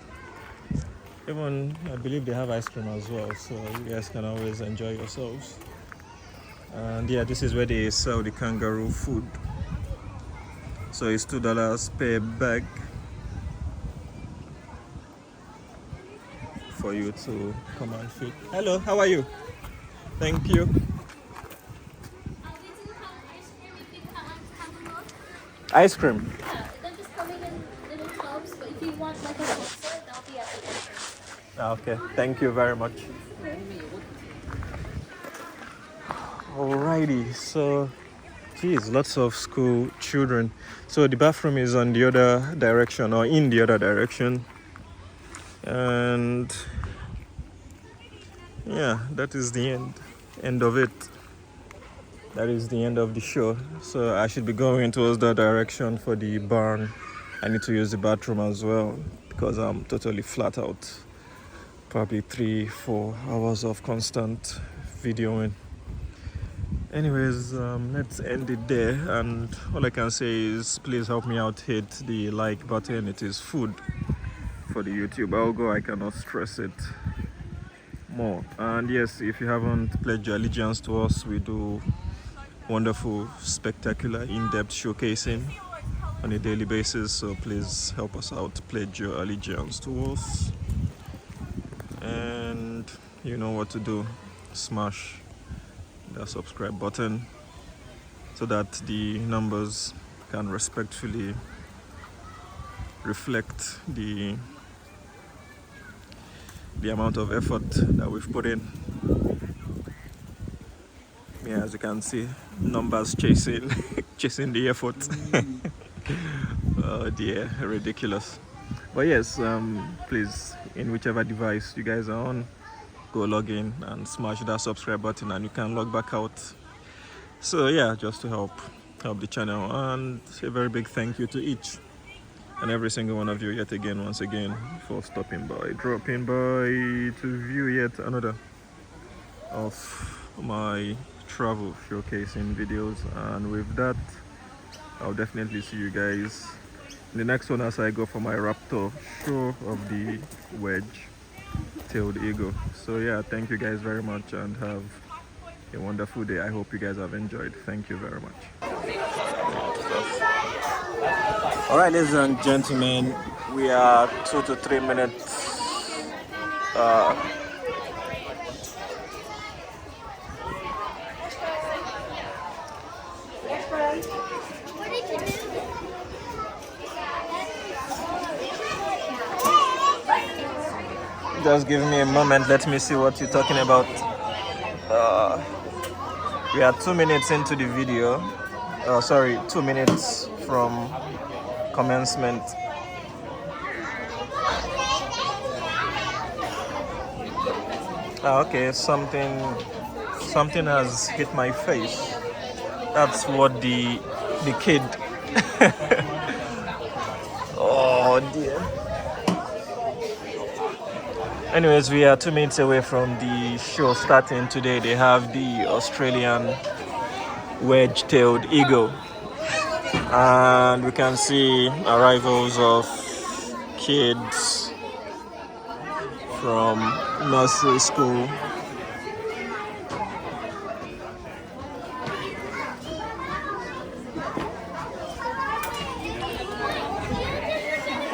Even I believe they have ice cream as well, so you guys can always enjoy yourselves. And yeah, this is where they sell the kangaroo food. So it's $2 per bag for you to come and feed. Hello, how are you? Thank you. Ice cream? Yeah, they're just coming in little tubs, but if you want like a mixer, they'll be at the entrance. Okay, thank you very much. Alrighty, so geez, lots of school children. So the bathroom is on the other direction, or in the other direction. And yeah, that is the end of it. That is the end of the show. So I should be going towards that direction for the barn. I need to use the bathroom as well because I'm totally flat out. Probably 3-4 hours of constant videoing. Anyways, let's end it there, and all I can say is please help me out, hit the like button. It is food for the YouTube algo. I cannot stress it more. And yes, if you haven't pledged your allegiance to us, we do wonderful, spectacular, in-depth showcasing on a daily basis, so please help us out, pledge your allegiance to us, and you know what to do. Smash the subscribe button so that the numbers can respectfully reflect the amount of effort that we've put in. Yeah, as you can see, numbers chasing the effort. Oh dear, ridiculous. But yes, please, in whichever device you guys are on, go log in and smash that subscribe button, and you can log back out. So yeah, just to help the channel. And a very big thank you to each and every single one of you yet again, once again, for stopping by, dropping by to view yet another of my travel showcasing videos. And with that, I'll definitely see you guys in the next one as I go for my Raptor show of the Wedge-Tailed eagle. So yeah, thank you guys very much and have a wonderful day. I hope you guys have enjoyed. Thank you very much. All right, ladies and gentlemen, we are 2 to 3 minutes just give me a moment, let me see what you're talking about. We are 2 minutes into the video. 2 minutes from commencement. Okay, something has hit my face. That's what the kid. Oh dear. Anyways, we are 2 minutes away from the show starting today. They have the Australian Wedge-Tailed eagle, and we can see arrivals of kids from nursery school.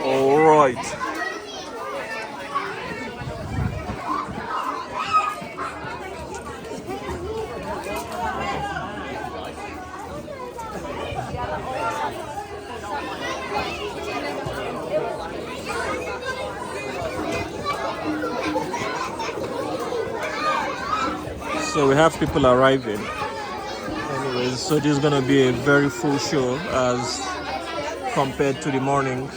All right. So we have people arriving. Anyways, so this is gonna be a very full show as compared to the mornings.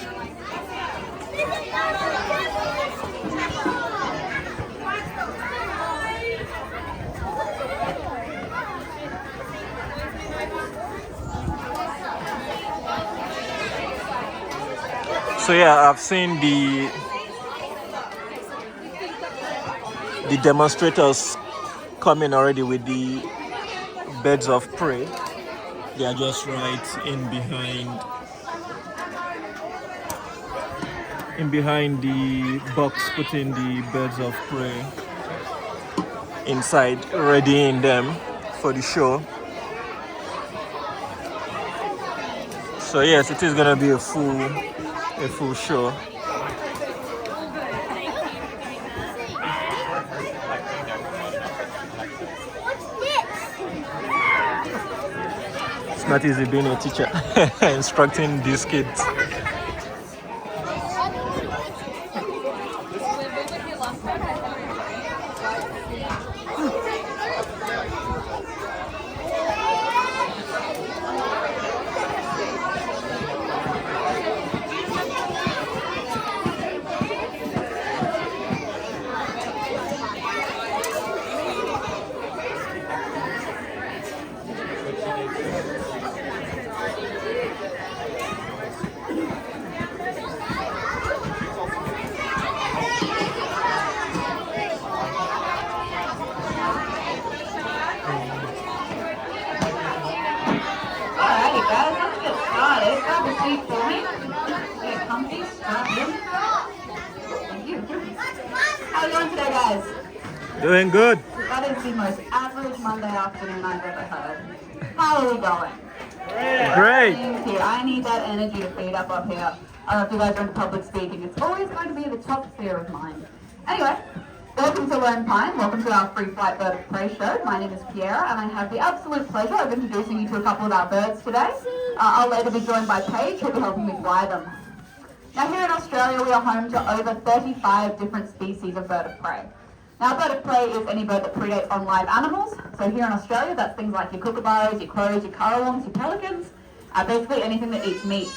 So yeah, I've seen the demonstrators coming already with the birds of prey. They are just right in behind the box, putting the birds of prey inside, readying them for the show. So yes, it is gonna be a full show. It's not easy being a teacher, instructing these kids. Doing good. That is the most average Monday afternoon I've ever heard. How are we going? Great. Thank you. I need that energy to feed up here. I don't know if you guys are into public speaking. It's always going to be the top fear of mine. Anyway, welcome to Lone Pine. Welcome to our free flight bird of prey show. My name is Pierra, and I have the absolute pleasure of introducing you to a couple of our birds today. I'll later be joined by Paige, who will be helping me fly them. Now, here in Australia, we are home to over 35 different species of bird of prey. Now, a bird of prey is any bird that predates on live animals. So here in Australia, that's things like your kookaburras, your crows, your currawongs, your pelicans, basically anything that eats meat.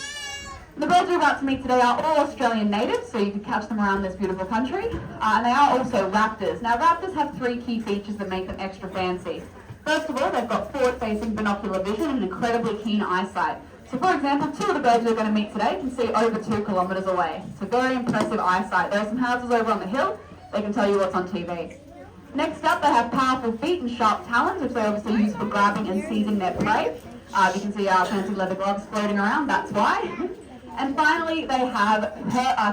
The birds you're about to meet today are all Australian natives, so you can catch them around this beautiful country. And they are also raptors. Now, raptors have three key features that make them extra fancy. First of all, they've got forward-facing binocular vision and incredibly keen eyesight. So, for example, two of the birds you're going to meet today can see over 2 kilometres away. So very impressive eyesight. There are some houses over on the hill. They can tell you what's on TV. Next up, they have powerful feet and sharp talons, which they obviously use for grabbing and seizing their prey. You can see our fancy leather gloves floating around, that's why. And finally, they have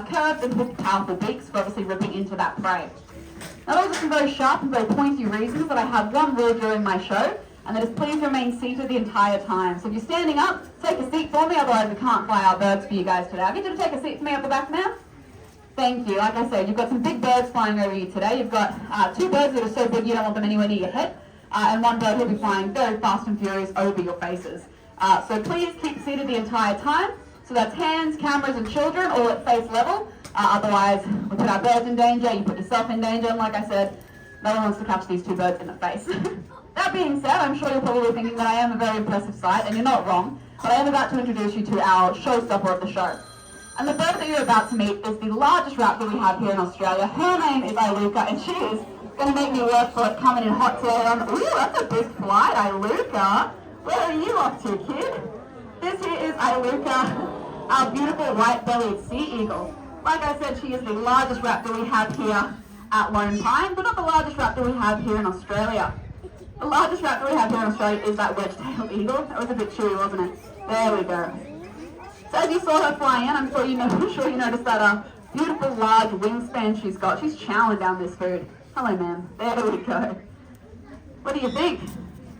curved and hooked powerful beaks for obviously ripping into that prey. Now, those are some very sharp and very pointy reasons that I have one rule during my show, and that is please remain seated the entire time. So if you're standing up, take a seat for me, otherwise we can't fly our birds for you guys today. I'll get you to take a seat for me up the back, ma'am. Thank you. Like I said, you've got some big birds flying over you today. You've got two birds that are so big you don't want them anywhere near your head, and one bird who'll be flying very fast and furious over your faces. So please keep seated the entire time. So that's hands, cameras, and children all at face level. Otherwise, we put our birds in danger, you put yourself in danger, and like I said, no one wants to catch these two birds in the face. That being said, I'm sure you're probably thinking that I am a very impressive sight, and you're not wrong, but I am about to introduce you to our showstopper of the show. And the bird that you're about to meet is the largest raptor we have here in Australia. Her name is Iluka, and she is going to make me work for it, coming in hot today. Ooh, that's a big flight, Iluka. Where are you off to, kid? This here is Iluka, our beautiful white-bellied sea eagle. Like I said, she is the largest raptor we have here at Lone Pine, but not the largest raptor we have here in Australia. The largest raptor we have here in Australia is that wedge-tailed eagle. That was a bit chewy, wasn't it? There we go. So as you saw her fly in, I'm sure you noticed that beautiful large wingspan she's got. She's chowing down this food. Hello, ma'am. There we go. What do you think?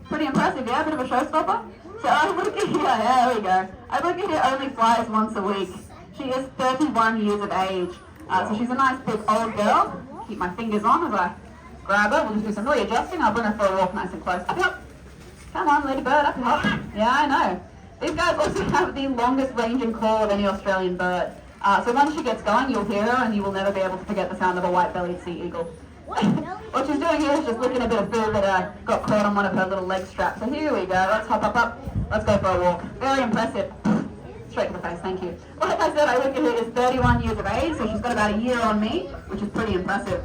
Pretty impressive, yeah? A bit of a showstopper? So Iluka here, there we go. Iluka here only flies once a week. She is 31 years of age. So she's a nice big old girl. Keep my fingers on as I grab her. We'll just do some readjusting. I'll bring her for a walk nice and close. Up, up. Come on, lady bird, up, up. Yeah, I know. These guys also have the longest ranging call of any Australian bird. So once she gets going, you'll hear her and you will never be able to forget the sound of a white-bellied sea eagle. What she's doing here is just licking a bit of food that got caught on one of her little leg straps. So here we go. Let's hop up. Let's go for a walk. Very impressive. Straight to the face, thank you. Like I said, Iluka here is 31 years of age, so she's got about a year on me, which is pretty impressive.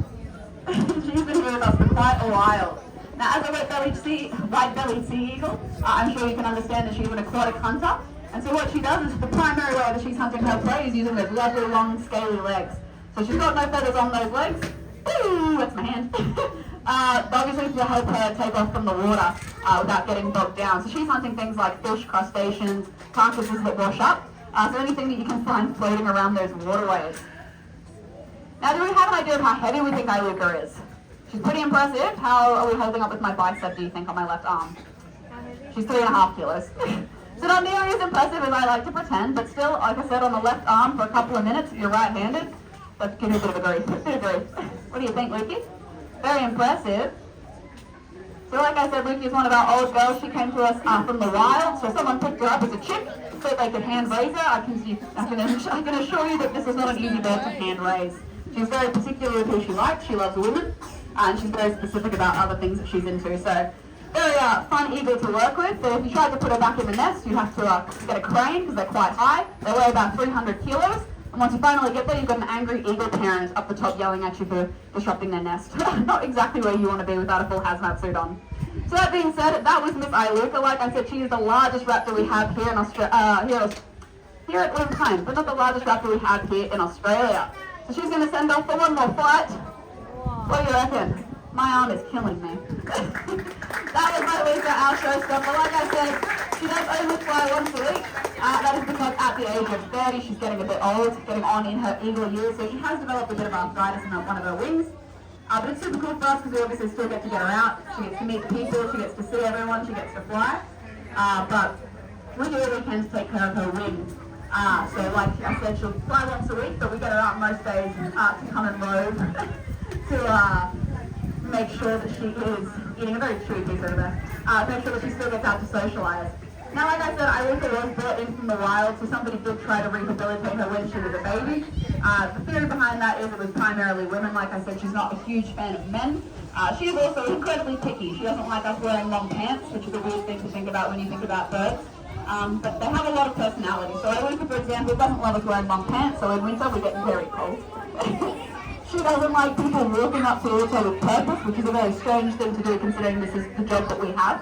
She's been here with us for quite a while. Now, as a white-bellied sea eagle, I'm sure you can understand that she's an aquatic hunter. And so what she does is the primary way that she's hunting her prey is using those lovely long scaly legs. So she's got no feathers on those legs. Ooh, that's my hand. Obviously to help her take off from the water without getting bogged down. So she's hunting things like fish, crustaceans, carcasses that wash up. So anything that you can find floating around those waterways. Now, do we have an idea of how heavy we think Iluka is? She's pretty impressive. How are we holding up with my bicep, do you think, on my left arm? She's 3.5 kilos. So not nearly as impressive as I like to pretend, but still, like I said, on the left arm for a couple of minutes if you're right-handed. Let's give you a bit of a grief. What do you think, Lukey? Very impressive. So like I said, Lukey is one of our old girls. She came to us from the wild, so someone picked her up as a chick so that they could hand raise her. I can assure you that this is not an easy bird to hand raise. She's very particular with who she likes. She loves women, and she's very specific about other things that she's into. So very fun eagle to work with. So if you tried to put her back in the nest, you have to get a crane because they're quite high. They weigh about 300 kilos. And once you finally get there, you've got an angry eagle parent up the top yelling at you for disrupting their nest. Not exactly where you want to be without a full hazmat suit on. So that being said, that was Miss Iluka. Like I said, she is the largest raptor we have here in Australia, here at Lone Pine, but not the largest raptor we have here in Australia. So she's going to send off for one more flight. What do you reckon? My arm is killing me. That was my Iluka, our showstopper. Like I said, she does only fly once a week. That is because at the age of 30, she's getting a bit old, getting on in her eagle years, so she has developed a bit of arthritis in one of her wings. But it's super cool for us because we obviously still get to get her out. She gets to meet people, she gets to see everyone, she gets to fly. But we do what we can to take care of her wings. So like I said, she'll fly once a week, but we get her out most days to come and rove to make sure that she is eating a very chewy piece over there. Make sure that she still gets out to socialise. Now, like I said, Iluka was brought in from the wild, so somebody did try to rehabilitate her when she was a baby. The theory behind that is it was primarily women. Like I said, she's not a huge fan of men. She is also incredibly picky. She doesn't like us wearing long pants, which is a weird thing to think about when you think about birds. But they have a lot of personality. So Iluka, for example, doesn't love us wearing long pants, so in winter we get very cold. She doesn't like people walking up to her with purpose, which is a very strange thing to do considering this is the job that we have.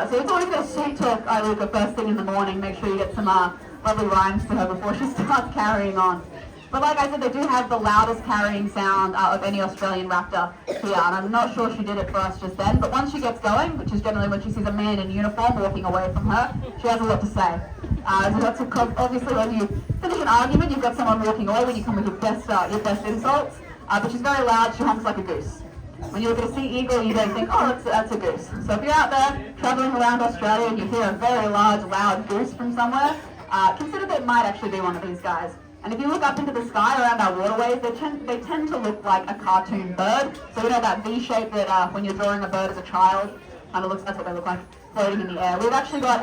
So it's always going to sweet talk Iluka first thing in the morning, make sure you get some lovely rhymes to her before she starts carrying on. But like I said, they do have the loudest carrying sound of any Australian raptor here, and I'm not sure she did it for us just then, but once she gets going, which is generally when she sees a man in uniform walking away from her, she has a lot to say. So that's obviously when you finish an argument, you've got someone walking away when you come with your best insults, but she's very loud, she honks like a goose. When you look at a sea eagle, you don't think, oh, that's a goose. So if you're out there traveling around Australia and you hear a very large, loud goose from somewhere, consider that it might actually be one of these guys. And if you look up into the sky around our waterways, they tend to look like a cartoon bird. So you know that V shape that when you're drawing a bird as a child, kind of looks, that's what they look like, floating in the air. We've actually got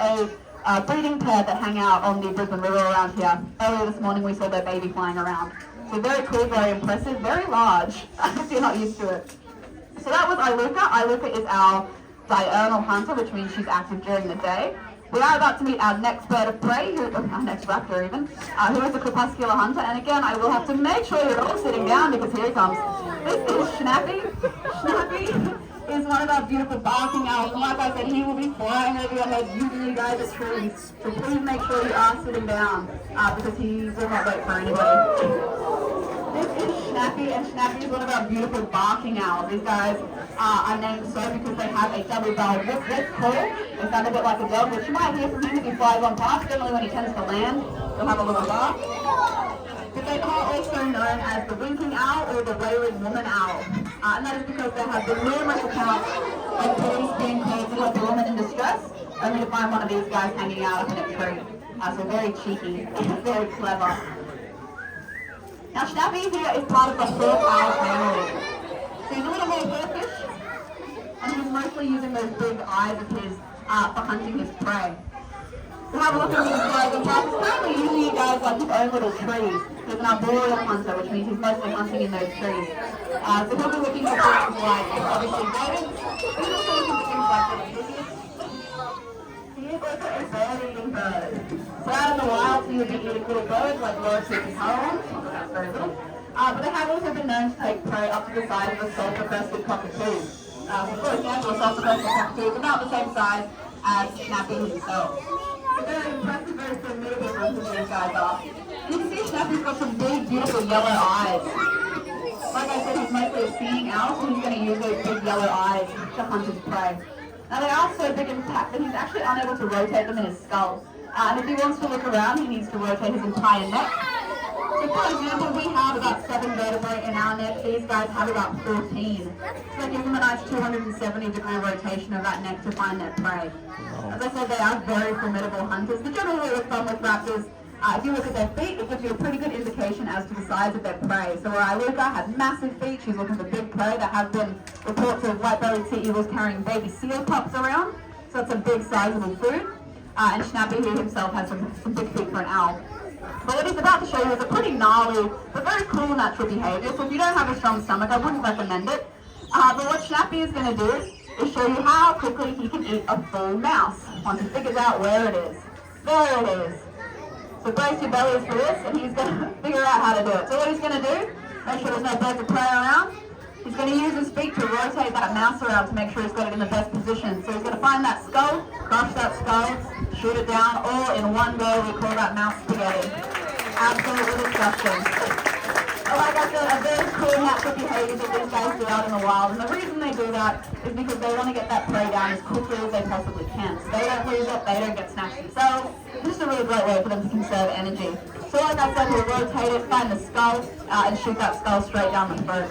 a breeding pair that hang out on the Brisbane River around here. Earlier this morning we saw their baby flying around. So very cool, very impressive, very large, if you're not used to it. So that was Iluka. Iluka is our diurnal hunter, which means she's active during the day. We are about to meet our next bird of prey, our next raptor even, who is a crepuscular hunter. And again, I will have to make sure you're all sitting down because here he comes. This is Snappy. Snappy is one of our beautiful barking owls. And like I said, he will be flying over your heads, using you guys as trees. So please make sure you are sitting down because he will not wait for anybody. This is Snappy, and Snappy is one of our beautiful barking owls. These guys are named so because they have a double-barreled whoop call. They sound a bit like a dog, which you might hear from him if he flies on past. Generally when he tends to land, he'll have a little bark. But they are also known as the winking owl or the wailing woman owl. And that is because there have been numerous accounts of police being called to help a woman in distress, only to find one of these guys hanging out up in a tree. So very cheeky, very clever. Now Snappy here is part of the hawk owl family. So he's a little more hawkish, and he's mostly using those big eyes of his for hunting his prey. So have a look at these guys. He's currently using you guys like his own little trees. He's an arboreal hunter, which means he's mostly hunting in those trees. So he'll be looking for things like, obviously, rodents. He's also looking for things like little lizards. He is also a bird-eating bird. So out in the wild, he would be eating little birds like Lorikeet and herons. That's very little. But they have also been known to take prey up to the size of a sulphur-crested cockatoo. For example, a sulphur-crested cockatoo is about the same size as Snappy himself. Very impressive, very formidable hunters these guys are. You can see Snappy's got some big, beautiful yellow eyes. Like I said, he's mostly a seeing owl, so he's going to use those big yellow eyes to hunt his prey. Now they are so big and fat that he's actually unable to rotate them in his skull. And if he wants to look around, he needs to rotate his entire neck. So for example, we have about 7 vertebrae in our neck. These guys have about 14. So that gives them a nice 270-degree rotation of that neck to find their prey. As I said, they are very formidable hunters. The general rule of thumb with raptors, if you look at their feet, it gives you a pretty good indication as to the size of their prey. So where Iluka has massive feet, she's looking for big prey. There have been reports of white-bellied sea eagles carrying baby seal pups around. So that's a big, sizable food. And Snappy, who himself has some big feet for an owl. But what he's about to show you is a pretty gnarly, but very cool natural behavior. So if you don't have a strong stomach, I wouldn't recommend it. But what Snappy is going to do is show you how quickly he can eat a full mouse once he figures out where it is. There it is. So brace your bellies for this, and he's going to figure out how to do it. So what he's going to do, make sure there's no birds of prey around. He's going to use his feet to rotate that mouse around to make sure he's got it in the best position. So he's going to find that skull, crush that skull, shoot it down, all in one go. We call that mouse spaghetti. Absolutely disgusting. But like I said, a very cool natural behavior that these guys do out in the wild. And the reason they do that is because they want to get that prey down as quickly as they possibly can. So they don't lose it, they don't get snatched themselves. It's just a really great way for them to conserve energy. So like I said, he'll rotate it, find the skull, and shoot that skull straight down the throat.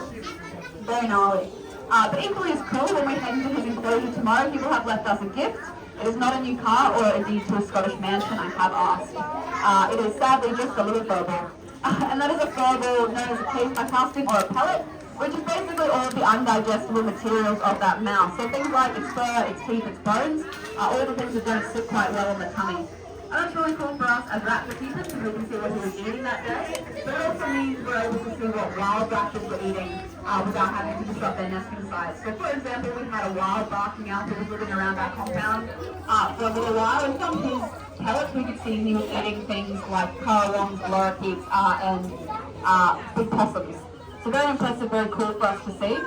Very gnarly. But equally as cool, when we head into his enclosure tomorrow, he will have left us a gift. It is not a new car or a deed to a Scottish mansion, I have asked. It is sadly just a little furball. And that is a furball known as a casting or a pellet, which is basically all of the undigestible materials of that mouse. So things like its fur, its teeth, its bones, all the things that don't sit quite well in the tummy. And that's really cool for us as raptor keepers because we can see what he was eating that day. But it also means we're able to see what wild raptors were eating without having to disrupt their nesting sites. So for example, we had a wild barking owl who was living around our compound for a little while, and from his pellets we could see he was eating things like currawongs, lorikeets, and big possums. So very impressive, very cool for us to see.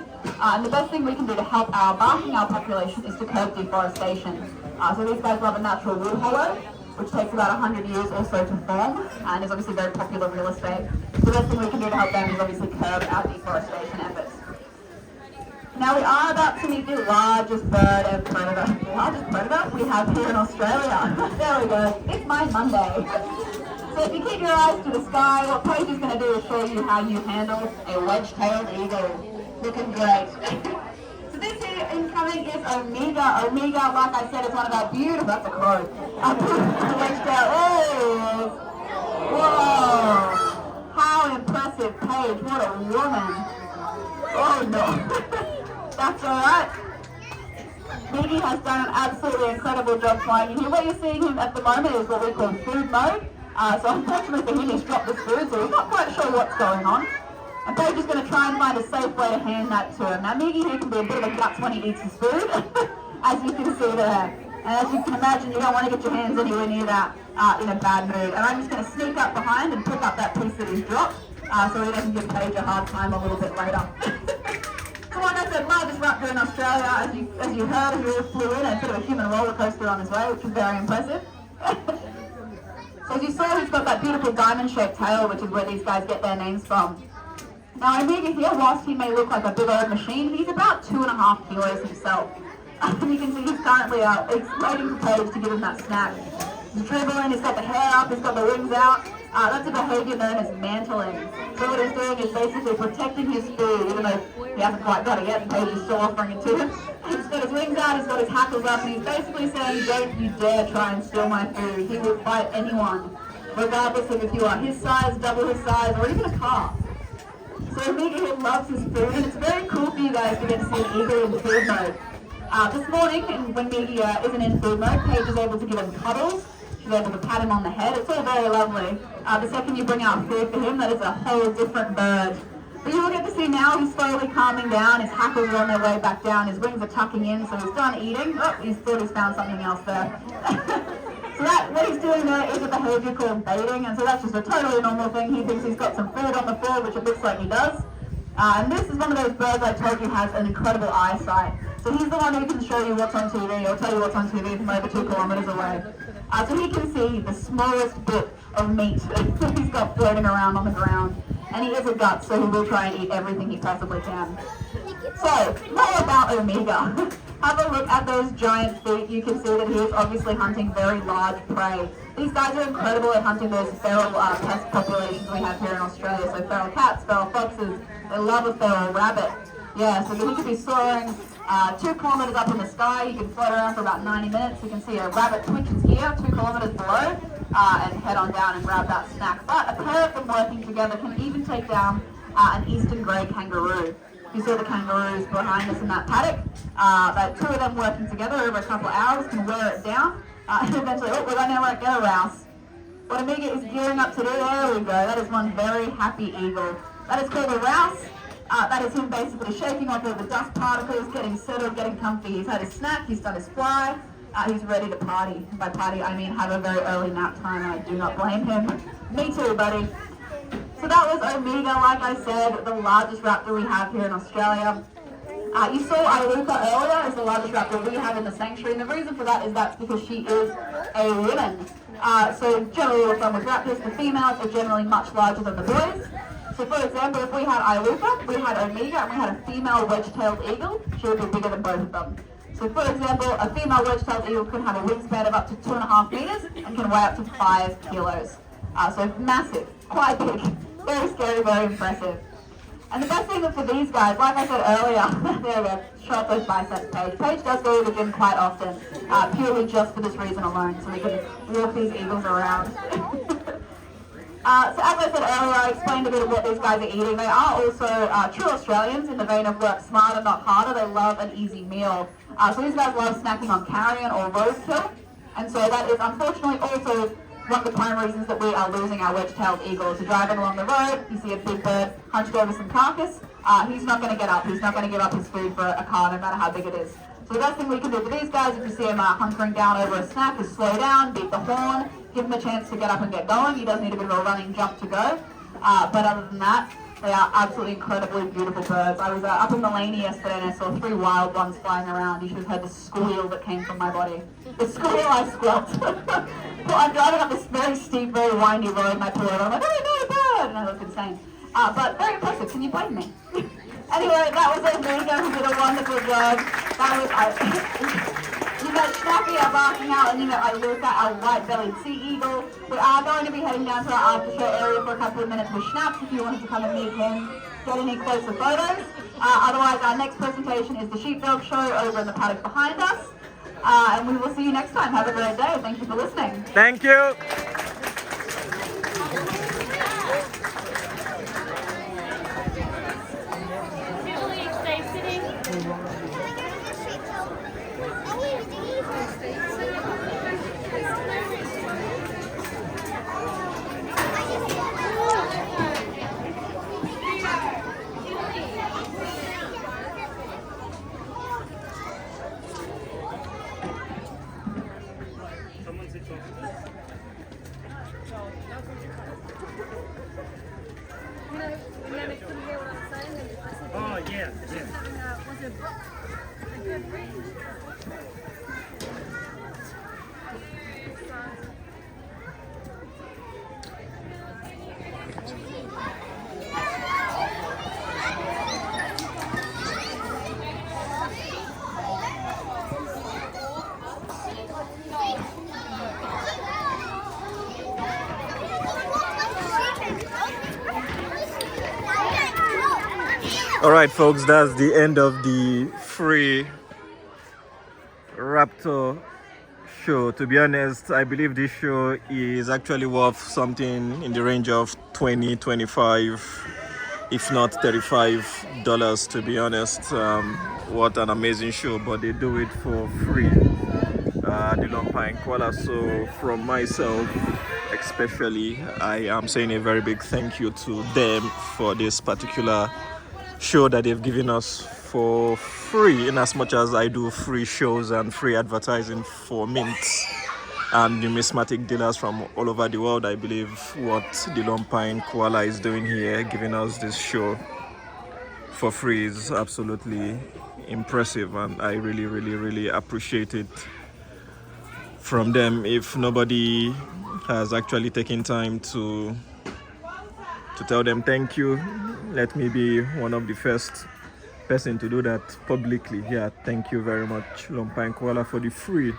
And the best thing we can do to help our barking owl population is to curb deforestation. So these guys love a natural wood hollow, which takes about 100 years or so to form, and is obviously very popular real estate. The best thing we can do to help them is obviously curb our deforestation efforts. Now we are about to meet the largest bird and predator. The largest predator we have here in Australia. There we go. It's my Monday. So if you keep your eyes to the sky, what Paige is going to do is show you how you handle a wedge-tailed eagle. Looking great. So this here incoming is Omega. Omega, like I said, is one of our beautiful, that's a crow. Wedge-tailed. Oh! Whoa! How impressive, Paige. What a woman. Oh no. That's alright. Miggy has done an absolutely incredible job flying in here. What you're seeing him at the moment is what we call food mode. So unfortunately for him, he's dropped the food, so he's not quite sure what's going on. And Paige is going to try and find a safe way to hand that to him. Now Miggy here can be a bit of a guts when he eats his food, as you can see there. And as you can imagine, you don't want to get your hands anywhere near that in a bad mood. And I'm just going to sneak up behind and pick up that piece that he's dropped, so he doesn't give Paige a hard time a little bit later. So like I said, largest raptor in Australia, as you heard, he all flew in and put a human roller coaster on his way, which was very impressive. So as you saw, he's got that beautiful diamond-shaped tail, which is where these guys get their names from. Now Omega here, whilst he may look like a big old machine, he's about 2.5 kilos himself. And you can see he's currently waiting for Paige to give him that snack. He's dribbling, he's got the hair up, he's got the wings out. That's a behaviour known as mantling. So what he's doing is basically protecting his food, even though he hasn't quite got it yet, and Paige is still offering it to him. He's got his wings out, he's got his hackles up, and he's basically saying, don't you dare try and steal my food. He will fight anyone, regardless of if you are his size, double his size, or even a calf. So Omega here loves his food, and it's very cool for you guys to get to see an eagle in food mode. This morning, when Miggy isn't in food mode, Paige is able to give him cuddles. She's able to pat him on the head. It's all very lovely. The second you bring out food for him, that is a whole different bird. But you will get to see now he's slowly calming down. His hackles are on their way back down. His wings are tucking in, so he's done eating. Oh, he's thought he's found something else there. So what he's doing there is a behaviour called baiting, and so that's just a totally normal thing. He thinks he's got some food on the floor, which it looks like he does. And this is one of those birds I told you has an incredible eyesight. So he's the one who can show you what's on TV, or tell you what's on TV from over 2 kilometres away. So he can see the smallest bit of meat that he's got floating around on the ground. And he is a gut, so he will try and eat everything he possibly can. So, more about Omega. Have a look at those giant feet. You can see that he is obviously hunting very large prey. These guys are incredible at hunting those feral pest populations we have here in Australia. So feral cats, feral foxes, they love a feral rabbit. Yeah, so he could be soaring 2 kilometers up in the sky. You can float around for about 90 minutes. You can see a rabbit twitches here, 2 kilometers below, and head on down and grab that snack. But a pair of them working together can even take down an eastern grey kangaroo. You see the kangaroos behind us in that paddock. But 2 of them working together over a couple of hours can wear it down. And eventually, oh, we're going to get a rouse. What Omega is gearing up to do, there we go. That is one very happy eagle. That is called a rouse. That is him basically shaking off all the dust particles, getting settled, getting comfy. He's had his snack, he's done his fly, he's ready to party. By party, I mean have a very early nap time, and I do not blame him. Me too, buddy. So that was Omega, like I said, the largest raptor we have here in Australia. You saw Iluka earlier as the largest raptor we have in the sanctuary, and the reason for that is that's because she is a woman. So generally with raptors, the females are generally much larger than the boys. So for example, if we had Iluka, we had Omega, and we had a female wedge-tailed eagle, she would be bigger than both of them. So for example, a female wedge-tailed eagle could have a wingspan of up to 2.5 meters and can weigh up to 5 kilos. So massive, quite big, very scary, very impressive. And the best thing for these guys, like I said earlier, there we go, show up those biceps, Paige. Paige does go to the gym quite often, purely just for this reason alone, so we can walk these eagles around. So as I said earlier, I explained a bit of what these guys are eating. They are also true Australians in the vein of work smarter, not harder. They love an easy meal. So these guys love snacking on carrion or roadkill. And so that is unfortunately also one of the prime reasons that we are losing our wedge-tailed eagles. So driving along the road, you see a big bird hunched over some carcass. He's not going to get up. He's not going to give up his food for a car, no matter how big it is. So the best thing we can do for these guys, if you see him hunkering down over a snack, is slow down, beat the horn, give him a chance to get up and get going. He does need a bit of a running jump to go. But other than that, they are absolutely incredibly beautiful birds. I was up in Mullaney yesterday and I saw 3 wild ones flying around. You should have heard the squeal that came from my body. The squeal I squelched. Well, I'm driving up this very steep, very windy road and I pull over and I'm like, oh, no, bird! And I look insane. But very impressive. Can you blame me? Anyway, that was Omega, who did a wonderful job. That was you met Snappy, our barking owl, and you met Iluka, our white-bellied sea eagle. We are going to be heading down to our after-show area for a couple of minutes with Schnaps if you wanted to come and meet him, get any closer photos. Otherwise, our next presentation is the sheepdog show over in the paddock behind us. And we will see you next time. Have a great day. Thank you for listening. Thank you. Alright folks, that's the end of the free Raptor show. To be honest, I believe this show is actually worth something in the range of $20, $25, if not $35, to be honest. What an amazing show, but they do it for free. The Lone Pine Koala. So from myself especially, I am saying a very big thank you to them for this particular show that they've given us for free, in as much as I do free shows and free advertising for mints and numismatic dealers from all over the world. I believe what the Lone Pine Koala is doing here, giving us this show for free, is absolutely impressive, and I really appreciate it from them if nobody has actually taken time to tell them thank you. Let me be one of the first person to do that publicly. Yeah, thank you very much, Lone Pine Koala, for the free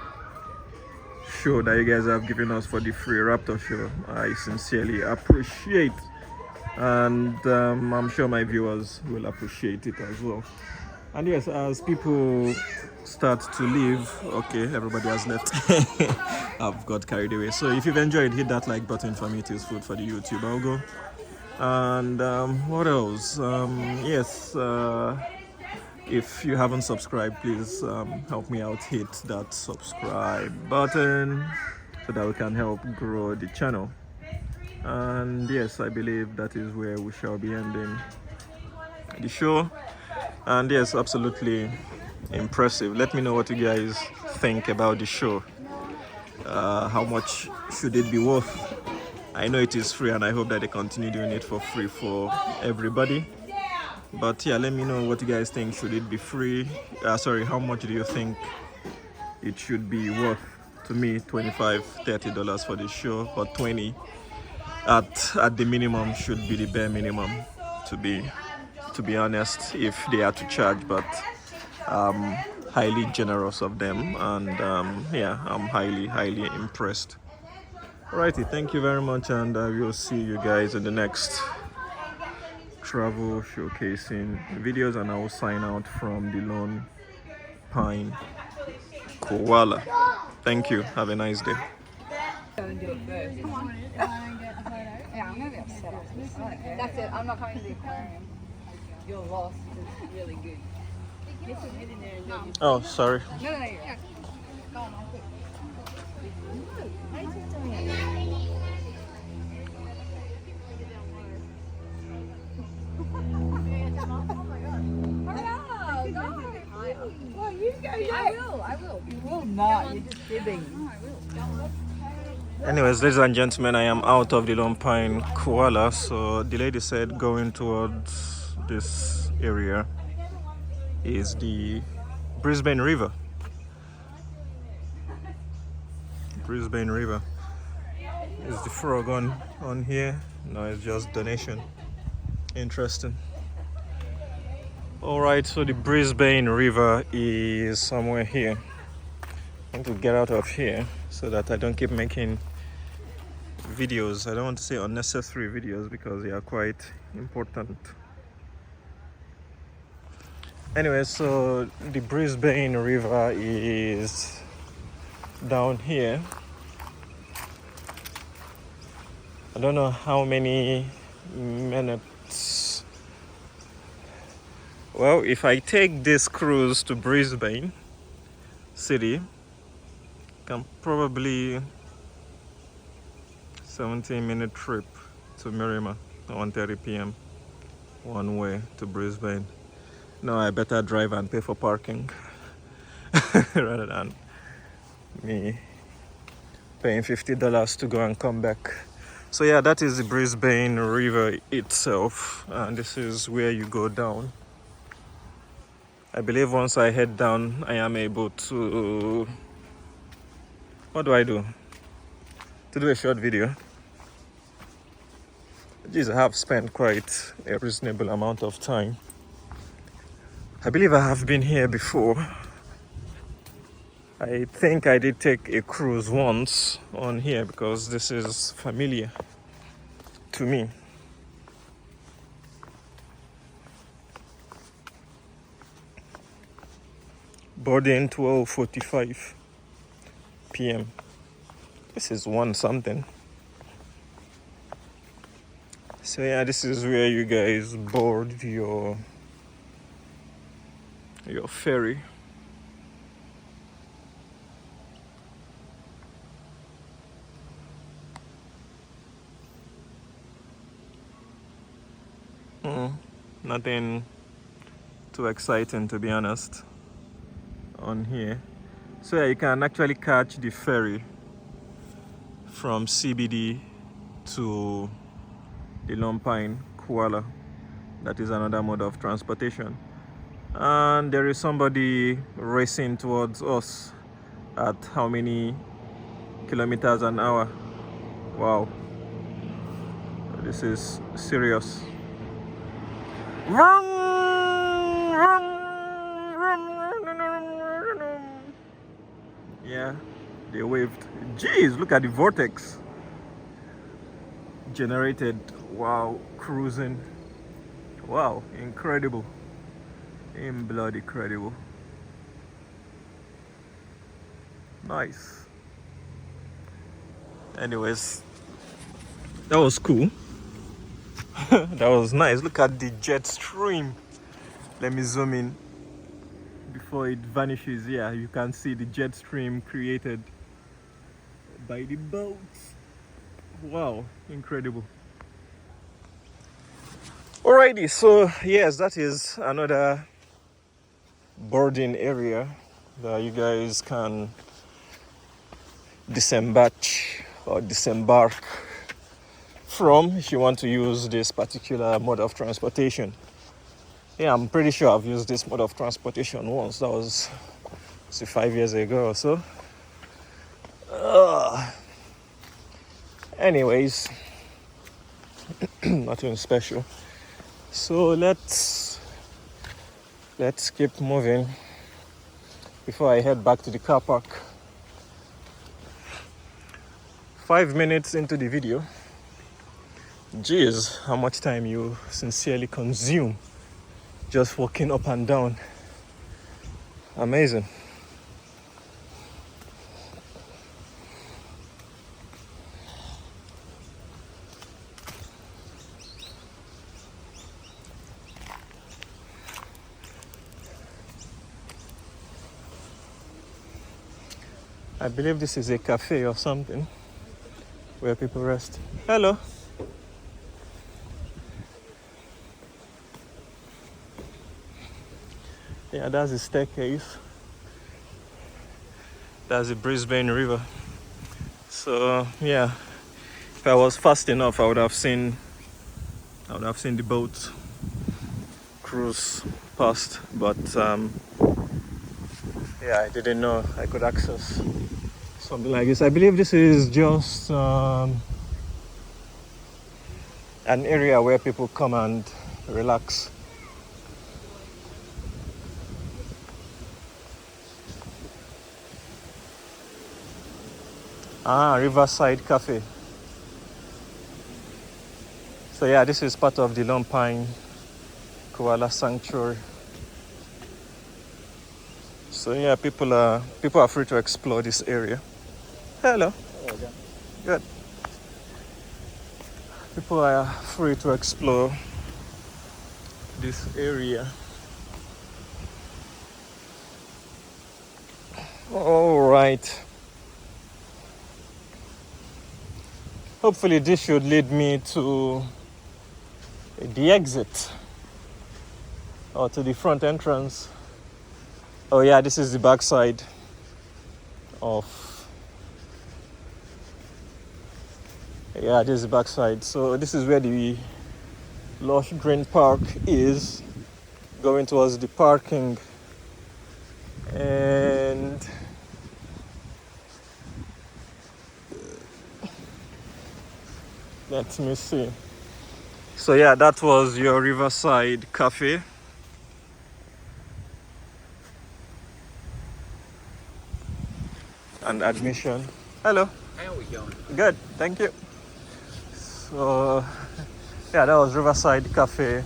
show that you guys have given us, for the free Raptor show. I sincerely appreciate, and I'm sure my viewers will appreciate it as well. And yes, as people start to leave, okay, everybody has left. I've got carried away. So if you've enjoyed, hit that like button for me. It is food for the YouTube algo. And what else? Yes, if you haven't subscribed, please help me out, hit that subscribe button so that we can help grow the channel. And yes, I believe that is where we shall be ending the show. And yes, absolutely impressive. Let me know what you guys think about the show. How much should it be worth? I know it is free, and I hope that they continue doing it for free for everybody. But yeah, let me know what you guys think. Should it be free? Sorry, how much do you think it should be worth? To me, $25, $30 for this show, but 20 at the minimum should be the bare minimum, to be honest, if they are to charge. But highly generous of them, and yeah, I'm highly impressed. Alrighty, thank you very much, and I will see you guys in the next travel showcasing videos, and I will sign out from the Lone Pine Koala. Thank you, have a nice day. Go and do it first. Come on. Yeah, I'm going to be upset. That's it, I'm not coming to the aquarium. You're lost, it's really good. You have to get in there and do it. Oh, sorry. No, yeah. Go on, I'll quit. I will. You will not. You're just fibbing. No, I will. Anyways, ladies and gentlemen, I am out of the Lone Pine Koala. So the lady said going towards this area is the Brisbane River. Brisbane River. Is the frog on here? No, it's just donation. Interesting. Alright, so the Brisbane River is somewhere here. I want to get out of here so that I don't keep making videos. I don't want to say unnecessary videos because they are quite important. Anyway, so the Brisbane River is down here. I don't know how many minutes. Well, if I take this cruise to Brisbane city, can probably 17-minute trip to Merima, 1:30 p.m. one way to Brisbane. No, I better drive and pay for parking rather than me paying $50 to go and come back. So yeah, that is the Brisbane River itself, and this is where you go down. I believe once I head down, I am able to... What do I do? To do a short video. Geez, I have spent quite a reasonable amount of time. I believe I have been here before. I think I did take a cruise once on here because this is familiar to me. Boarding 12:45 p.m. This is 1 something. So yeah, this is where you guys board your ferry. Nothing too exciting, to be honest, on here. So yeah, you can actually catch the ferry from CBD to the Lone Pine Koala. That is another mode of transportation. And there is somebody racing towards us at how many kilometers an hour. Wow, this is serious. Yeah, they waved. Jeez, look at the vortex generated. Wow, cruising. Wow, incredible. Bloody incredible. Nice. Anyways, that was cool. That was nice. Look at the jet stream. Let me zoom in before it vanishes. Yeah, you can see the jet stream created by the boat. Wow, incredible. Alrighty, so yes, that is another boarding area that you guys can disembark or disembark from if you want to use this particular mode of transportation. Yeah, I'm pretty sure I've used this mode of transportation once. That was 5 years ago or so. Anyways, nothing special. So let's keep moving before I head back to the car park. 5 minutes into the video. Jeez, how much time you sincerely consume just walking up and down. Amazing. I believe this is a cafe or something where people rest. Hello. Yeah, that's the staircase. That's the Brisbane River. So yeah, if I was fast enough, I would have seen the boat cruise past. But yeah, I didn't know I could access something like this. I believe this is just an area where people come and relax. Riverside Cafe. So yeah, this is part of the Lone Pine Koala Sanctuary. So yeah, people are free to explore this area. Hello. Hello again. Good. People are free to explore this area. All right. Hopefully this should lead me to the exit or to the front entrance. Oh yeah, this is the back side of... Yeah, this is the back side. So this is where the lush green park is, going towards the parking. And let me see. So yeah, that was your Riverside Cafe. And admission. Hello. How are we going? Good, thank you. So yeah, that was Riverside Cafe.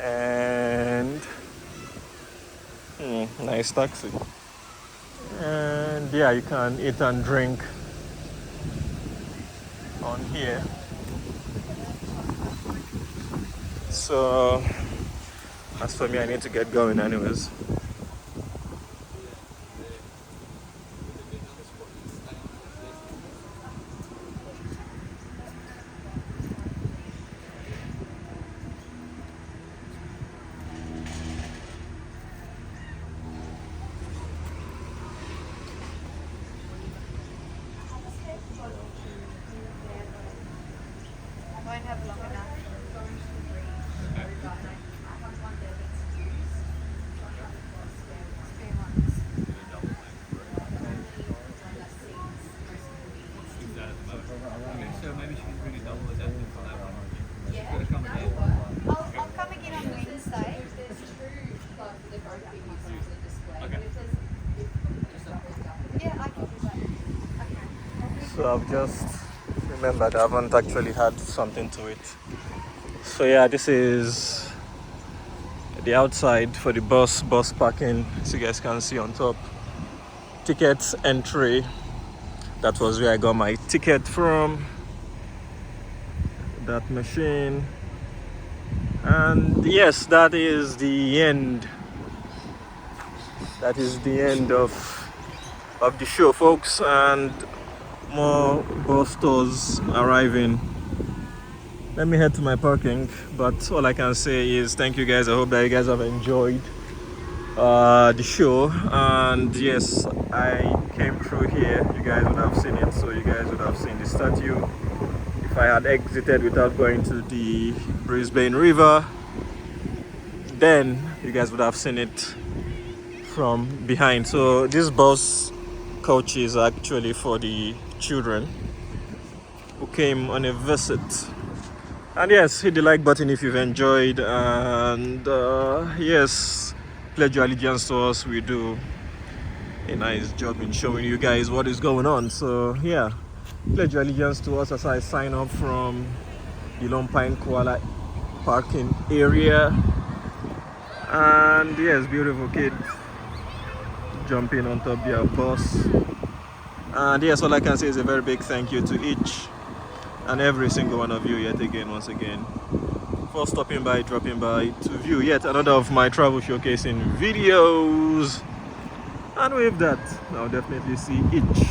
And nice taxi. And yeah, you can eat and drink on here. So as for me, I need to get going anyways. So I've just remembered I haven't actually had something to eat. So yeah, this is the outside for the bus parking, as you guys can see on top. Tickets entry, that was where I got my ticket from, that machine. And yes, that is the end. That is the end of the show, folks, and more bus tours arriving. Let me head to my parking, but all I can say is thank you guys. I hope that you guys have enjoyed the show. And yes, I came through here, you guys would have seen it, so you guys would have seen the statue. If I had exited without going to the Brisbane River, then you guys would have seen it from behind. So this bus coach is actually for the children who came on a visit. And yes, hit the like button if you've enjoyed, and yes, pledge your allegiance to us. We do a nice job in showing you guys what is going on. So yeah, pledge your allegiance to us as I sign up from the Lone Pine Koala parking area. And yes, beautiful kids jumping on top of their bus. And yes, all I can say is a very big thank you to each and every single one of you yet again, once again, for stopping by, dropping by to view yet another of my travel showcasing videos. And with that, I'll definitely see each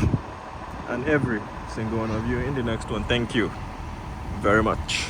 and every single one of you in the next one. Thank you very much.